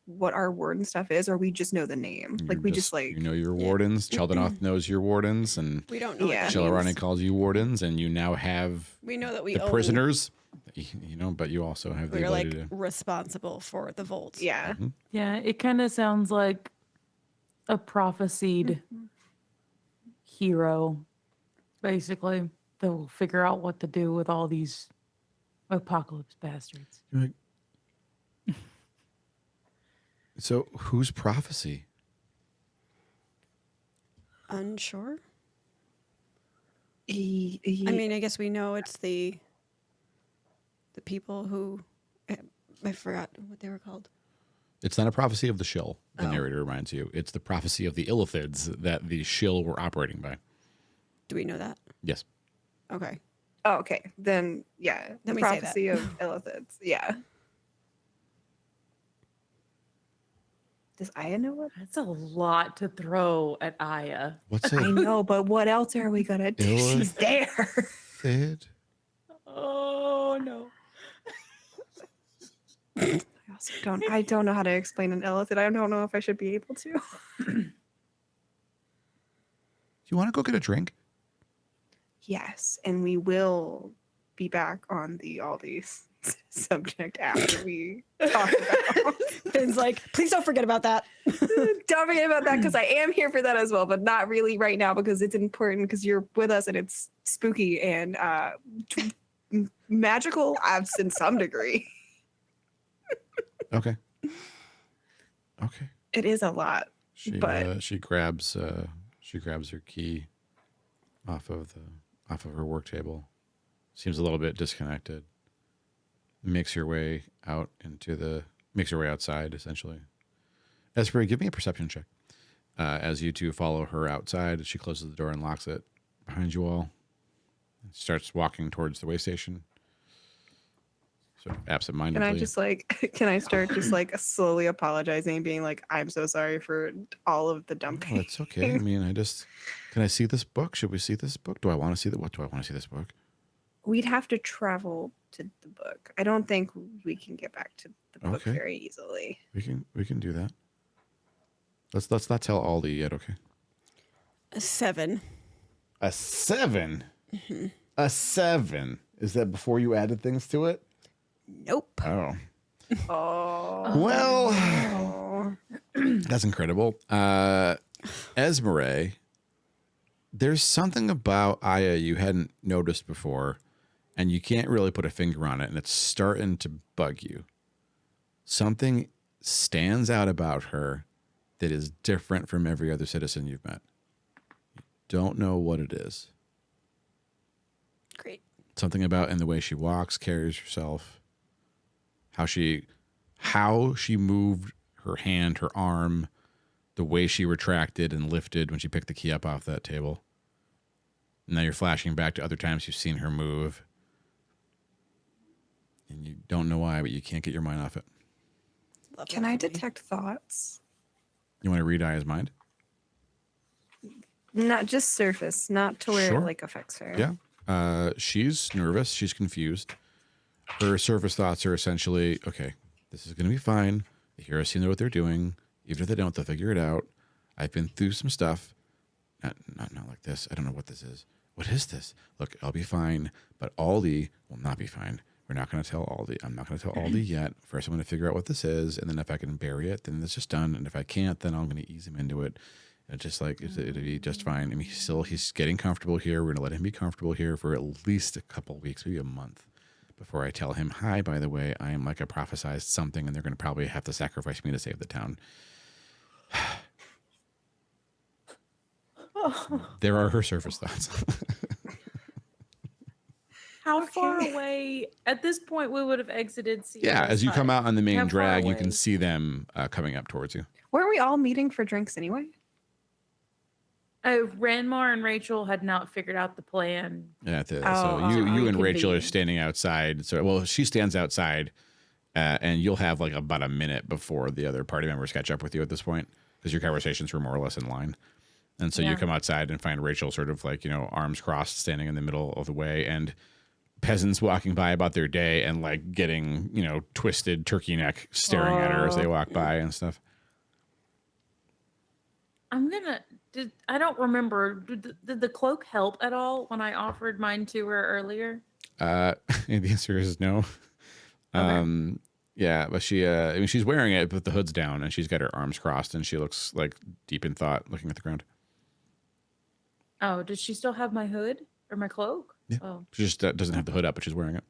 what our warden stuff is, or we just know the name? Like we just like you know your wardens. Ardenoth knows your wardens, and We don't know. Yeah. What that means. Chillerani calls you wardens, and you now have We know that we the own. prisoners. You know, but you also have the We're ability like to. responsible for the vaults. yeah. Yeah, it kind of sounds like a prophesied hero, basically, that will figure out what to do with all these apocalypse bastards. You're like, so whose prophecy? Unsure. I I mean, I guess we know it's the people who I forgot what they were called. It's not a prophecy of the shill, the Oh. narrator reminds you. It's the prophecy of the illithids that the shill were operating by. Do we know that? Yes. Okay. Oh, okay. Then yeah, the Then we say that. prophecy of Illithids. Yeah. Does Aya know what? That's a lot to throw at Aya. What's I it? know, but what else are we gonna do? She's there. Illithid? Oh no. I don't know how to explain an Illithid. I don't know if I should be able to. You want to go get a drink? Yes, and we will be back on the Aldi's subject after we talk about. Finn's like, please don't forget about that. Don't forget about that because I am here for that as well, but not really right now because it's important because you're with us and it's spooky and magical in some degree. Okay. Okay. It is a lot. But- She grabs her key off of her work table. Seems a little bit disconnected. Makes her way outside essentially. Esprey, give me a perception check. As you two follow her outside, she closes the door and locks it behind you all. Starts walking towards the way station. Sort of absentmindedly. Can I start just like slowly apologizing, being like, I'm so sorry for all of the dumping. Oh, it's okay. I mean, can I see this book? Should we see this book? What do I want to see this book? We'd have to travel to the book. I don't think we can get back to the book Okay. very easily. We can do that. Let's not tell Aldi yet, okay? A 7. A 7? Mm-hmm. A 7. Is that before you added things to it? Nope. Oh. Oh. Well, that's incredible. Esmeralda, there's something about Aya you hadn't noticed before, and you can't really put a finger on it, and it's starting to bug you. Something stands out about her that is different from every other citizen you've met. You don't know what it is. Great. Something about in the way she walks, carries herself, how she moved her hand, her arm, the way she retracted and lifted when she picked the key up off that table. Now you're flashing back to other times you've seen her move. And you don't know why, but you can't get your mind off it. Love Can that I for me. detect thoughts? You want to read Aya's mind? Not just surface, not to where Sure. it like affects her. Yeah. She's nervous. She's confused. Her surface thoughts are essentially, okay, this is going to be fine. The heroes seem to know what they're doing. Even if they don't, they'll figure it out. I've been through some stuff. Not like this. I don't know what this is. What is this? Look, I'll be fine, but Aldi will not be fine. We're not going to tell Aldi. I'm not going to tell Aldi yet. First, I'm going to figure out what this is, and then if I can bury it, then it's just done. And if I can't, then I'm going to ease him into it. And just like it'll be just fine. I mean, he's getting comfortable here. We're going to let him be comfortable here for at least a couple of weeks, maybe a month, before I tell him, hi, by the way, I am like a prophesized something, and they're going to probably have to sacrifice me to save the town. There are her surface thoughts. How far away? At this point, we would have exited. Yeah, as you come out on the main How far drag, you away? can see them coming up towards you. Weren't we all meeting for drinks anyway? Ranmar and Rachel had not figured out the plan. Yeah, so Oh. you and Rachel are Reconvene. standing outside. So, well, she stands outside, and you'll have like about a minute before the other party members catch up with you at this point, because your conversations were more or less in line. And so you Yeah. come outside and find Rachel sort of like, arms crossed, standing in the middle of the way, and peasants walking by about their day and like getting, twisted turkey neck staring at her as they walk by and stuff. I don't remember. Did the cloak help at all when I offered mine to her earlier? And the answer is no. Yeah, but she's wearing it, but the hood's down and she's got her arms crossed and she looks like deep in thought, looking at the ground. Oh, does she still have my hood or my cloak? Yeah. Oh, She just doesn't have the hood up, but she's wearing it.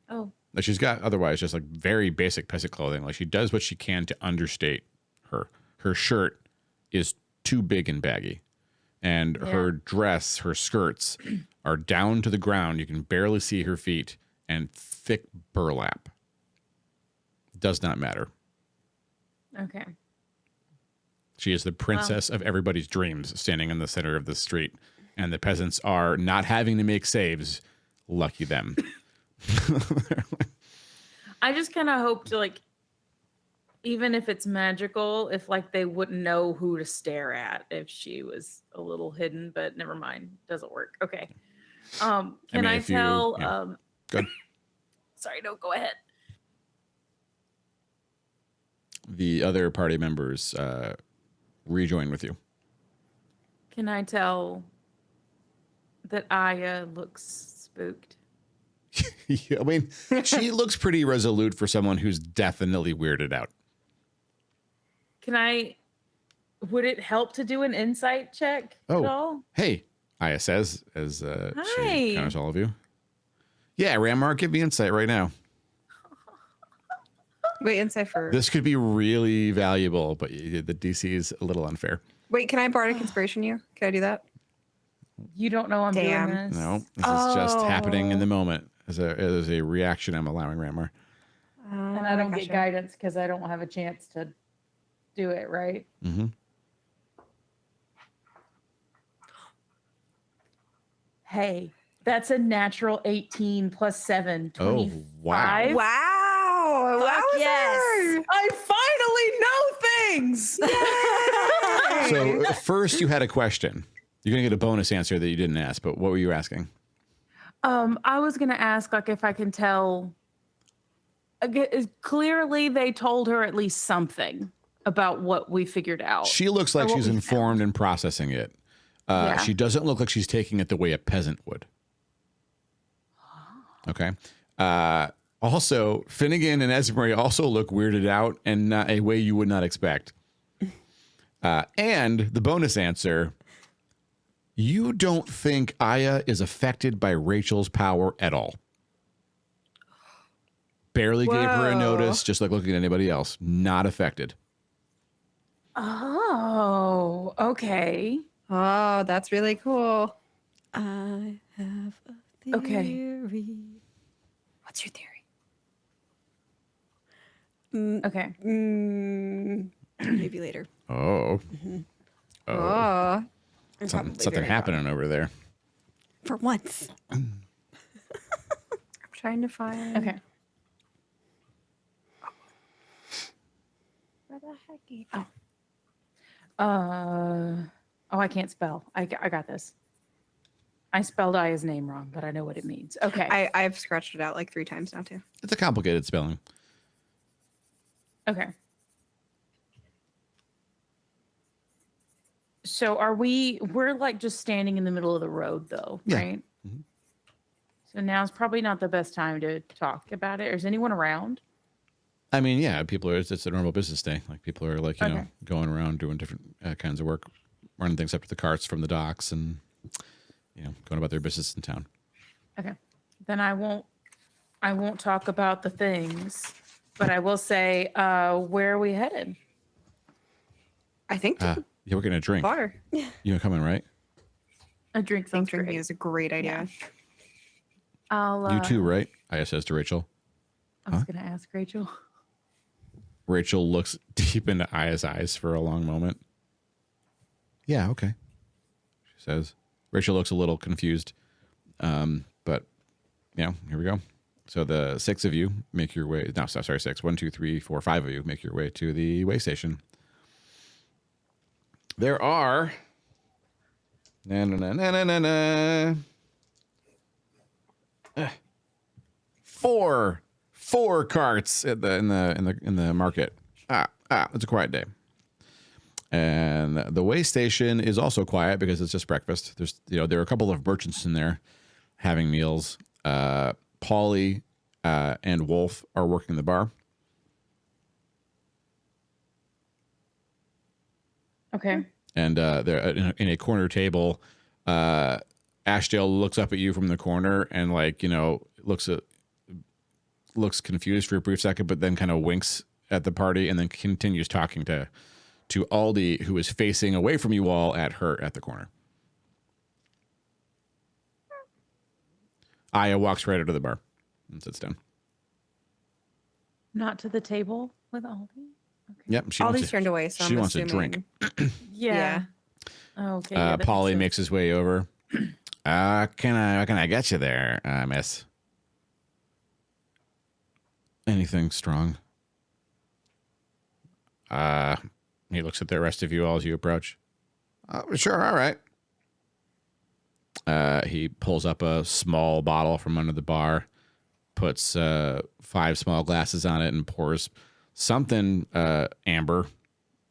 oh, Like she's got otherwise just like very basic peasant clothing. Like she does what she can to understate her. Her shirt is too big and baggy, and her dress, her skirts are down to the ground. You can barely see her feet, and thick burlap. Does not matter. okay. She is the princess of everybody's dreams, standing in the center of the street, and the peasants are not having to make saves. Lucky them. I just kind of hope to like, even if it's magical, if like they wouldn't know who to stare at if she was a little hidden, but never mind, doesn't work. Okay. Can mean, I if you- tell? yeah. Good. Sorry, no, go ahead. The other party members rejoin with you. Can I tell that Aya looks spooked? I mean, she looks pretty resolute for someone who's definitely weirded out. Would it help to do an insight check at all? Hey, Aya says as Hi. she encounters all of you. Yeah, Ranmar, give me insight right now. Wait, insight for. This could be really valuable, but the DC is a little unfair. Wait, can I bardic inspiration you? Can I do that? You don't know I'm Damn. doing this. No, this is just happening in the moment as a reaction. I'm allowing Ranmar. And I don't gotcha. get guidance because I don't have a chance to do it, right? Mm-hmm. Hey, that's a natural 18 plus 7, 25. Oh, wow. Wow! Fuck yes. I finally know things! So first you had a question. You're going to get a bonus answer that you didn't ask, but what were you asking? I was going to ask, like, if I can tell. Clearly, they told her at least something about what we figured out. She looks like Or what she's we informed and processing it. Yeah. She doesn't look like she's taking it the way a peasant would. Okay. Also, Finnegan and Esmery also look weirded out and not a way you would not expect. And the bonus answer, you don't think Aya is affected by Rachel's power at all. Barely gave her a Whoa. notice, just like looking at anybody else. Not affected. Oh, okay. Oh, that's really cool. I have a theory. Okay. What's your theory? Okay. Maybe later. Oh. Oh. Something happening over there. For once. I'm trying to find. Okay. Where the heck? I can't spell. I got this. I spelled Aya's name wrong, but I know what it means. Okay. I've scratched it out like 3 times now too. It's a complicated spelling. Okay. So we're like just standing in the middle of the road though, Yeah. right? Mhm. So now's probably not the best time to talk about it. Is anyone around? I mean, yeah, people are. It's a normal business day. Like people are like Okay. going around doing different kinds of work, running things up to the carts from the docks, and going about their business in town. Okay. Then I won't talk about the things, but I will say, where are we headed? I think to Yeah, we're gonna the drink. bar. You coming, right? A drink I think sounds drinking great. is a great idea. I'll. You too, right? Aya says to Rachel. I was gonna ask Rachel. Rachel looks deep into Aya's eyes for a long moment. Yeah, okay. She says. Rachel looks a little confused, but here we go. So the 6 of you make your way. No, sorry, 6. 1, 2, 3, 4, 5 of you make your way to the way station. There are four carts in the market. It's a quiet day. And the way station is also quiet because it's just breakfast. There are a couple of merchants in there having meals. Polly and Wolf are working the bar. Okay. And they're in a corner table. Ashdale looks up at you from the corner and looks confused for a brief second, but then kind of winks at the party and then continues talking to Aldi, who is facing away from you all at the corner. Aya walks right out of the bar and sits down. Not to the table with Aldi. Okay. Yep, Aldi's turned away, so she I'm wants a assuming. drink. Yeah. Okay. Yeah, that Polly makes makes his way over. Can I get you there, miss? Anything strong? He looks at the rest of you all as you approach. Sure, all right. He pulls up a small bottle from under the bar, puts 5 small glasses on it, and pours something amber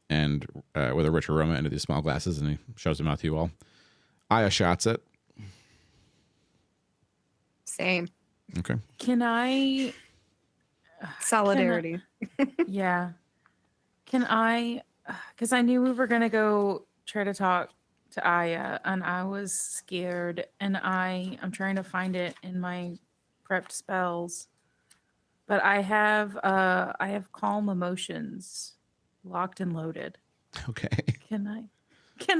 and with a rich aroma into these small glasses, and he shows them out to you all. Aya shots it. Same. Okay. Can I? Solidarity. Yeah. Can I? Because I knew we were gonna go try to talk to Aya, and I was scared, and I'm trying to find it in my prepped spells, but I have calm emotions locked and loaded. Okay. Can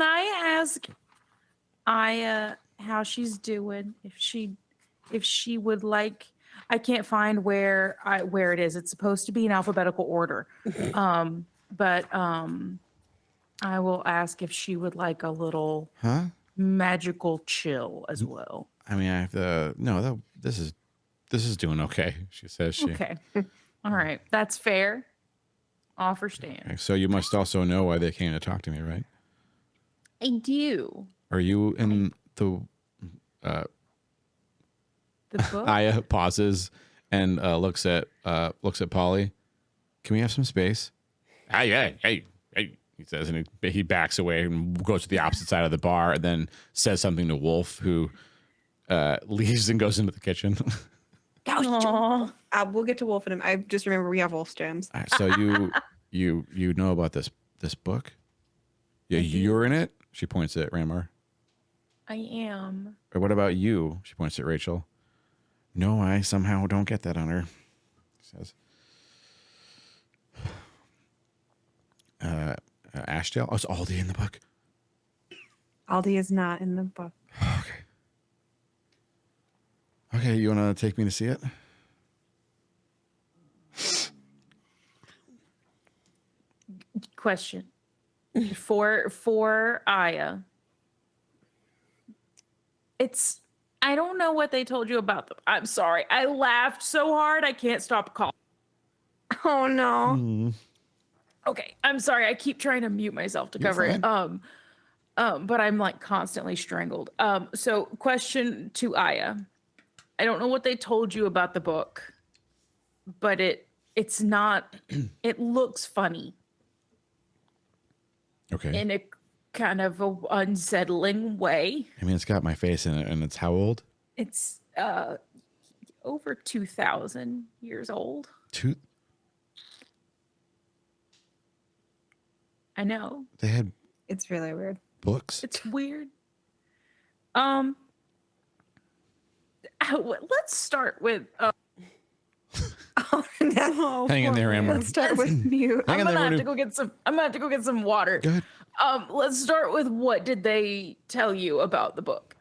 I ask Aya how she's doing? If she would like, I can't find where it is. It's supposed to be in alphabetical order. But I will ask if she would like a little magical chill as well. I mean, I have to. No, this is doing okay. She says. Okay. All right. That's fair. Offer stand. Okay, so you must also know why they came to talk to me, right? I do. Are you in the? The book? Aya pauses and looks at Polly. Can we have some space? Hey, he says, and he backs away and goes to the opposite side of the bar, and then says something to Wolf, who leaves and goes into the kitchen. Aw. We'll get to Wolf and him. I just remember we have Wolf's gems. All right, so you know about this book? Yeah, you're in it. She points at Ramar. I am. Or what about you? She points at Rachel. No, I somehow don't get that on her. She says. Ashdale? Oh, it's Aldi in the book. Aldi is not in the book. Okay, you want to take me to see it? Question. For Aya. I don't know what they told you about them. I'm sorry. I laughed so hard I can't stop coughing. Oh no. Okay, I'm sorry. I keep trying to mute myself to cover it. But I'm like constantly strangled. So question to Aya. I don't know what they told you about the book, but it's not it looks funny. Okay. In a kind of a unsettling way. I mean, it's got my face in it, and it's how old? It's over 2,000 years old. I know. They had It's really weird. books. It's weird. Let's start with Oh, no. Hang in there, Amber. Let's start with mute. Hang I'm in gonna there, have Manu. to go get some. I'm gonna have to go get some water. Go ahead. Let's start with what did they tell you about the book?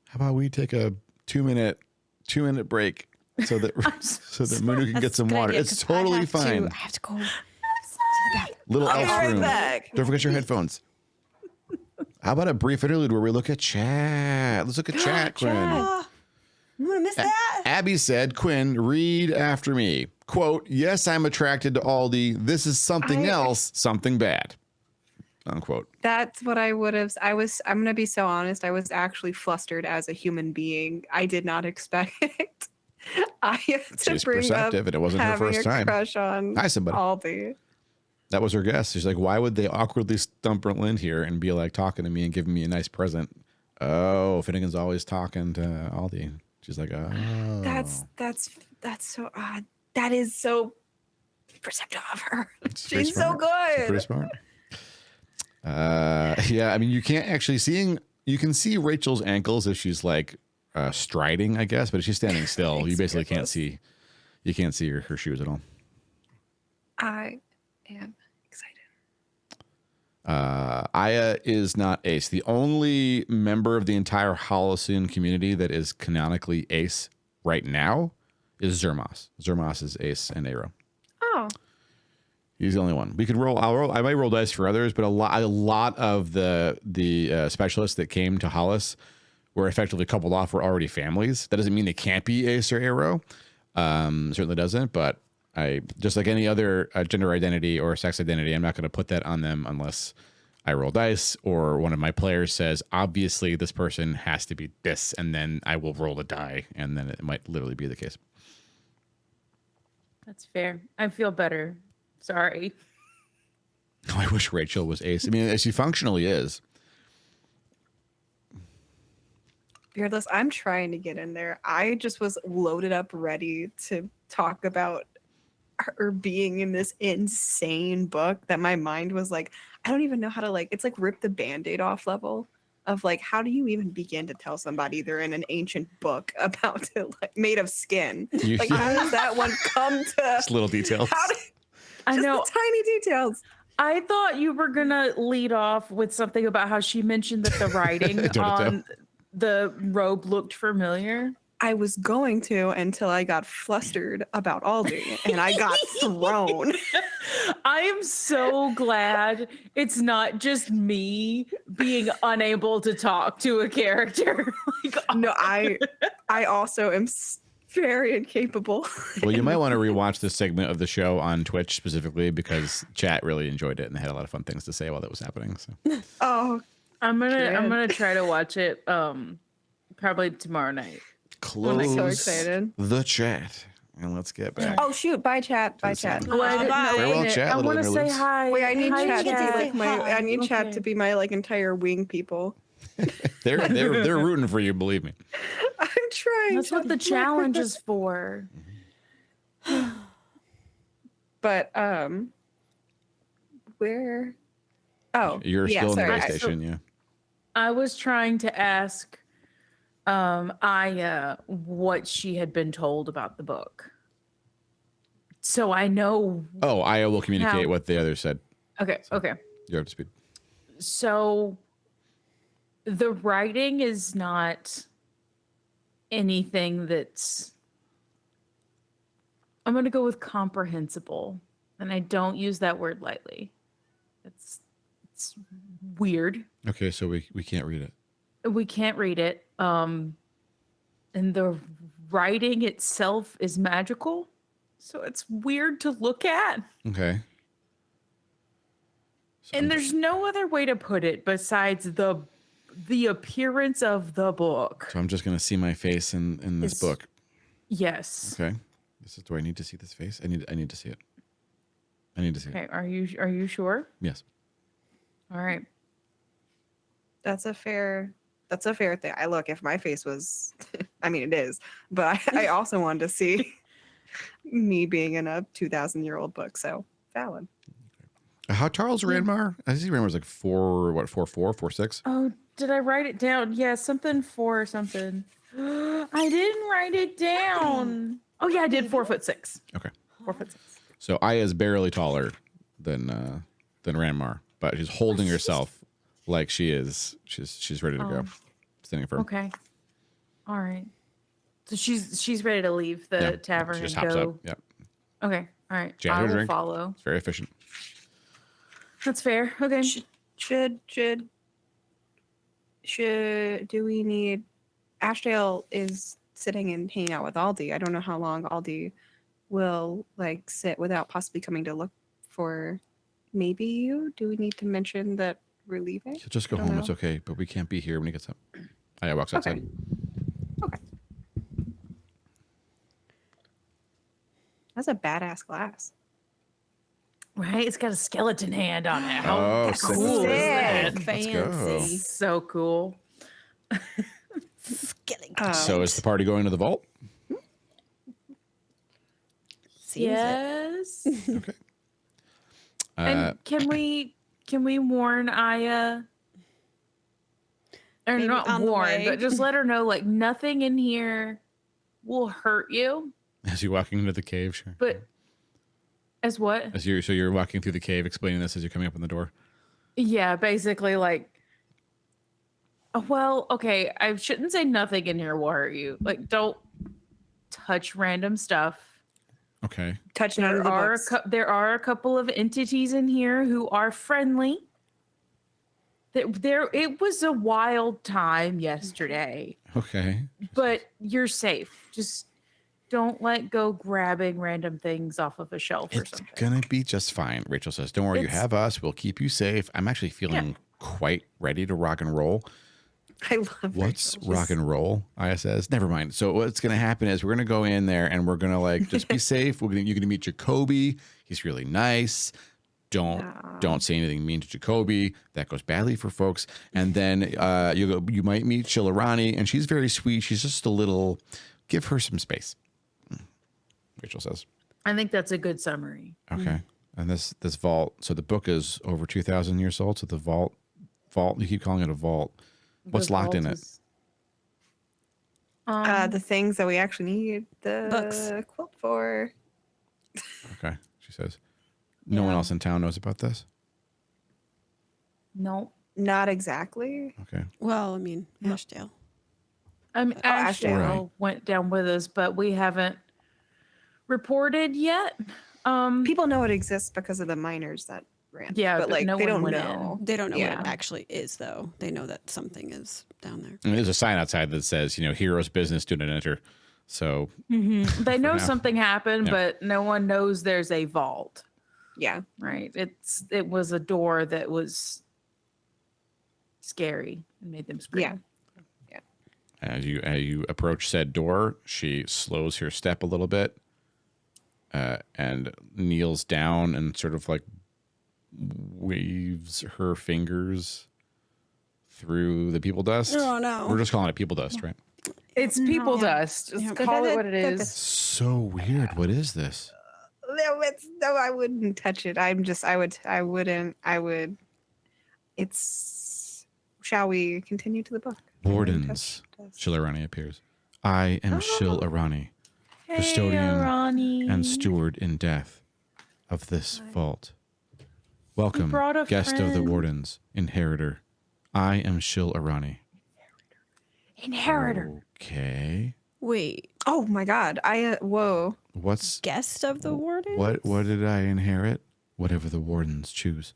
How about we take a 2-minute break so that Munu can get some Good water. idea, It's 'cause totally fine. I have to go. Little I'll be elf right room. back. Don't forget your headphones. How about a brief interlude where we look at chat? Let's look at chat, Quinn. Oh, I'm gonna miss that. Abby said, Quinn, read after me. Quote, yes, I'm attracted to Aldi. This is something else, something bad. Unquote. That's what I would have. I'm going to be so honest. I was actually flustered as a human being. I did not expect. I have to She's bring perceptive, up and it wasn't her having first a time. crush on Hi, somebody. Aldi. That was her guess. She's like, why would they awkwardly stump Lynn here and be like talking to me and giving me a nice present? Oh, Finnegan's always talking to Aldi. She's like, oh. That's so odd. That is so perceptive of her. It's pretty She's so smart. She's good. pretty smart. Yeah, I mean, you can't actually you can see Rachel's ankles if she's like striding, I guess, but if she's standing still, you basically can't see her shoes at all. I am excited. Aya is not Ace. The only member of the entire Holocene community that is canonically Ace right now is Zermos. Zermos is Ace and Aero. Oh. He's the only one. We could roll. I might roll dice for others, but a lot of the specialists that came to Hollice were effectively coupled off. Were already families. That doesn't mean they can't be Ace or Aero. Certainly doesn't. But I just like any other gender identity or sex identity, I'm not going to put that on them unless I roll dice or one of my players says, obviously this person has to be this, and then I will roll a die, and then it might literally be the case. That's fair. I feel better. Sorry. I wish Rachel was Ace. I mean, she functionally is. Beardless, I'm trying to get in there. I just was loaded up ready to talk about her being in this insane book that my mind was like, I don't even know how to it's like rip the Band-Aid off level of like, how do you even begin to tell somebody they're in an ancient book about it, like made of skin? Like, how does that one come to Just little details. I know. The tiny details. I thought you were gonna lead off with something about how she mentioned that the writing on the robe looked familiar. I was going to until I got flustered about Aldi and I got thrown. I am so glad it's not just me being unable to talk to a character. No, I also am very incapable. Well, you might want to rewatch this segment of the show on Twitch specifically because chat really enjoyed it and they had a lot of fun things to say while that was happening. So, Oh, I'm gonna try to watch it probably tomorrow night. close I'm so excited. the chat and let's get back. Oh shoot! Bye chat. Bye chat. Oh, I didn't know. Farewell, Wait, chat, I little want to say interludes. hi. Wait, I need Hi, chat to be chat. like my. I need chat Okay. to be my like entire wing people. They're rooting for you, believe me. I'm trying. That's what the challenge is for. But where? Oh, You're yeah, still in the sorry. base station, yeah. I was trying to ask Aya what she had been told about the book. So I know. Oh, Aya will communicate How- what the others said. Okay. You're up to speed. So the writing is not anything that's. I'm going to go with comprehensible. And I don't use that word lightly. It's weird. Okay, so we can't read it. We can't read it. And the writing itself is magical. So it's weird to look at. Okay. So And there's no other way to put it besides the appearance of the book. I'm just gonna see my face in this It's- book. Yes. Okay. Do I need to see this face? I need to see it. I need to see it. Okay. Are you sure? Yes. All right. That's a fair thing. I look, if my face was I mean it is, but I also wanted to see me being in a 2,000-year-old book, so valid. How Charles Ranmar? I see Ranmar's like 4'6". Oh, did I write it down? Yeah, something 4 something. I didn't write it down. Oh yeah, I did 4'6". Okay. 4'6". So Aya is barely taller than Ranmar, but she's holding herself like she's ready to go. Standing firm. Okay. All right. So she's ready to leave the Yeah, tavern she just and hops go. up. Yep. Okay. All right. She had I her will drink. follow. It's very efficient. That's fair. Okay. Should do we need Ashdale is sitting and hanging out with Aldi. I don't know how long Aldi will like sit without possibly coming to look for maybe you. Do we need to mention that we're leaving? He'll just go I don't home. know. It's okay, but we can't be here when he gets up. Aya walks Okay. outside. Okay. That's a badass glass. Right? It's got a skeleton hand on it. How Oh, cool sick. is that? Let's go. Fancy. So cool. So is the party going to the vault? Seems it. Yes. Okay. And can we warn Aya? Or Maybe not on the warn, way. but just let her know like nothing in here will hurt you. As you're walking into the cave, sure. But as what? So you're walking through the cave, explaining this as you're coming up on the door. Yeah, basically like well, okay, I shouldn't say nothing in here will hurt you. Like don't touch random stuff. Okay. Touch none of the books. There are a couple of entities in here who are friendly. It was a wild time yesterday, Okay. but you're safe. Just don't let go grabbing random things off of a shelf or It's something. gonna be just fine. Rachel says, "Don't worry, you have us. We'll keep you safe." I'm actually feeling quite ready to rock and roll. I love What's Rachel. rock and roll? Aya says, "Never mind." So what's gonna happen is we're gonna go in there and we're gonna like just be safe. You're gonna meet Jacoby. He's really nice. Don't say anything mean to Jacoby. That goes badly for folks. And then you might meet Shilarani, and she's very sweet. She's just a little. Give her some space. Rachel says. I think that's a good summary. Okay. And this vault. So the book is over 2,000 years old. So the vault. You keep calling it a vault. What's The locked in vault it? is- the things that we actually need the Books. quilt for. Okay. She says. No one Yeah. else in town knows about this. Nope. Not exactly. Okay. Well, I mean, Ashdale. Ashdale. Right. Went down with us, but we haven't reported yet. People know it exists because of the miners that ran. Yeah, but but like no they one don't went know. They don't know Yeah. what it actually is, though. They know that something is down there. And there's a sign outside that says, hero's business, do not enter. So They know now. something happened, Yeah. but no one knows there's a vault. Yeah. Right? It was a door that was scary and made them scream. Yeah. as you approach said door, she slows her step a little bit and kneels down and sort of like waves her fingers through the people dust. Oh, no. We're just calling it people dust, right? It's people Yeah. dust. Just Yeah. call it what it is. So weird. What is this? No, I wouldn't touch it. I would. It's. Shall we continue to the book? Wardens. Shilarani appears. I am Shil Arani, custodian Ronnie. and steward in death of this vault. Welcome, brought a guest of the friend. wardens, inheritor. I am Shil Arani. Inheritor. Okay. Wait, Oh my God! Whoa. What's guest of the warden? what did I inherit? Whatever the wardens choose.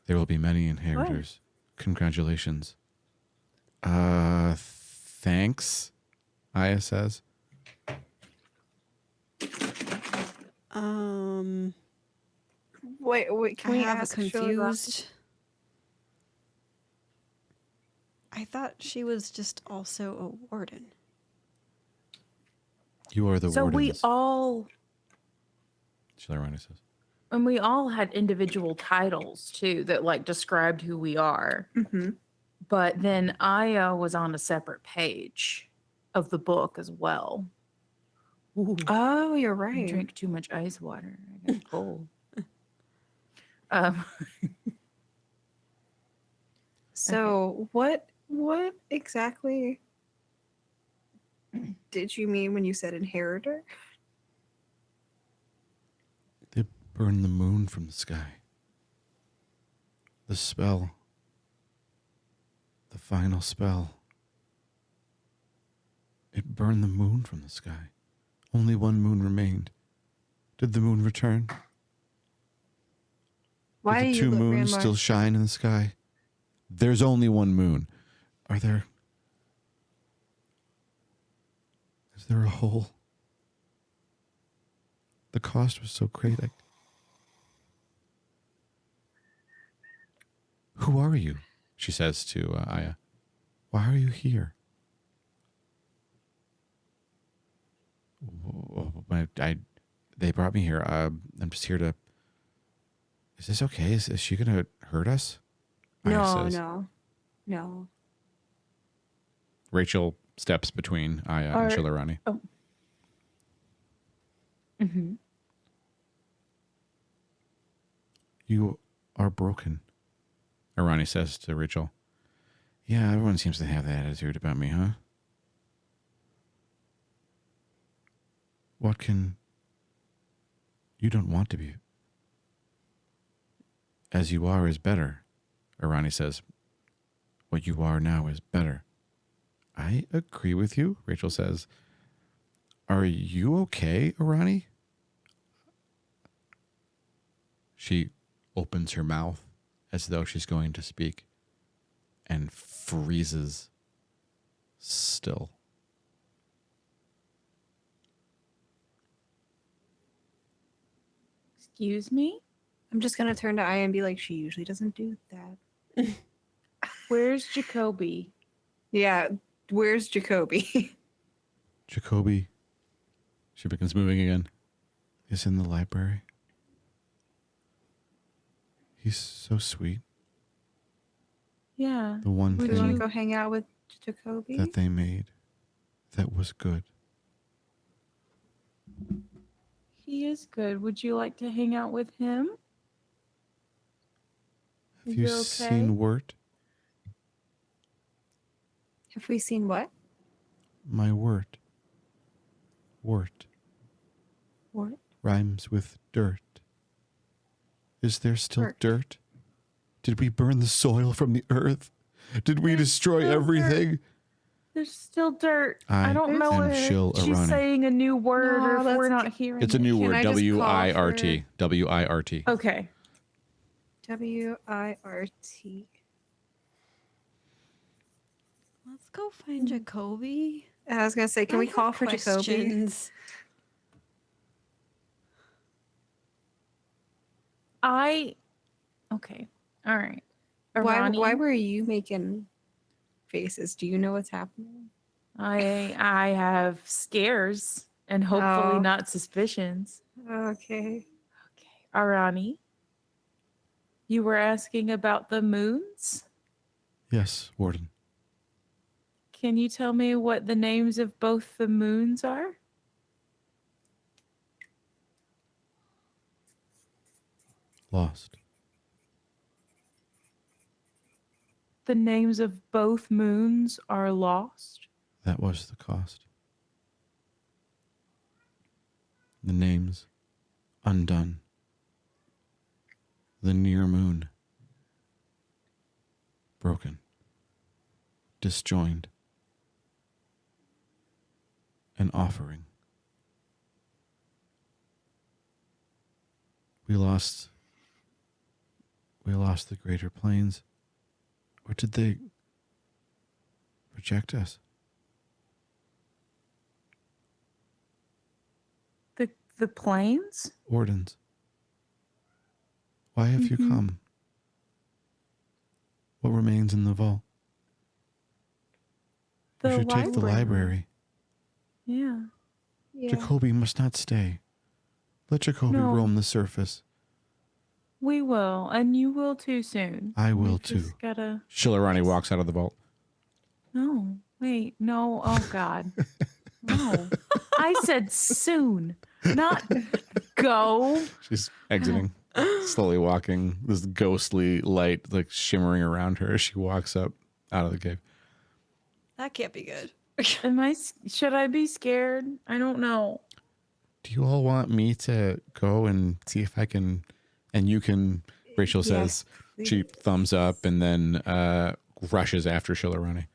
There will be many inheritors. Congratulations. Thanks, Aya says. Wait. Can I we have a ask Shirley confused. I thought she was just also a warden. You are the So wardens. we all Shilarani says. And we all had individual titles too that like described who we are. Mm-hmm. But then Aya was on a separate page of the book as well. Ooh, Oh, you're I right. drank too much ice water. I got cold. Um, So what exactly did you mean when you said inheritor? They burn the moon from the sky. The spell. The final spell. It burned the moon from the sky. Only one moon remained. Did the moon return? Why Do do the you two look moons grandma? still shine in the sky? There's only one moon. Is there a hole? The cost was so great. Who are you? She says to Aya. Why are you here? They brought me here. I'm just here to. Is this okay? Is she gonna hurt us? Aya says. No. Rachel steps between Aya and Shilarani. Oh. Mm-hmm. You are broken, Arani says to Rachel. Yeah, everyone seems to have that attitude about me, huh? What can... You don't want to be. As you are is better, Arani says. What you are now is better. I agree with you, Rachel says. Are you okay, Arani? She opens her mouth as though she's going to speak and freezes still. Excuse me? I'm just gonna turn to Aya and be like, she usually doesn't do that. Where's Jacoby? Yeah, where's Jacoby? Jacoby, she begins moving again, is in the library. He's so sweet. Yeah. The one Do you want thing to go hang out with Jacoby? that they made that was good. He is good. Would you like to hang out with him? Have Is you it okay? seen Wirt? Have we seen what? My Wirt. Wirt What? rhymes with dirt. Is there still Dirt. dirt? Did we burn the soil from the earth? Did we There's destroy still everything? There's still dirt. I I don't know am if Shil she's Arani. saying a new word or No, if we're that's not okay. hearing It's a it. new Can word. I just call W-I-R-T. for- W-I-R-T. Okay. W-I-R-T. Let's go find Jacoby. I was gonna say, can I we have call for Jacoby? questions. Okay. All right. Why Arani, were you making faces? Do you know what's happening? I have scares and hopefully Oh. not suspicions. Okay. Okay. Arani, you were asking about the moons? Yes, Warden. Can you tell me what the names of both the moons are? Lost. The names of both moons are lost. That was the cost. The names undone. The near moon broken. Disjoined. An offering. We lost the greater plains. Or did they reject us? The planes? Wardens, why have you Mhm. come? What remains in the vault? The We should take the library. Yeah. Yeah. Jacoby must not stay. Let Jacoby No. roam the surface. We will, and you will too soon. I We will too. just gotta. Shilarani walks out of the vault. No, wait, no. Oh God, no. I said soon, not go. She's exiting, slowly walking. This ghostly light like shimmering around her as she walks up out of the cave. That can't be good. Am I? Should I be scared? I don't know. Do you all want me to go and see if I can? And you can. Rachel says. Yes, She thumbs up and then rushes after Shilarani.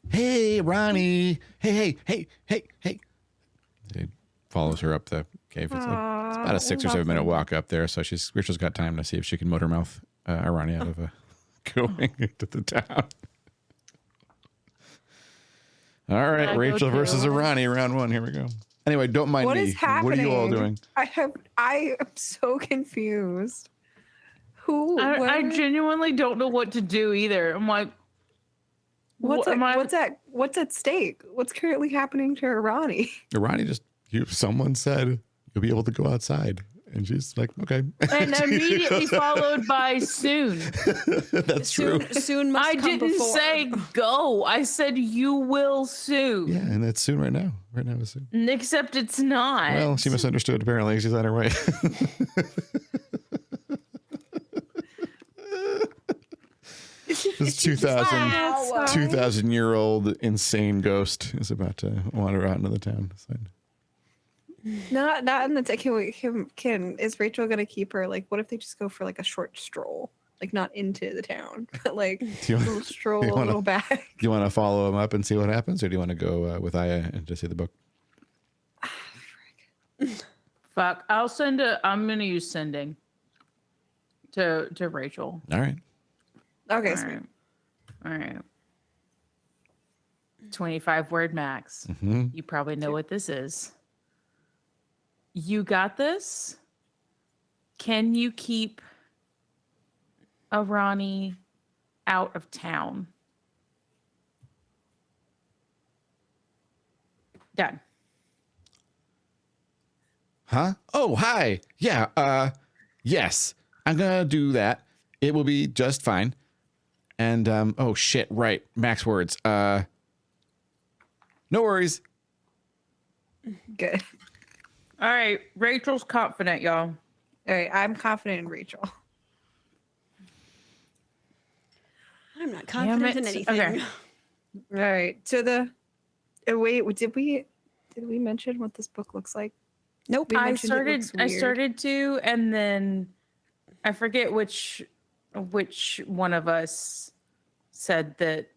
Hey, Ronnie! Hey! He follows her up the cave. It's about a 6 or 7 minute walk up there, so Rachel's got time to see if she can motor mouth Ronnie out of going into the town. All right, Go Rachel too. versus Ronnie, round 1. Here we go. Anyway, don't mind What me. is happening? What are you all doing? I am so confused. Who? I where- genuinely don't know what to do either. I'm like, What's am I- what's at stake? What's currently happening to Ronnie? Ronnie just, someone said you'll be able to go outside. And she's like, okay. and immediately followed by soon. That's true. Soon must I come didn't before. say go. I said you will soon. Yeah, and that's soon right now. Right now is soon. Except it's not. Well, she misunderstood apparently. She's on her way. This 2,000-year-old insane ghost is about to wander out into the town. So, Not in the can is Rachel gonna keep her? Like, what if they just go for like a short stroll, like not into the town, but like you a want- little stroll, you a wanna- little back. do you want to follow him up and see what happens, or do you want to go with Aya and just see the book? Fuck. I'm gonna use sending to Rachel. All right. Okay, All sweet. right. All right. 25 word max. Mhm. You probably know what this is. You got this? Can you keep a Ronnie out of town? Done. Huh? Oh, hi. Yeah. Yes. I'm gonna do that. It will be just fine. And oh shit, right. Max words. No worries. Good. All right. Rachel's confident, y'all. All right, I'm confident in Rachel. I'm not confident in it. anything. Okay. All right, so wait, did we mention what this book looks like? Nope. We I mentioned it looks weird. started to, and then I forget which one of us said that.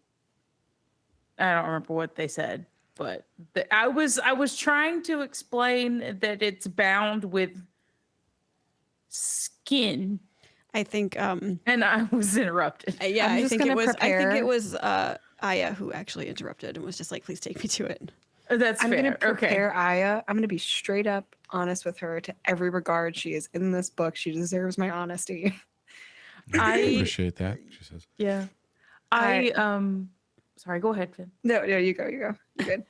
I don't remember what they said, but I was trying to explain that it's bound with skin, I think and I was interrupted. yeah, I'm I just think it gonna was prepare- I think it was Aya who actually interrupted and was just like, please take me to it. That's I'm fair. gonna Okay. prepare Aya. I'm gonna be straight up honest with her to every regard. She is in this book. She deserves my honesty. I I appreciate that. She says. yeah. I- Sorry. Go ahead, Finn. No, you go. You're good.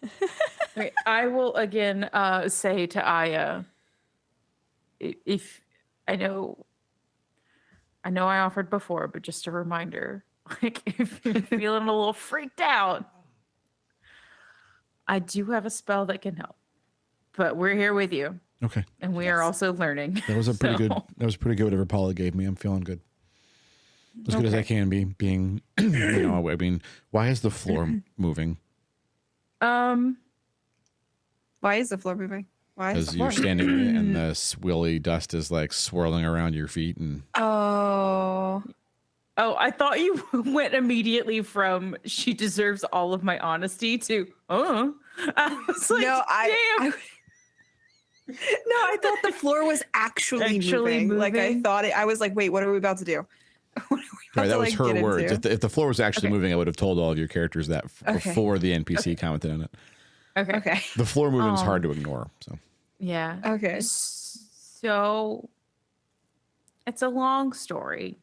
Okay, I will again say to Aya, if I know I offered before, but just a reminder, like if you're feeling a little freaked out, I do have a spell that can help. But we're here with you, Okay. and we are also learning. That was a pretty good. So, That was pretty good. Whatever Paula gave me, I'm feeling good. As good as I Okay. can be. Being, I mean, why is the floor moving? Why is the floor moving? Why is Because the floor you're standing in it and the swirly dust is like swirling around your feet, and Oh, I thought you went immediately from "she deserves all of my honesty" to I was like, no, damn. no, I thought the floor was actually moving. Like I moving? thought it. I was like, wait, what are we about to do? What are we about right, that to, was like, her get words. into? If the floor was actually Okay. moving, I would have told all of your characters that Okay. before the NPC commented on it. Okay. Okay. The floor moving is Oh. hard to ignore. So Yeah. Okay. So it's a long story.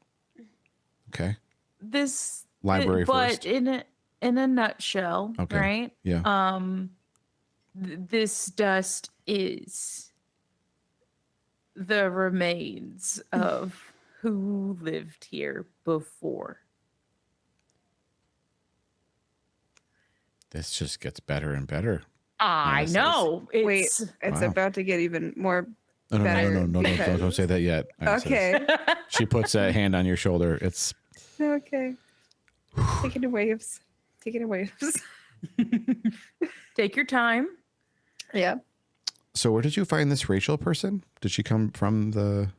okay, This library but first. in a nutshell, Okay. right? Yeah. This dust is the remains of who lived here before. This just gets better and better. I Yes, know. Wait, It's it's Wow. about to get even more No, better. don't because- say that yet. Isis. Okay. She puts a hand on your shoulder. It's Okay. Taking it waves. Taking it waves. take your time. Yeah. so. Where did you find this Rachel person? Did she come from like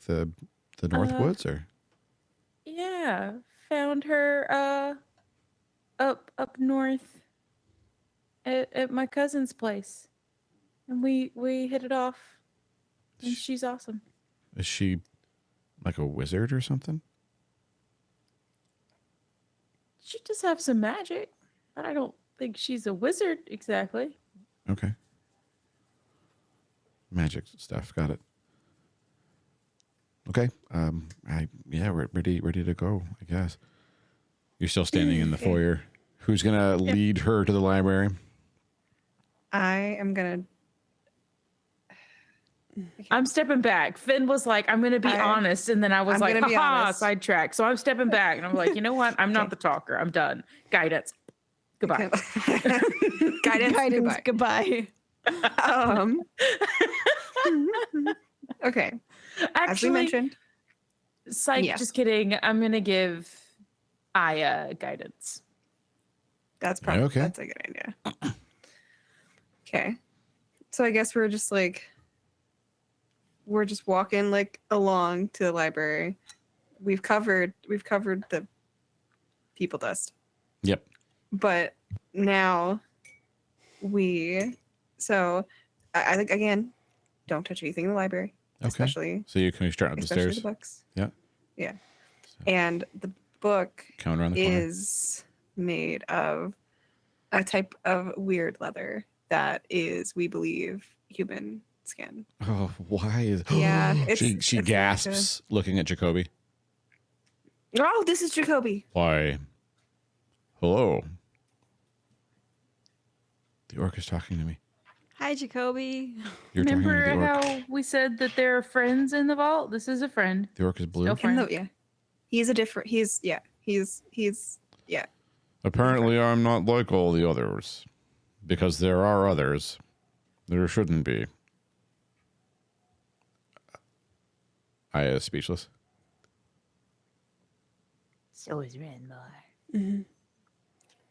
the North Woods or? Yeah, found her up north at my cousin's place, and we hit it off. And she's awesome. Is she like a wizard or something? She just have some magic, but I don't think she's a wizard exactly. Okay. Magic stuff. Got it. Okay. We're ready to go, I guess. You're still standing in the foyer. Who's gonna lead her to the library? I am gonna. I'm stepping back. Finn was like, "I'm going to be honest," and then I was I'm like, gonna be "Ha honest. sidetrack." So I'm stepping back, and I'm like, "You know what? I'm not the talker. I'm done. Guidance. Goodbye." Guidance. Goodbye. Um. Okay. Actually, As we mentioned, psych. Yes. Just kidding. I'm going to give Aya guidance. that's probably Okay. that's a good idea. Okay. So I guess we're just walking like along to the library. We've covered the people dust. Yep. But now I think again, don't touch anything in the library, Okay. especially So you can start up the the stairs. books. Yeah. Yeah. And the book Counter on the corner. is made of a type of weird leather that is, we believe, human skin. Oh, why is? Yeah, she it's not gasps, looking at Jacoby. Oh, this is Jacoby. Why? Hello. The orc is talking to me. Hi, Jacoby. You're talking to Remember the orc. how we said that there are friends in the vault? This is a friend. The orc is blue. Still friend. Yeah. He's Apparently, I'm not like all the others, because there are others. There shouldn't be. I is speechless. So is Renmar.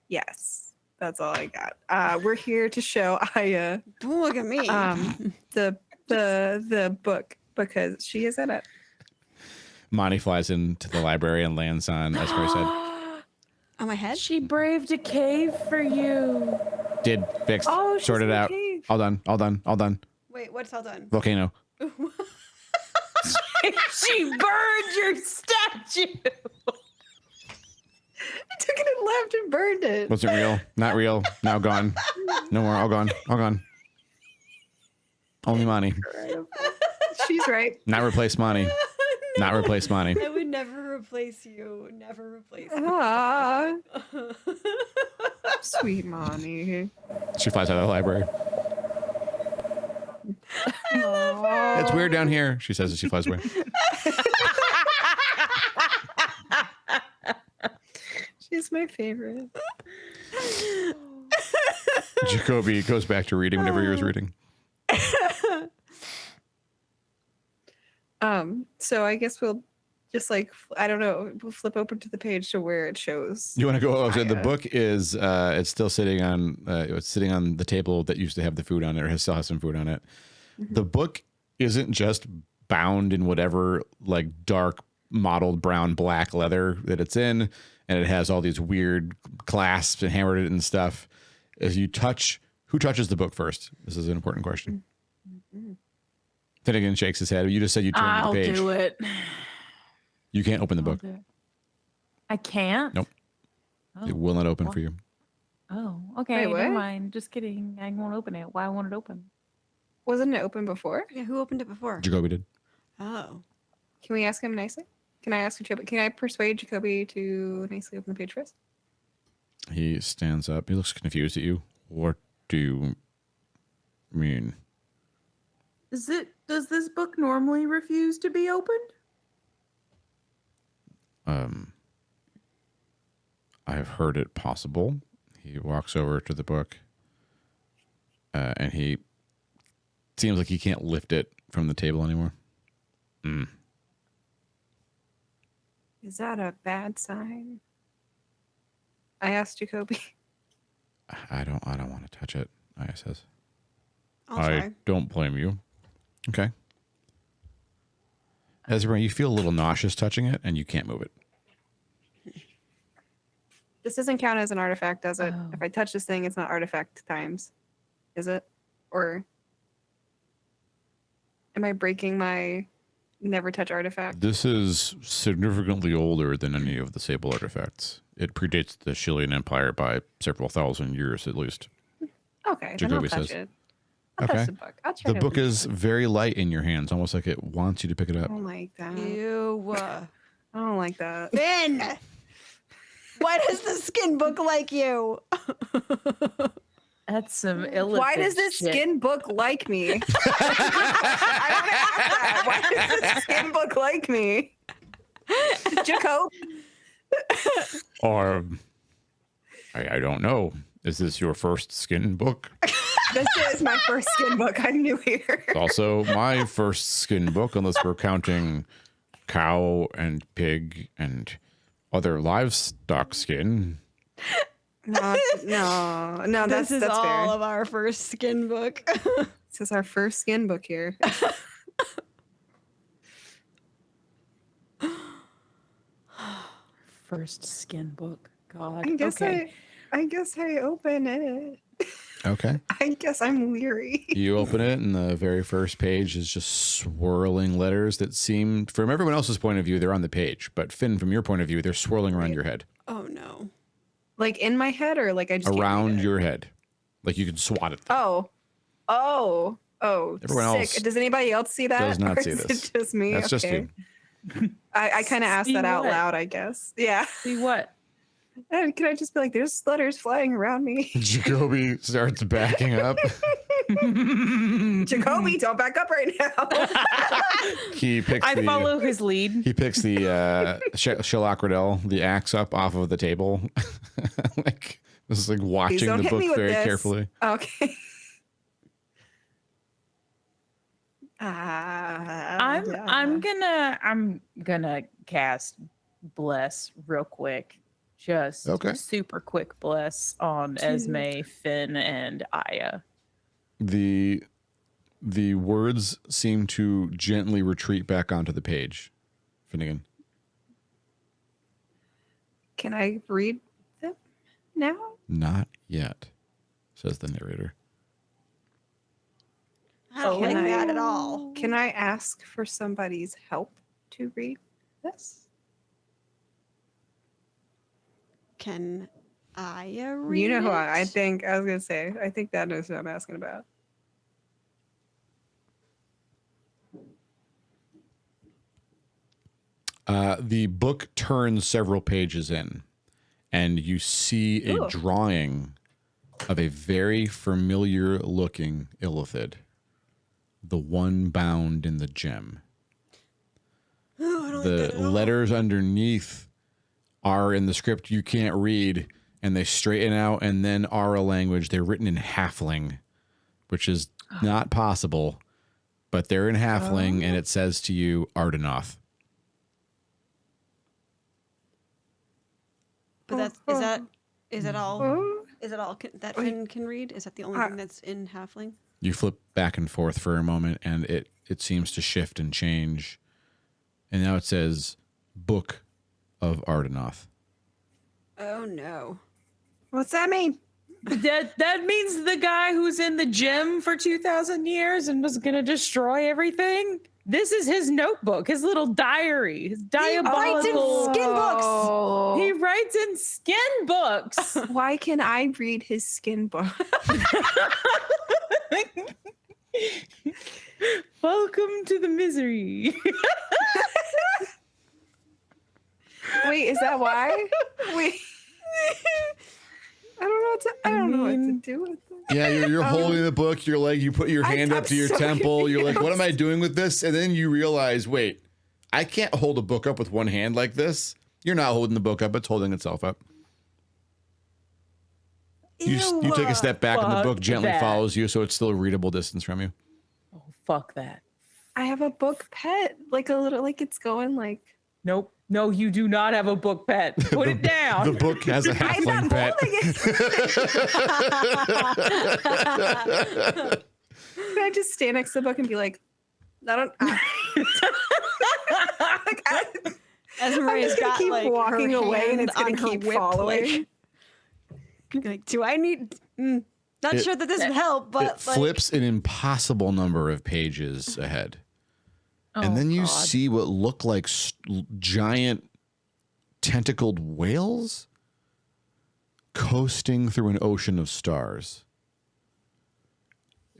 yes. That's all I got. We're here to show Aya Don't look at me. the book because she is in it. Monty flies into the library and lands on Esper's head. On my head? She braved a cave for you. Did fixed. Oh, she's sorted in the out. cave. All done. Wait, what's all done? Volcano. She burned your statue. I took it and left and burned it. Wasn't real. Not real. Now gone. No more. All gone. Only Monty. She's right. Not replace Monty. Not replace Monty. I would never replace you. Never replace you. Ah, sweet Monty. She flies out of the library. Aw. It's weird down here, she says as she flies away. She's my favorite. Jacoby goes back to reading whatever he was reading. So I guess we'll just I don't know, we'll flip open to the page to where it shows. You want to go? Oh, so the Aya. book is it's still sitting on the table that used to have the food on it, or still has some food on it. The book isn't just bound in whatever like dark mottled brown black leather that it's in, and it has all these weird clasps and hammered it and stuff. As you touch, who touches the book first? This is an important question. Finnegan shakes his head. You just said you turned I'll the page. do it. You can't open the book. I can't. Nope. Oh. It will not open for you. Oh, okay. Wait, Never what? mind. Just kidding. I won't open it. Why won't it open? Wasn't it open before? Yeah, who opened it before? Jacoby did. Oh. Can we ask him nicely? Can I ask Jacoby? Can I persuade Jacoby to nicely open the page for us? He stands up. He looks confused at you. What do you mean? Does this book normally refuse to be opened? I've heard it possible. He walks over to the book, and he seems like he can't lift it from the table anymore. Is that a bad sign? I asked Jacoby. I don't want to touch it, Aya says. I'll try. Don't blame you. Okay. Ezra, you feel a little nauseous touching it, and you can't move it. This doesn't count as an artifact, does it? Oh. If I touch this thing, it's not artifact times. Is it? Or am I breaking my never touch artifact? This is significantly older than any of the Sable artifacts. It predates the Shillian Empire by several thousand years at least. Okay, then I'll Jacoby touch says. it. I'll touch the book. I'll try The to book read is it. very light in your hands, almost like it wants you to pick it I up. don't like that. Ew. I don't like that. Finn! Why does the skin book like you? That's some Why does this shit. skin book like me? I don't ask that. Why does this skin book like me? Jacob? Or, I don't know. Is this your first skin book? This is my first skin book. I'm new here. It's also my first skin book, unless we're counting cow and pig and other livestock skin. No, This is that's all fair. of our first skin book. This is our first skin book here. First skin book. God. I guess okay. I guess I open it. Okay. I guess I'm weary. You open it, and the very first page is just swirling letters that seem, from everyone else's point of view, they're on the page. But Finn, from your point of view, they're swirling around your head. Oh no. Like in my head, or like I just can't read Around it? your head. Like you could swat at them. Oh. Everyone sick. else Does anybody else see that? does not Or see is this. it just me? That's just Okay. you. I kind of asked See that out what? loud, I guess. Yeah. See what? And can I just be like, there's letters flying around me? Jacoby starts backing up. Jacoby, don't back up right now. He picks I follow his lead. He picks the Sherlock Riddell, the axe up off of the table. Like this is like Please watching don't the hit book me with very this. carefully. Okay. I'm gonna cast bless real quick. Just Okay. super quick bless on Esme, Finn, and Aya. The words seem to gently retreat back onto the page. Finnegan. Can I read them now? Not yet, says the narrator. I don't Can like I- that at all. Can I ask for somebody's help to read this? Can I read You know who it? I think I was gonna say. I think that knows who I'm asking about. The book turns several pages in, and you see a Ooh. drawing of a very familiar looking Illithid, the one bound in the gem. Oh, I don't like that The at all. letters underneath are in the script you can't read, and they straighten out and then are a language. They're written in halfling, which is not possible, but they're in halfling, and it says to you Ardenoth. But is that all? Oh. Is it all that Wait. Finn can read? Is that the only thing that's in halfling? You flip back and forth for a moment, and it seems to shift and change. And now it says Book of Ardenoth. Oh no. What's that mean? That means the guy who's in the gym for 2,000 years and was gonna destroy everything. This is his notebook, his little diary, his diabolical. skin books. Oh. He writes in skin books. Why can I read his skin book? Welcome to the misery. Wait, is that why? Wait. I don't know what to mean- do with Yeah, you're holding the book. You're like, you put your hand up to your so temple. You're like, what am I confused. doing with this? And then you realize, wait, I can't hold a book up with one hand like this. You're not holding the book up. It's holding itself up. You take a step back and the book Fuck gently that. follows you, so it's still a readable distance from you. Oh, fuck that. I have a book pet, like a little, like it's going like. Nope. No, you do not have a book pet. Put it down. The book has a I'm halfling not pet. holding it. Can I just stand next to the book and be like, I don't. Esmeralda's just gonna got keep like walking her away and hand it's gonna on her keep whip, following. Like, do I need? Not sure that this would help, but It like, flips an impossible number of pages ahead. And then you see what look like giant tentacled whales coasting through an ocean of stars.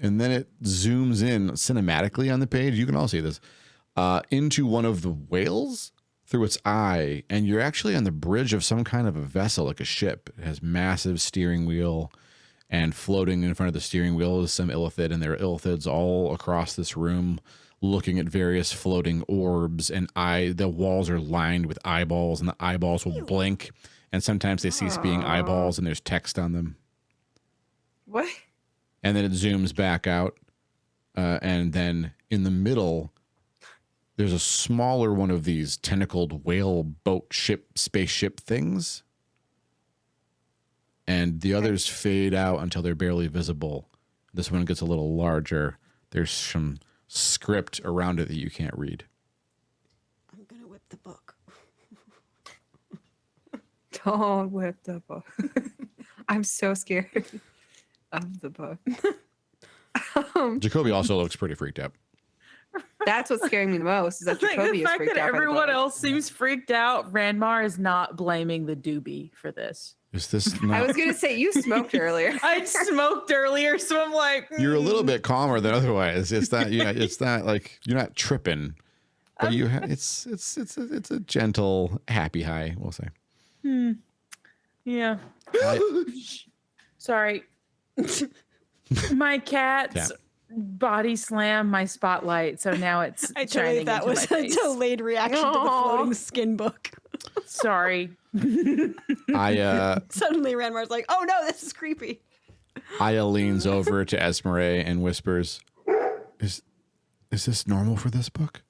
And then it zooms in cinematically on the page. You can all see this into one of the whales through its eye. And you're actually on the bridge of some kind of a vessel, like a ship. It has massive steering wheel, and floating in front of the steering wheel is some illithid. And there are illithids all across this room, looking at various floating orbs, and the walls are lined with eyeballs, and the eyeballs will blink, and sometimes they cease being eyeballs, and there's text on them. What? And then it zooms back out, and then in the middle, there's a smaller one of these tentacled whale boat ship spaceship things, and the others fade out until they're barely visible. This one gets a little larger. There's some script around it that you can't read. I'm gonna whip the book. Don't whip the book. I'm so scared of the book. Jacoby also looks pretty freaked out. That's what's scaring me the most. Is that The Jacoby is fact freaked that out by the everyone book. else seems freaked out, Ranmar is not blaming the doobie for this. Is this I not? was gonna say you smoked earlier. I smoked earlier, so I'm like, You're a little bit calmer than otherwise. It's not. Yeah, it's not like you're not tripping, but you. It's a gentle, happy high. We'll say. yeah. I- Sorry. My cat's body slammed my spotlight, so now it's I shining totally that into was my a face. delayed reaction to the floating skin book. Sorry. I Suddenly, Ranmar's like, "Oh no, this is creepy." Aya leans over to Esmeralda and whispers, "Is this normal for this book?"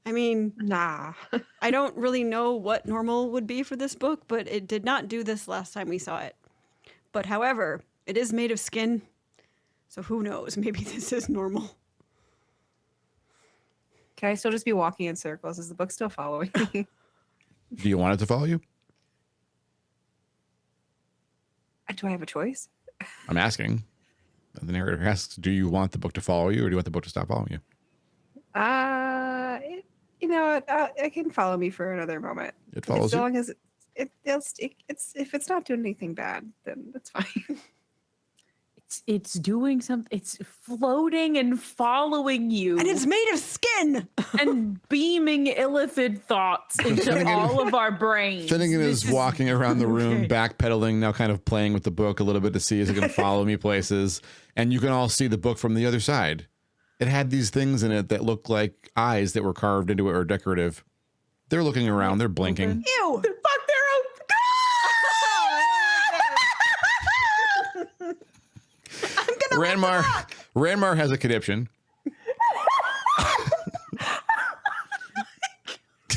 I mean, Nah. I don't really know what normal would be for this book, but it did not do this last time we saw it. But however, it is made of skin, so who knows? Maybe this is normal. Can I still just be walking in circles? Is the book still following me? Do you want it to follow you? Do I have a choice? I'm asking. The narrator asks, "Do you want the book to follow you, or do you want the book to stop following you?" You know what? It can follow me for another moment. It follows As you. long as it's if it's not doing anything bad, then that's fine. It's doing something. It's floating and following you, And it's made of skin. and beaming illithid thoughts into Finnegan- all of our brains. Finnegan This is walking around the room, okay. backpedaling, now kind of playing with the book a little bit to see is it going to follow me places. And you can all see the book from the other side. It had these things in it that looked like eyes that were carved into it or decorative. They're looking around. They're blinking. Ew. Fuck, they're Ranmar has a conniption.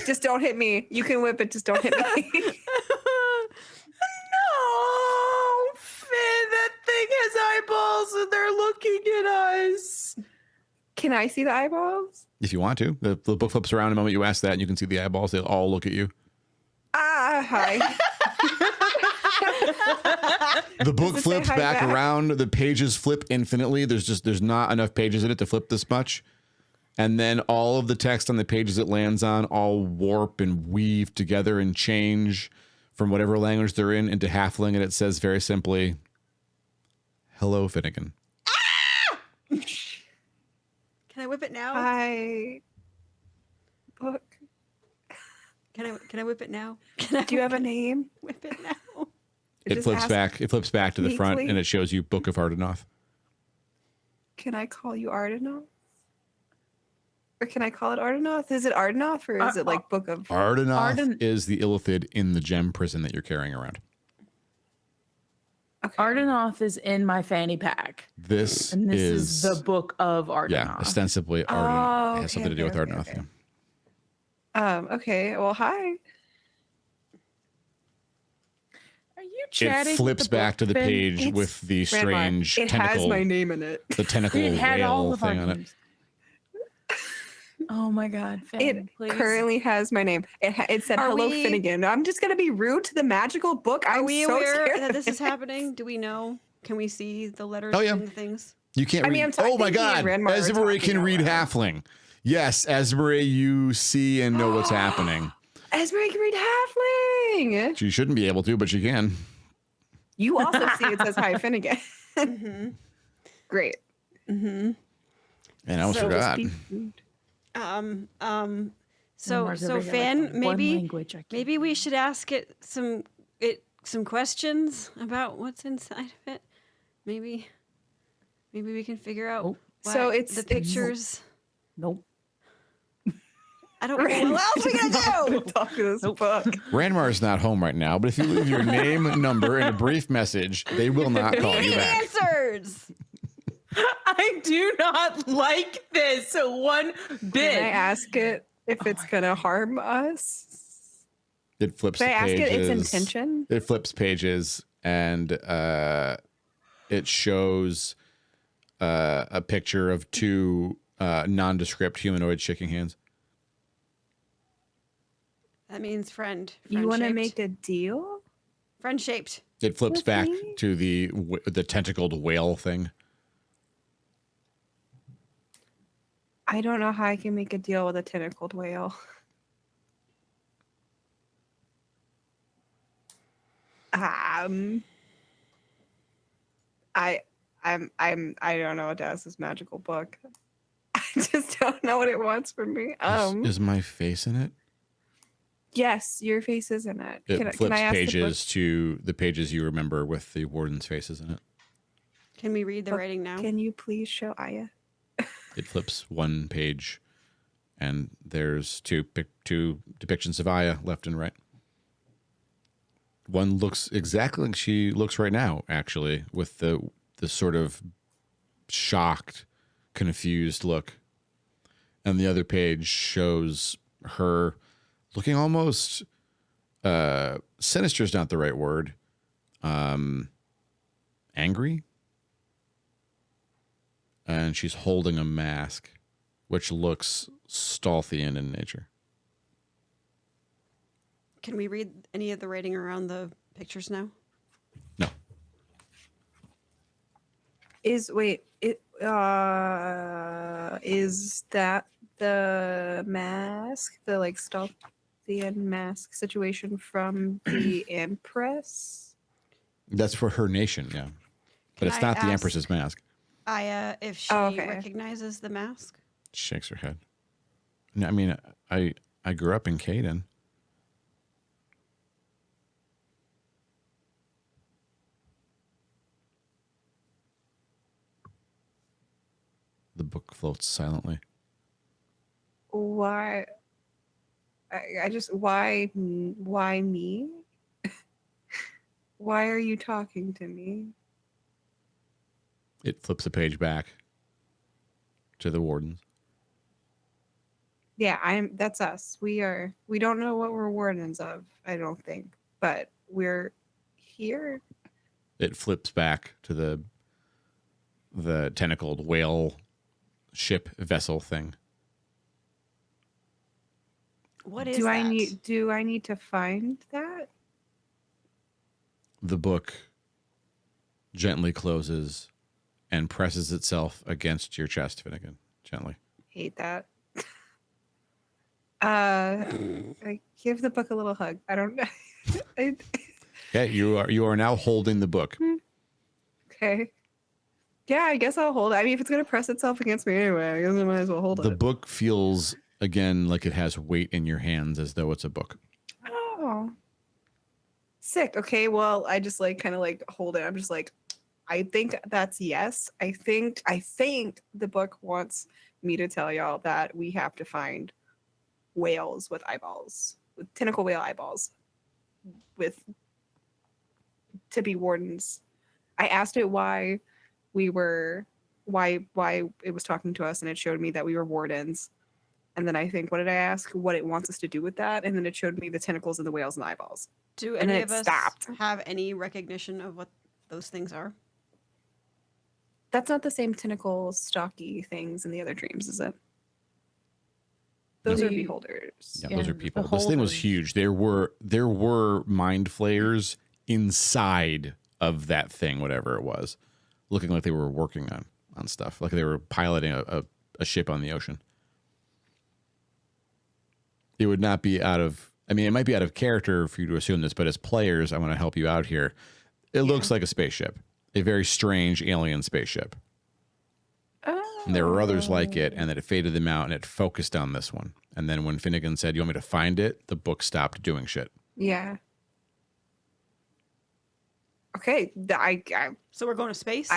Just don't hit me. You can whip it. Just don't hit me. No, Finn, that thing has eyeballs and they're looking at us. Can I see the eyeballs? If you want to. The book flips around the moment you ask that, and you can see the eyeballs. They'll all look at you. Hi. The book Does it say flips hi back back? around. The pages flip infinitely. There's not enough pages in it to flip this much. And then all of the text on the pages it lands on all warp and weave together and change from whatever language they're in into halfling. And it says very simply, "Hello, Finnegan." Can I whip it now? Hi. Book. Can I whip it now? Can I Do you have a name? whip it now? It Just flips ask back. It flips back to the front, meekly. and it shows you Book of Ardenoth. Can I call you Ardenoth? Or can I call it Ardenoth? Is it Ardenoth or is it like Book of Ardenoth is the illithid in the gem prison that you're carrying around. Okay. Ardenoth is in my fanny pack. This And this is is the Book of Ardenoth. Yeah, ostensibly Ardenoth. Oh, It has something to do with okay, Ardenoth. okay. Yeah. Okay. Well, hi. Are you chatting? It flips back to the page It's with the Grandma, strange it tentacle. has my name in it. The tentacle It had all whale of our thing on it. names. Oh my God, Fan, It please. currently has my name. It said, Are "Hello, we- Finnegan." I'm just gonna be rude to the magical book. Are I'm we so aware scared that of this is it. happening? Do we know? Can we see the letters Oh, yeah. and the things? You can't I read. mean, I'm sorry, oh my thinking God! and Ranmar are Esbury talking can out read loud. halfling. Yes, Esbury, you see and know what's happening. Esme can read halfling. She shouldn't be able to, but she can. You also see it says "Hi, Finnegan." Mm-hmm. Great. And I almost So- forgot. Speak rude. So Mars, so everybody got, Fan, like, one maybe language I can't maybe we should ask it some questions about what's inside of it. Maybe we can figure out. Oh. Why So the it's- pictures. Nope. I don't. What else we gonna do? Talk to this book. Ranmar is not home right now, but if you leave your name, number, and a brief message, they will not call you Need back. answers. I do not like this one bit. Can I ask it if it's gonna harm us? It flips Can I the ask pages. it its intention? It flips pages and it shows a picture of two nondescript humanoids shaking hands. That means friend. You want to Friend-shaped. make a deal? friend shaped. It flips With back me? to the tentacled whale thing. I don't know how I can make a deal with a tentacled whale. I don't know what to ask this magical book. I just don't know what it wants from me. Is my face in it? Yes, your face is in it. It Can flips I ask pages to the pages you remember with the warden's faces in it. Can we read the Book- writing now? Can you please show Aya? It flips one page, and there's two depictions of Aya left and right. One looks exactly like she looks right now, actually, with the sort of shocked, confused look. And the other page shows her looking almost sinister is not the right word. Angry. And she's holding a mask, which looks Stolthian in nature. Can we read any of the writing around the pictures now? No. Is that the mask, the like Stolthian mask situation from the Empress? That's for her nation, yeah. But Can it's I not the ask- Empress's mask. Aya, if she Oh, okay. recognizes the mask. She shakes her head. No, I mean, I grew up in Caden. The book floats silently. Why? I just why me? Why are you talking to me? It flips a page back to the wardens. Yeah, that's us. We don't know what we're wardens of, I don't think, but we're here. It flips back to the tentacled whale ship vessel thing. What is Do that? I need to find that? The book gently closes and presses itself against your chest, Finnegan. Gently. Hate that. I give the book a little hug. I don't know. Yeah, you are now holding the book. Okay. Yeah, I guess I'll hold it. I mean, if it's gonna press itself against me anyway, I guess I might as well hold The it. book feels again like it has weight in your hands as though it's a book. Oh. Sick. Okay, well, I just like kind of like hold it. I'm just like, I think that's yes. I think the book wants me to tell y'all that we have to find whales with eyeballs, with tentacle whale eyeballs, with to be wardens. I asked it why it was talking to us, and it showed me that we were wardens. And then I think, what did I ask? What it wants us to do with that? And then it showed me the tentacles and the whales and the eyeballs. Do And any then of it us stopped. have any recognition of what those things are? That's not the same tentacle stocky things in the other dreams, is it? Those No. are beholders. Yeah, those are And people. This thing was beholders. huge. There were mind flayers inside of that thing, whatever it was, looking like they were working on stuff, like they were piloting a ship on the ocean. It would not be out of, I mean, it might be out of character for you to assume this, but as players, I want to help you out here. It looks like a spaceship, a very strange alien spaceship. And there were others like it, and then it faded them out, and it focused on this one. And then when Finnegan said, "You want me to find it?" the book stopped doing shit. Yeah. Okay. So we're going to space?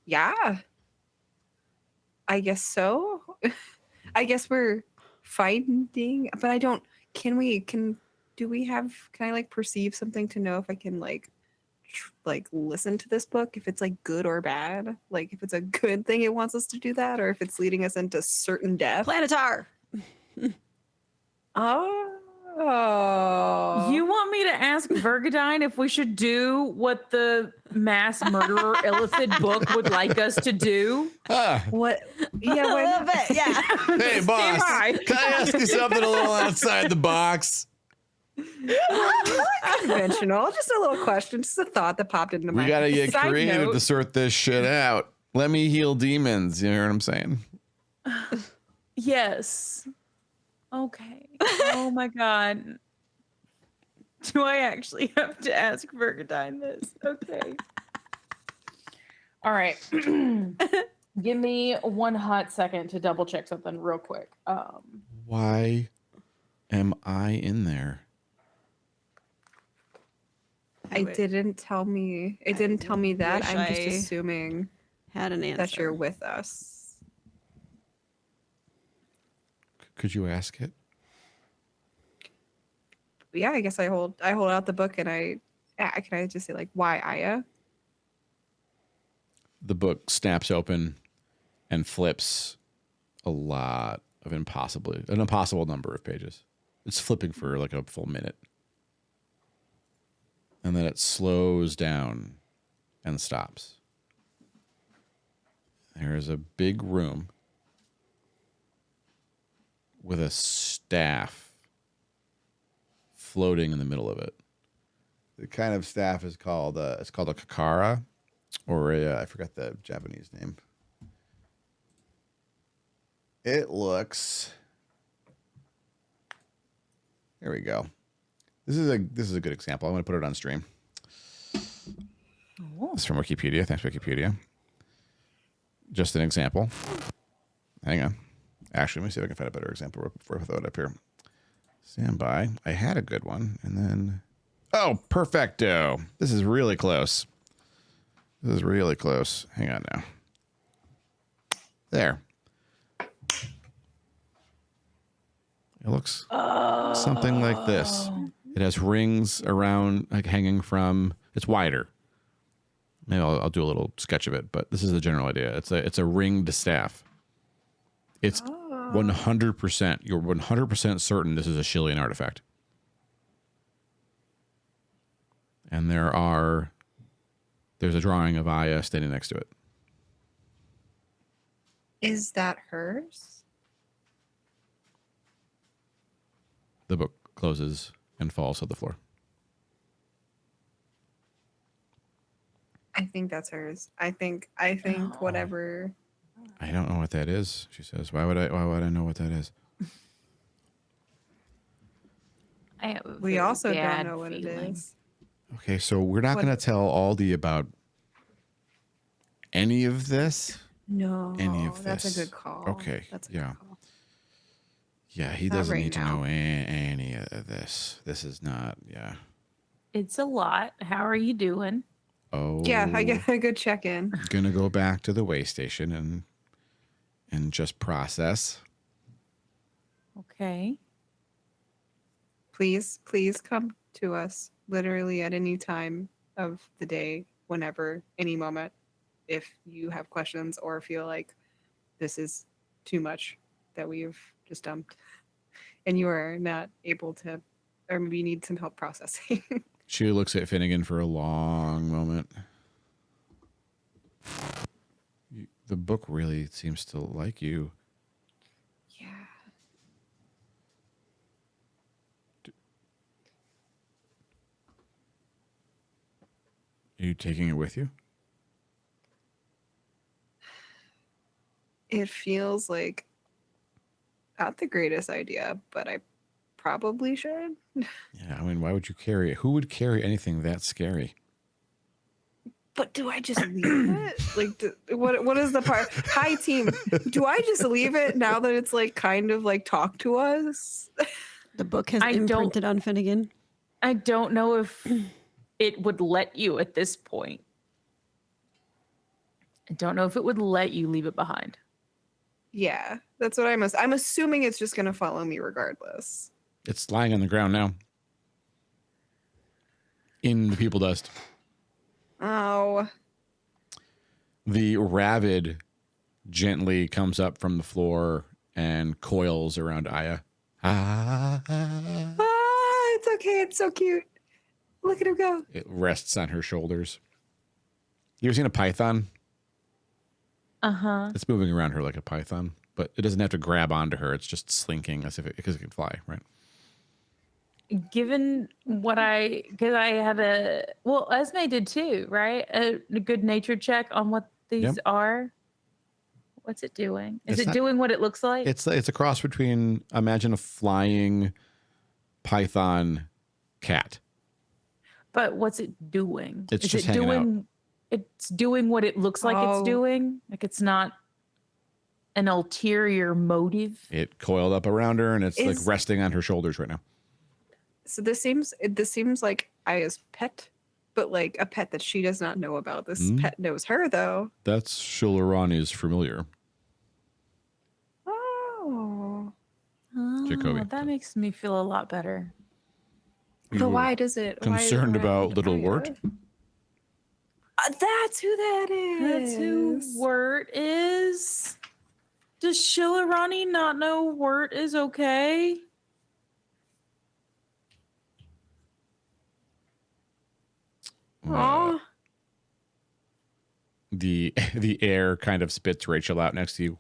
Yeah. I guess so. I guess we're finding, but I don't. Can I like perceive something to know if I can like listen to this book, if it's like good or bad, like if it's a good thing it wants us to do that, or if it's leading us into certain death. Planetar. Oh, You want me to ask Vergadine if we should do what the mass murderer Illithid book would like us to do? what? Yeah, A little bit, yeah. Hey, boss, by. can I ask you something a little outside the box? conventional. Just a little question, just a thought that popped into my We got to get Side creative note. to sort this shit out. Let me heal demons. You know what I'm saying? Yes. Okay. Oh my god. Do I actually have to ask Vergadine this? Okay. All right. Give me one hot second to double check something real quick. Why am I in there? It didn't tell me that. wish I'm just I assuming Had an answer. that you're with us. Could you ask it? Yeah, I guess I hold out the book and can I just say like, why Aya? The book snaps open and flips a lot of an impossible number of pages. It's flipping for like a full minute. And then it slows down and stops. There is a big room with a staff floating in the middle of it. The kind of staff is called it's called a kakara, or I forgot the Japanese name. It looks. There we go. This is a good example. I'm going to put it on stream. Oh. It's from Wikipedia. Thanks, Wikipedia. Just an example. Hang on. Actually, let me see if I can find a better example before I throw it up here. Stand by. I had a good one, and then... Oh, perfecto. This is really close. This is really close. Hang on now. There. It looks something like this. It has rings around, like hanging from... It's wider. Maybe I'll do a little sketch of it, but this is the general idea. It's a ringed staff. It's 100%. You're 100% certain this is a Shillian artifact. And there's a drawing of Aya standing next to it. Is that hers? The book closes and falls to the floor. I think that's hers. I think whatever. I don't know what that is, she says. Why would I know what that is? I have a We very also don't bad know what it feeling. is. Okay, so we're not What- going to tell Aldi about any of this? No, Any of that's this. a good call. Okay, That's a yeah. good call. Yeah, he Not doesn't right need to now. know any of this. This is not, yeah. It's a lot. How are you doing? Oh, Yeah, I get a good check in. Gonna go back to the way station and just process. Okay. Please come to us literally at any time of the day, whenever, any moment, if you have questions or feel like this is too much that we've just dumped and you are not able to, or maybe you need some help processing. She looks at Finnegan for a long moment. The book really seems to like you. Yeah. Are you taking it with you? It feels like not the greatest idea, but I probably should. Yeah, I mean, why would you carry it? Who would carry anything that scary? But do I just leave it? Like, what is the part? Hi, team. Do I just leave it now that it's like kind of like talk to us? The book has I don't- imprinted on Finnegan. I don't know if it would let you at this point. I don't know if it would let you leave it behind. Yeah, that's what I'm assuming it's just gonna follow me regardless. It's lying on the ground now. In the people dust. Oh, The rabbit gently comes up from the floor and coils around Aya. it's okay. It's so cute. Look at him go. It rests on her shoulders. You ever seen a python? Uh-huh. It's moving around her like a python, but it doesn't have to grab onto her. It's just slinking as if because it can fly, right? Given what because I had Esme did too, right? A good nature check on what these Yep. are. What's it doing? Is It's it not- doing what it looks like? It's a cross between, imagine a flying python cat. But what's it doing? It's Is just it hanging out. doing it's doing what it looks like Oh. it's doing? Like it's not an ulterior motive? It coiled up around her and it's like Is- resting on her shoulders right now. So this seems like Aya's pet, but like a pet that she does not know about. This pet knows her though. That's Shulurani's familiar. Oh, Jacoby. That makes me feel a lot better. You but were why does it? concerned why about would little Aya? Wirt? That's who that is. That's who Wirt is. Does Shillerani not know Wirt is okay? Aw. The air kind of spits Rachel out next to you.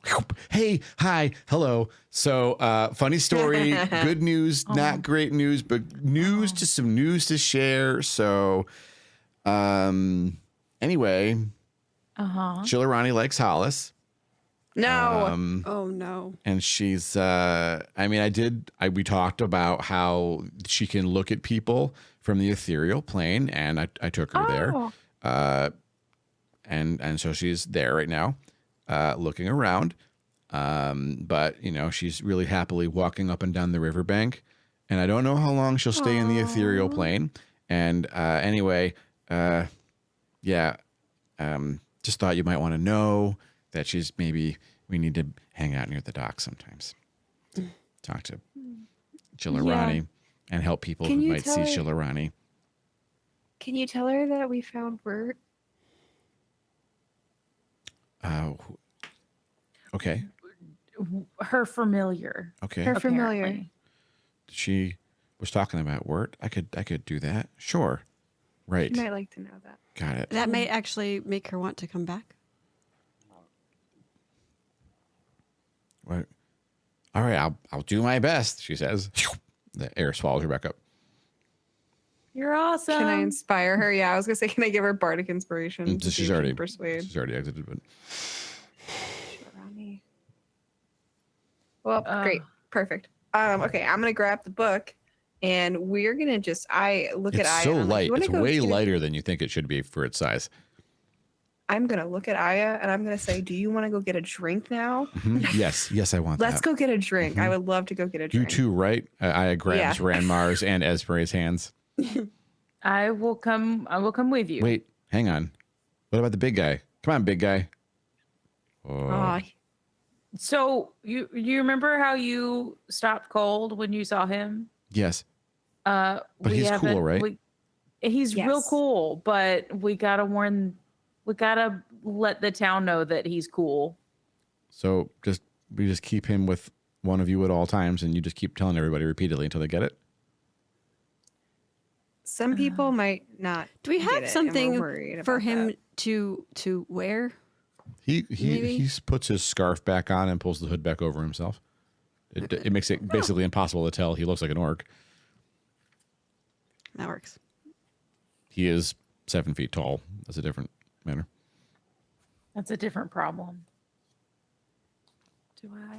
Hey, hi, hello. So, funny story, good news, not great news, but news, just some news to share. So, anyway, Chillerani likes Hollice. No. Oh no. And she's, we talked about how she can look at people from the ethereal plane, and I took her there. And so she's there right now, looking around. But, you know, she's really happily walking up and down the riverbank. And I don't know how long she'll stay in the ethereal plane. And anyway, just thought you might want to know that we need to hang out near the dock sometimes. Talk to Chillerani and help people Can who you might tell see her- Chillerani. Can you tell her that we found Wirt? Okay. Her familiar. Okay. Her familiar. apparently. She was talking about Wirt. I could do that. Sure. Right. She might like to know that. Got it. That may actually make her want to come back. What? All right, I'll do my best, she says. The air swallows her back up. You're awesome. Can I inspire her? Yeah, I was gonna say, can I give her bardic inspiration? to see if She's she can already persuade. She's already exited, but Shirani. Well, great, perfect. Okay, I'm gonna grab the book, and we're gonna look it's at Aya. so and I'm like, light. "You wanna It's go way get a-" lighter than you think it should be for its size. I'm gonna look at Aya, and I'm gonna say, "Do you want to go get a drink now? Yes, I want Let's that. go get a drink. I would love to go get a You drink." too, right? Aya grabs Yeah. Ranmar's and Esmer's hands. I will come with you. Wait, hang on. What about the big guy? Come on, big guy. Oh, Aw, So you remember how you stopped cold when you saw him? yes. But he's cool, right? He's real Yes. cool, but we gotta let the town know that he's cool. So we just keep him with one of you at all times, and you just keep telling everybody repeatedly until they get it. some people might not. Do we get have it, and we're something worried for about him that. to wear? He puts his scarf back on and pulls the hood back over himself. It makes it basically impossible to tell. He looks like an orc. That works. He is 7 feet tall. That's a different matter. That's a different problem. Do I?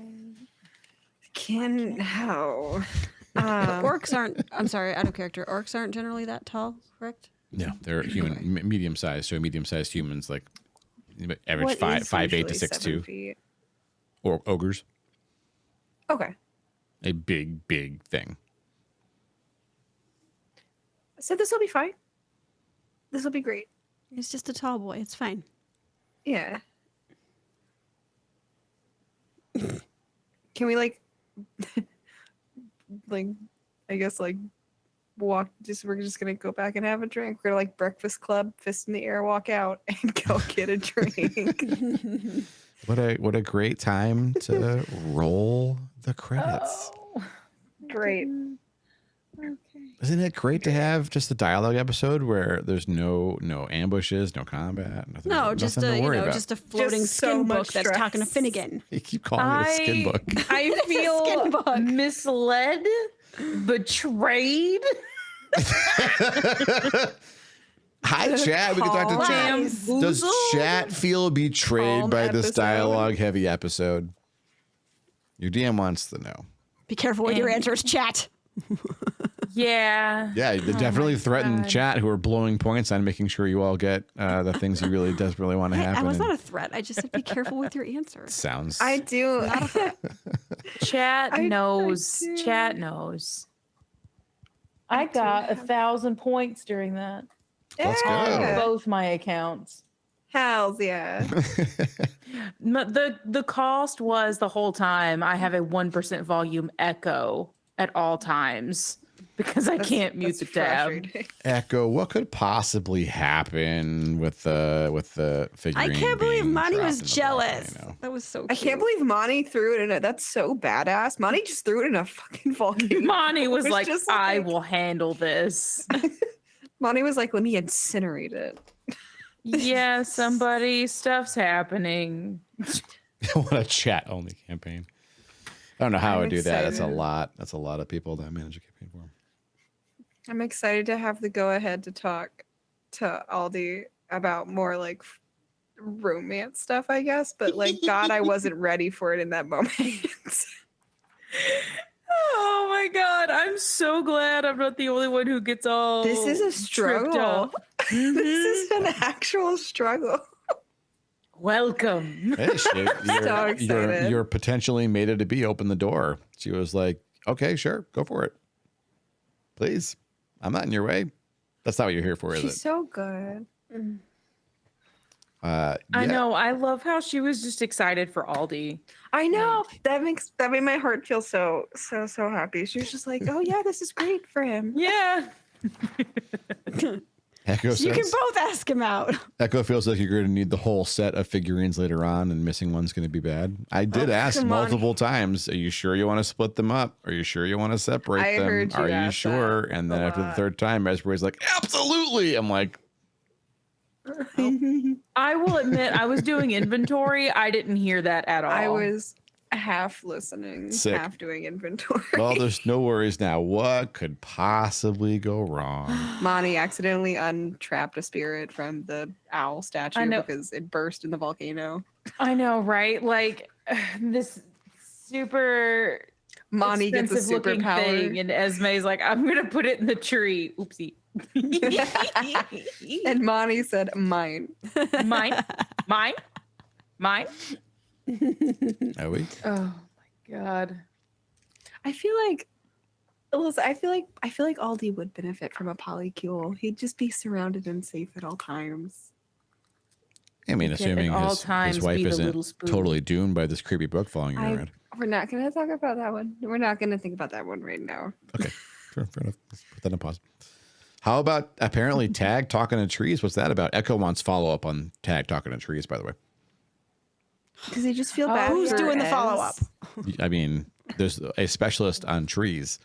How? Orcs aren't. I'm sorry, out of character. Orcs aren't generally that tall, correct? Yeah, they're human, medium sized. So medium-sized humans, like average What is 5'8" to usually 7 6'2", feet? or ogres. Okay. A big thing. So this will be fine. This will be great. He's just a tall boy. It's fine. Yeah. Can we like I guess we're just gonna go back and have a drink. We're gonna like Breakfast Club, fist in the air, walk out and go get a drink. What a great time to roll the credits. Oh, Great. okay. Isn't it great to have just a dialogue episode where there's no ambushes, no combat, nothing? No, just nothing to worry about. just a floating Just so skin much book that's talking to stress. Finnegan. You keep calling it a skin book. I Skin feel book. misled, betrayed. Hi, chat. We can talk to Call chat. lies. Does chat feel betrayed Calm by this episode. dialogue-heavy episode? Your DM wants to know. Be careful with your And- answers, chat. Yeah. Yeah, they definitely threaten God. chat who are blowing points on making sure you all get the things you really desperately want to I happen. was and not a threat. I just said be careful with your answers. sounds. I do. Chat I knows. do. Chat knows. I I do got have- 1,000 points during that. Let's go. Yeah. Both my accounts. Hells yeah. The cost was the whole time I have a 1% volume echo at all times because I can't mute the That's tab. frustrating. Echo, what could possibly happen with the figurine? I can't believe being Monty dropped was in the jealous. volcano? That was so I cute. can't believe Monty threw it in it. That's so badass. Monty just threw it in a fucking volcano. Monty was It like, just I will handle this. Monty was like, let me incinerate it. Yeah, stuff's happening. What a chat only campaign. I don't know how I I'm would do that. That's a excited. lot. That's a lot of people that I manage a campaign for. I'm excited to have the go ahead to talk to Aldi about more like romance stuff, I guess. But like, God, I wasn't ready for it in that moment. Oh my god, I'm so glad I'm not the only one who gets all This is a tripped up. struggle. This is an actual struggle. Welcome. Hey, So excited. your potentially made it to be open the door. She was like, okay, sure, go for it. Please. I'm not in your way. That's not what you're here for, is She's it? so good. I yeah. know. I love how she was just excited for Aldi. I know that made my heart feel so happy. She was just like, "Oh yeah, this is great for him." Yeah. Echo You can says, both ask him out. Echo feels like you're going to need the whole set of figurines later on, and missing one's going to be bad. I did ask come on. multiple times, are you sure you want to split them up? Are you sure you want to separate I them? heard you Are you ask sure? that And then a after the lot. third time, Raspberry's like, absolutely. I'm like, I will admit, I was doing inventory. I didn't hear that at all. I was half listening, Sick. half doing inventory. well, there's no worries now. What could possibly go wrong? Monty accidentally untrapped a spirit from the owl statue I know. because it burst in the volcano. I know, right? Like this super Monty gets a expensive looking superpower. thing, and Esme's like, I'm gonna put it in the tree. Oopsie. And Monty said, "Mine." Mine. Are we? Oh my god. I feel like Listen, I feel like Aldi would benefit from a polycule. He'd just be surrounded and safe at all times. I mean, He could at assuming all his times wife be the isn't little spoon. totally doomed by this creepy book following you around. We're not going to talk about that one. We're not going to think about that one right now. Okay, fair enough. Let's put that on pause. How about apparently Tag talking to trees? What's that about? Echo wants follow up on Tag talking to trees, by the way. Because they just feel bad. Who's for doing the Ez. follow-up? I mean, there's a specialist on trees.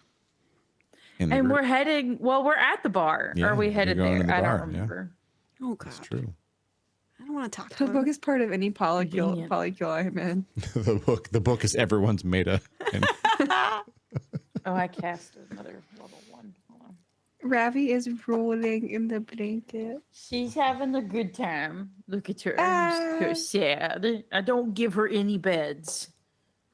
In the And group. we're heading. Well, we're at the bar. Yeah, Are we we're headed going there? to the I bar, don't yeah. remember. Oh God, It's true. I don't want to talk to The him. book is part of any Convenient. polycule I'm in. The book is everyone's meta. And Oh, I cast another level 1. Hold on. Ravi is rolling in the blanket. She's having a good time. Look at her. Ah. So sad. I don't give her any beds.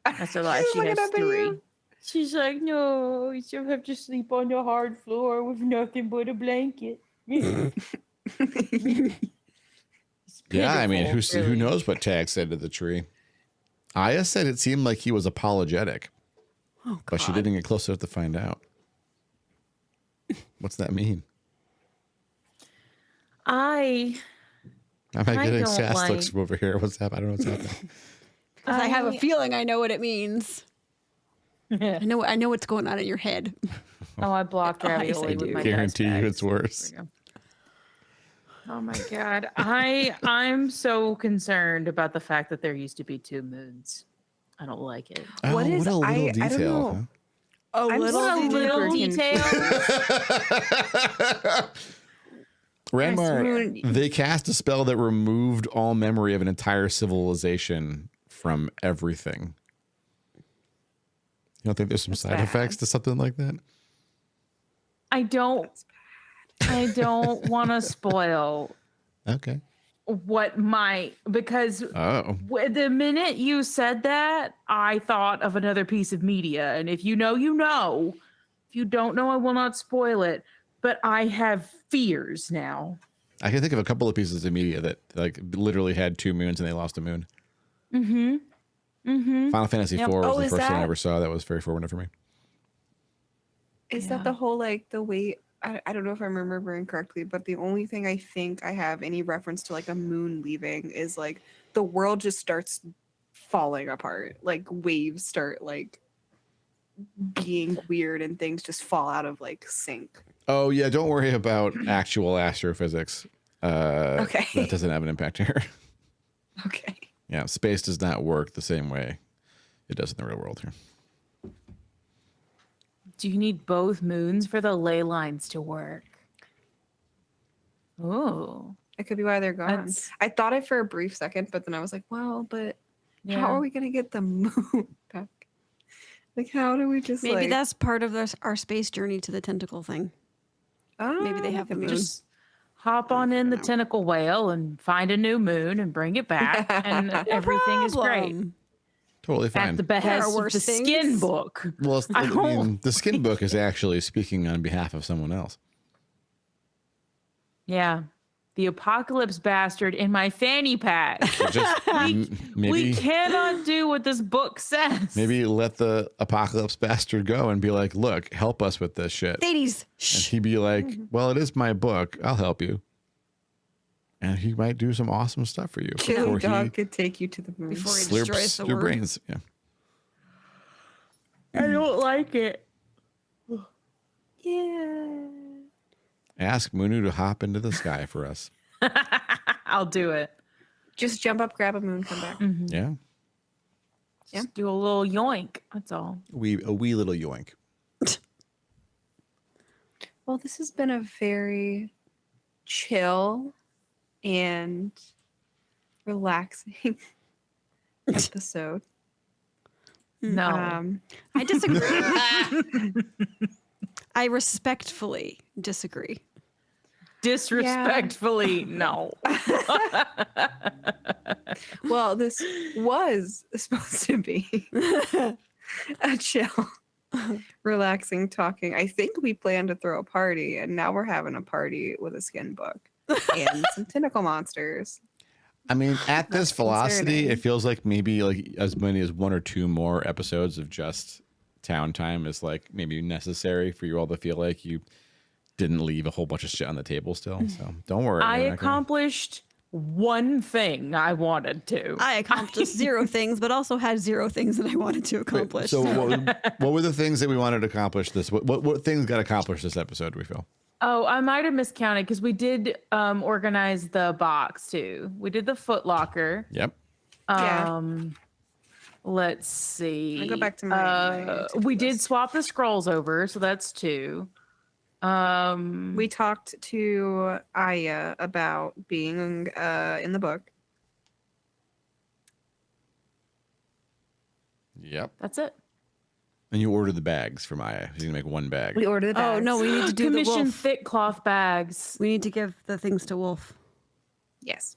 That's a lie. She's She looking has up at 3. you. She's like, no, she'll have to sleep on the hard floor with nothing but a blanket. yeah, I mean, Pitiful, who really. knows what Tag said to the tree? Aya said it seemed like he was apologetic, Oh God. but she didn't get close enough to find out. What's that mean? I Am I getting don't sass like- looks from over here? What's happening? I don't know what's happening. 'Cause I have a feeling I know what it means. I oh, know what's going on in your head. I blocked Yes, I ravioli with do. my Guarantee dice you bags. it's worse. There we go. Oh my god. I'm so concerned about the fact that there used to be 2 moons. I don't like it. Oh, What is- what a little I don't detail. know. A I'm little, so What a little confused. detail. Huh? Ranmar, swoon. they cast a spell that removed all memory of an entire civilization from everything. You don't think there's some That's side bad. effects to something like that? I don't want to spoil Okay. what might, because Oh. the minute you said that, I thought of another piece of media. And if you know, you know. If you don't know, I will not spoil it. But I have fears now. I can think of a couple of pieces of media that like literally had 2 moons and they lost a moon. Mm-hmm. Mm-hmm. Final Fantasy Yep. IV was Oh, the is first one I that- ever saw that was very formative for me. Is Yeah. that the whole like the way? I don't know if I'm remembering correctly, but the only thing I think I have any reference to like a moon leaving is like the world just starts falling apart. Like waves start like being weird and things just fall out of like sync. Oh yeah, don't worry about actual astrophysics. Okay. That doesn't have an impact here. Okay. Yeah, space does not work the same way it does in the real world here. Do you need both moons for the ley lines to work? Oh. It could be why they're gone. That's- I thought it for a brief second, but then I was like, well, but how are we gonna get the moon back? Like, how do we just Maybe like, that's part of our space journey to the tentacle thing. Maybe they have the could be. moon. Just hop on in the tentacle whale and find a new moon and bring it back, and everything is great. Problem. Totally fine. At the behest of worse the things. skin book. Well, it's, I I mean, the skin book is actually speaking on behalf of someone else. Yeah. The apocalypse bastard in my fanny pack. So just We maybe cannot do what this book says. maybe let the apocalypse bastard go and be like, look, help us with this shit. Ladies, And shh. he'd be like, well, it is my book. I'll help you. And he might do some awesome stuff for you Chili before dog he could take you to the moon. Before he destroys slurps the your word. brains. Yeah. I don't like it. Yeah. Ask Munu to hop into the sky for us. I'll do it. Just jump up, grab a moon, come back. Yeah. Just do a little yoink. That's all. A wee little yoink. Well, this has been a very chill and relaxing episode. No. I disagree. I respectfully disagree. Disrespectfully, no. Well, this was supposed to be a chill, relaxing talking. I think we planned to throw a party, and now we're having a party with a skin book and some tentacle monsters. I mean, at this That's velocity, concerning. it feels like maybe like as many as 1 or 2 more episodes of just town time is like maybe necessary for you all to feel like you didn't leave a whole bunch of shit on the table still. So don't worry. I you're not gonna- accomplished one thing I wanted to. I accomplished 0 things, but also had 0 things that I wanted to accomplish. So what were the things that we wanted to accomplish this? What things got accomplished this episode? Do we feel? Oh, I might have miscounted because we did organize the box too. We did the Foot Locker. Yep. Yeah. Let's see. I'll go back to my we to-do did list. swap the scrolls over, so that's 2. We talked to Aya about being in the book. Yep. That's it. And you ordered the bags from Aya. She's gonna make 1 bag. We ordered the oh bags. no, we need to do the Commission wolf. thick cloth bags. We need to give the things to Wolf. Yes,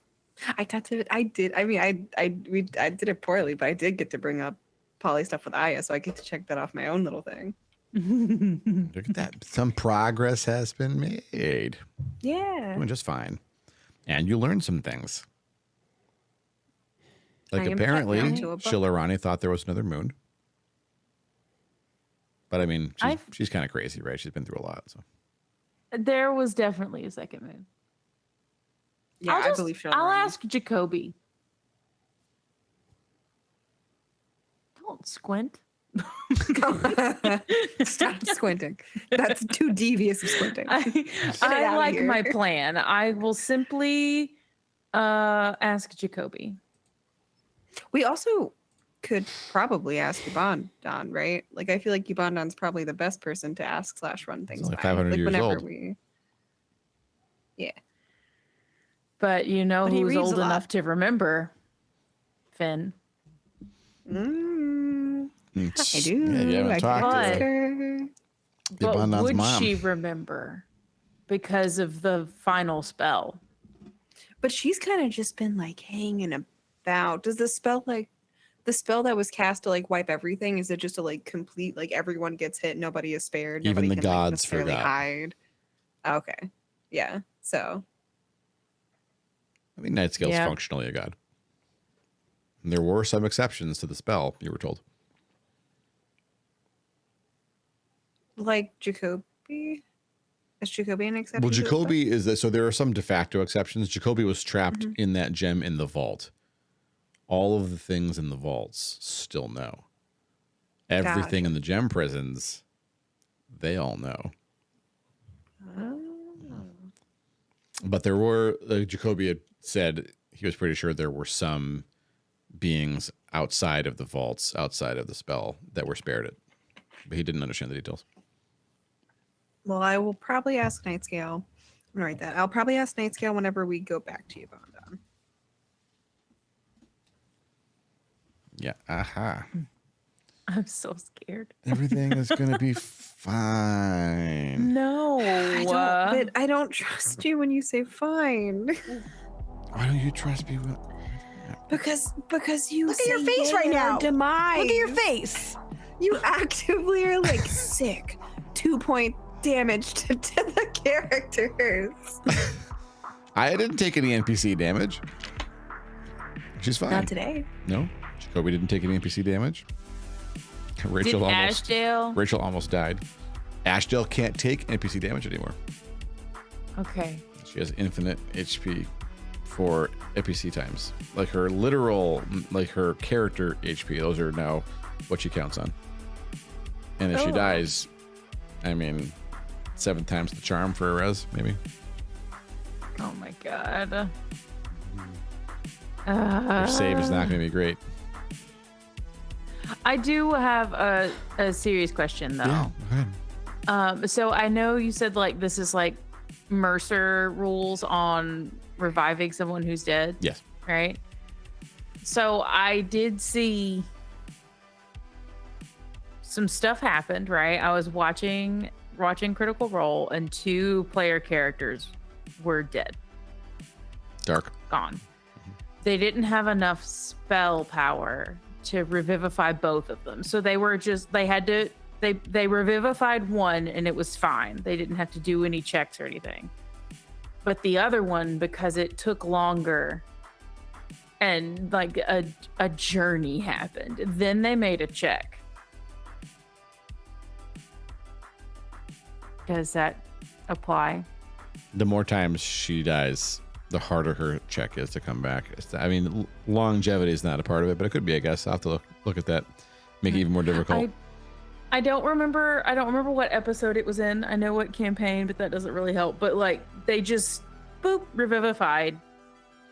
I got to. I did. I mean, I did it poorly, but I did get to bring up Poly stuff with Aya, so I get to check that off my own little thing. Look at that. Some progress has been made. Yeah. Doing just fine. And you learned some things. Like I am apparently, back now to a book. Shilarani thought there was another moon. But I mean, I've- she's kind of crazy, right? She's been through a lot. So There was definitely a second moon. Yeah, I believe so. I'll ask Jacoby. Don't squint. Stop squinting. That's too devious of squinting. I outta like here. my plan. I will simply ask Jacoby. We also could probably ask Yubandon, right? Like, I feel like Yubandon's probably the best person to ask / run things only by. 500 like, years whenever old. we. Yeah. But you know But he who's reads old a lot. enough to remember? Finn. Mm, I yeah, do. you haven't I talked to ask her. her. But Yubandon's would mom. she remember? Because of the final spell. But she's kind of just been like hanging about. Does the spell the spell that was cast to like wipe everything? Is it just to like complete like everyone gets hit, nobody is spared, Even nobody the can, like, gods necessarily forgot. hide? Okay, yeah. So I mean, Nightscale's Yeah. functionally a god. And there were some exceptions to the spell, you were told. like Jacoby, is Jacoby an exception? Well, to the spell? Jacoby is that, so there are some de facto exceptions. Jacoby was trapped Mm-hmm. in that gem in the vault. All of the things in the vaults still know. Everything in the gem prisons, they all know. Oh. But there were, Jacoby had said he was pretty sure there were some beings outside of the vaults, outside of the spell, that were spared it. But he didn't understand the details. Well, I will probably ask Nightscale. I'm gonna write that. I'll probably ask Nightscale whenever we go back to Yubandon. Yeah. Aha. I'm so scared. Everything is going to be fine. No. But I don't trust you when you say fine. Why don't you trust me? Because you Look at your face right now. Demise. Look at your face. You actively are like sick. 2-point damage to the characters. I didn't take any NPC damage. She's fine. Not today. No, Jacoby didn't take any NPC damage. Did Rachel Ashdale? almost died. Ashdale can't take NPC damage anymore. Okay. She has infinite HP for NPC times. Like her literal, like her character HP. Those are now what she counts on. And if she Oh. dies, I mean, 7 times the charm for a res, maybe. Oh my god. Her save is not going to be great. I do have a serious question though. Yeah, go ahead. So I know you said like this is like Mercer rules on reviving someone who's dead, Yes. right? So I did see some stuff happened, right? I was watching Critical Role and 2 player characters were dead, Dark. gone. They didn't have enough spell power to revivify both of them. So they were just they revivified one and it was fine. They didn't have to do any checks or anything. But the other one, because it took longer and like a journey happened, then they made a check. Does that apply? The more times she dies, the harder her check is to come back. I mean, longevity is not a part of it, but it could be, I guess. I'll have to look at that, make it even more difficult. I don't remember what episode it was in. I know what campaign, but that doesn't really help. But like they just boop revivified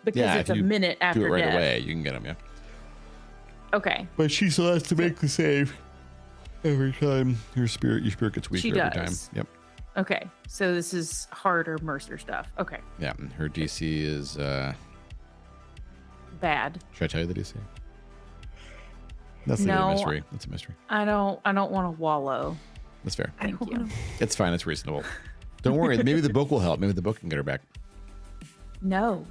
because it's a minute after do it right death. away. You can get them, yeah. Okay. But she still has to make the save every time your spirit gets weaker She every time. does. Yep. Okay. So this is harder Mercer stuff. Okay. Yeah. Her DC is Bad. should I tell you the DC? That's a mystery. That's a mystery. I don't want to wallow. That's fair. Thank you. It's fine. It's reasonable. Don't worry. Maybe the book will help. Maybe the book can get her back. No.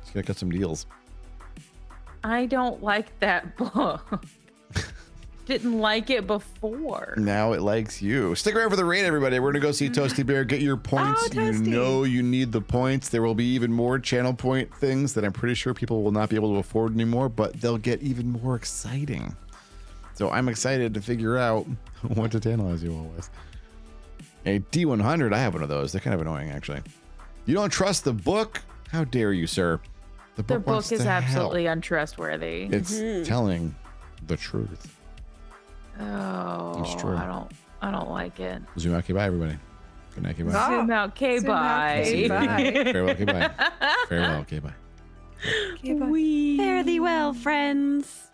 She's gonna cut some deals. I don't like that book. Didn't like it before. Now it likes you. Stick around for the raid, everybody. We're gonna go see Toasty Bear. Get your points. Oh, You Toasty. know you need the points. There will be even more channel point things that I'm pretty sure people will not be able to afford anymore, but they'll get even more exciting. So I'm excited to figure out what to tantalize you all with. A D100, I have one of those. They're kind of annoying, actually. You don't trust the book? How dare you, sir? The The wants book is to absolutely help. untrustworthy. It's telling the truth. Oh, It's true. I don't like it. Zoom out, okay, bye, everybody. Good night, okay, bye. Ah. Zoom out, okay, Zoom out, bye. okay, bye. Farewell, okay, bye. Farewell, okay, bye. Okay, bye. Wee. Fare thee well, friends.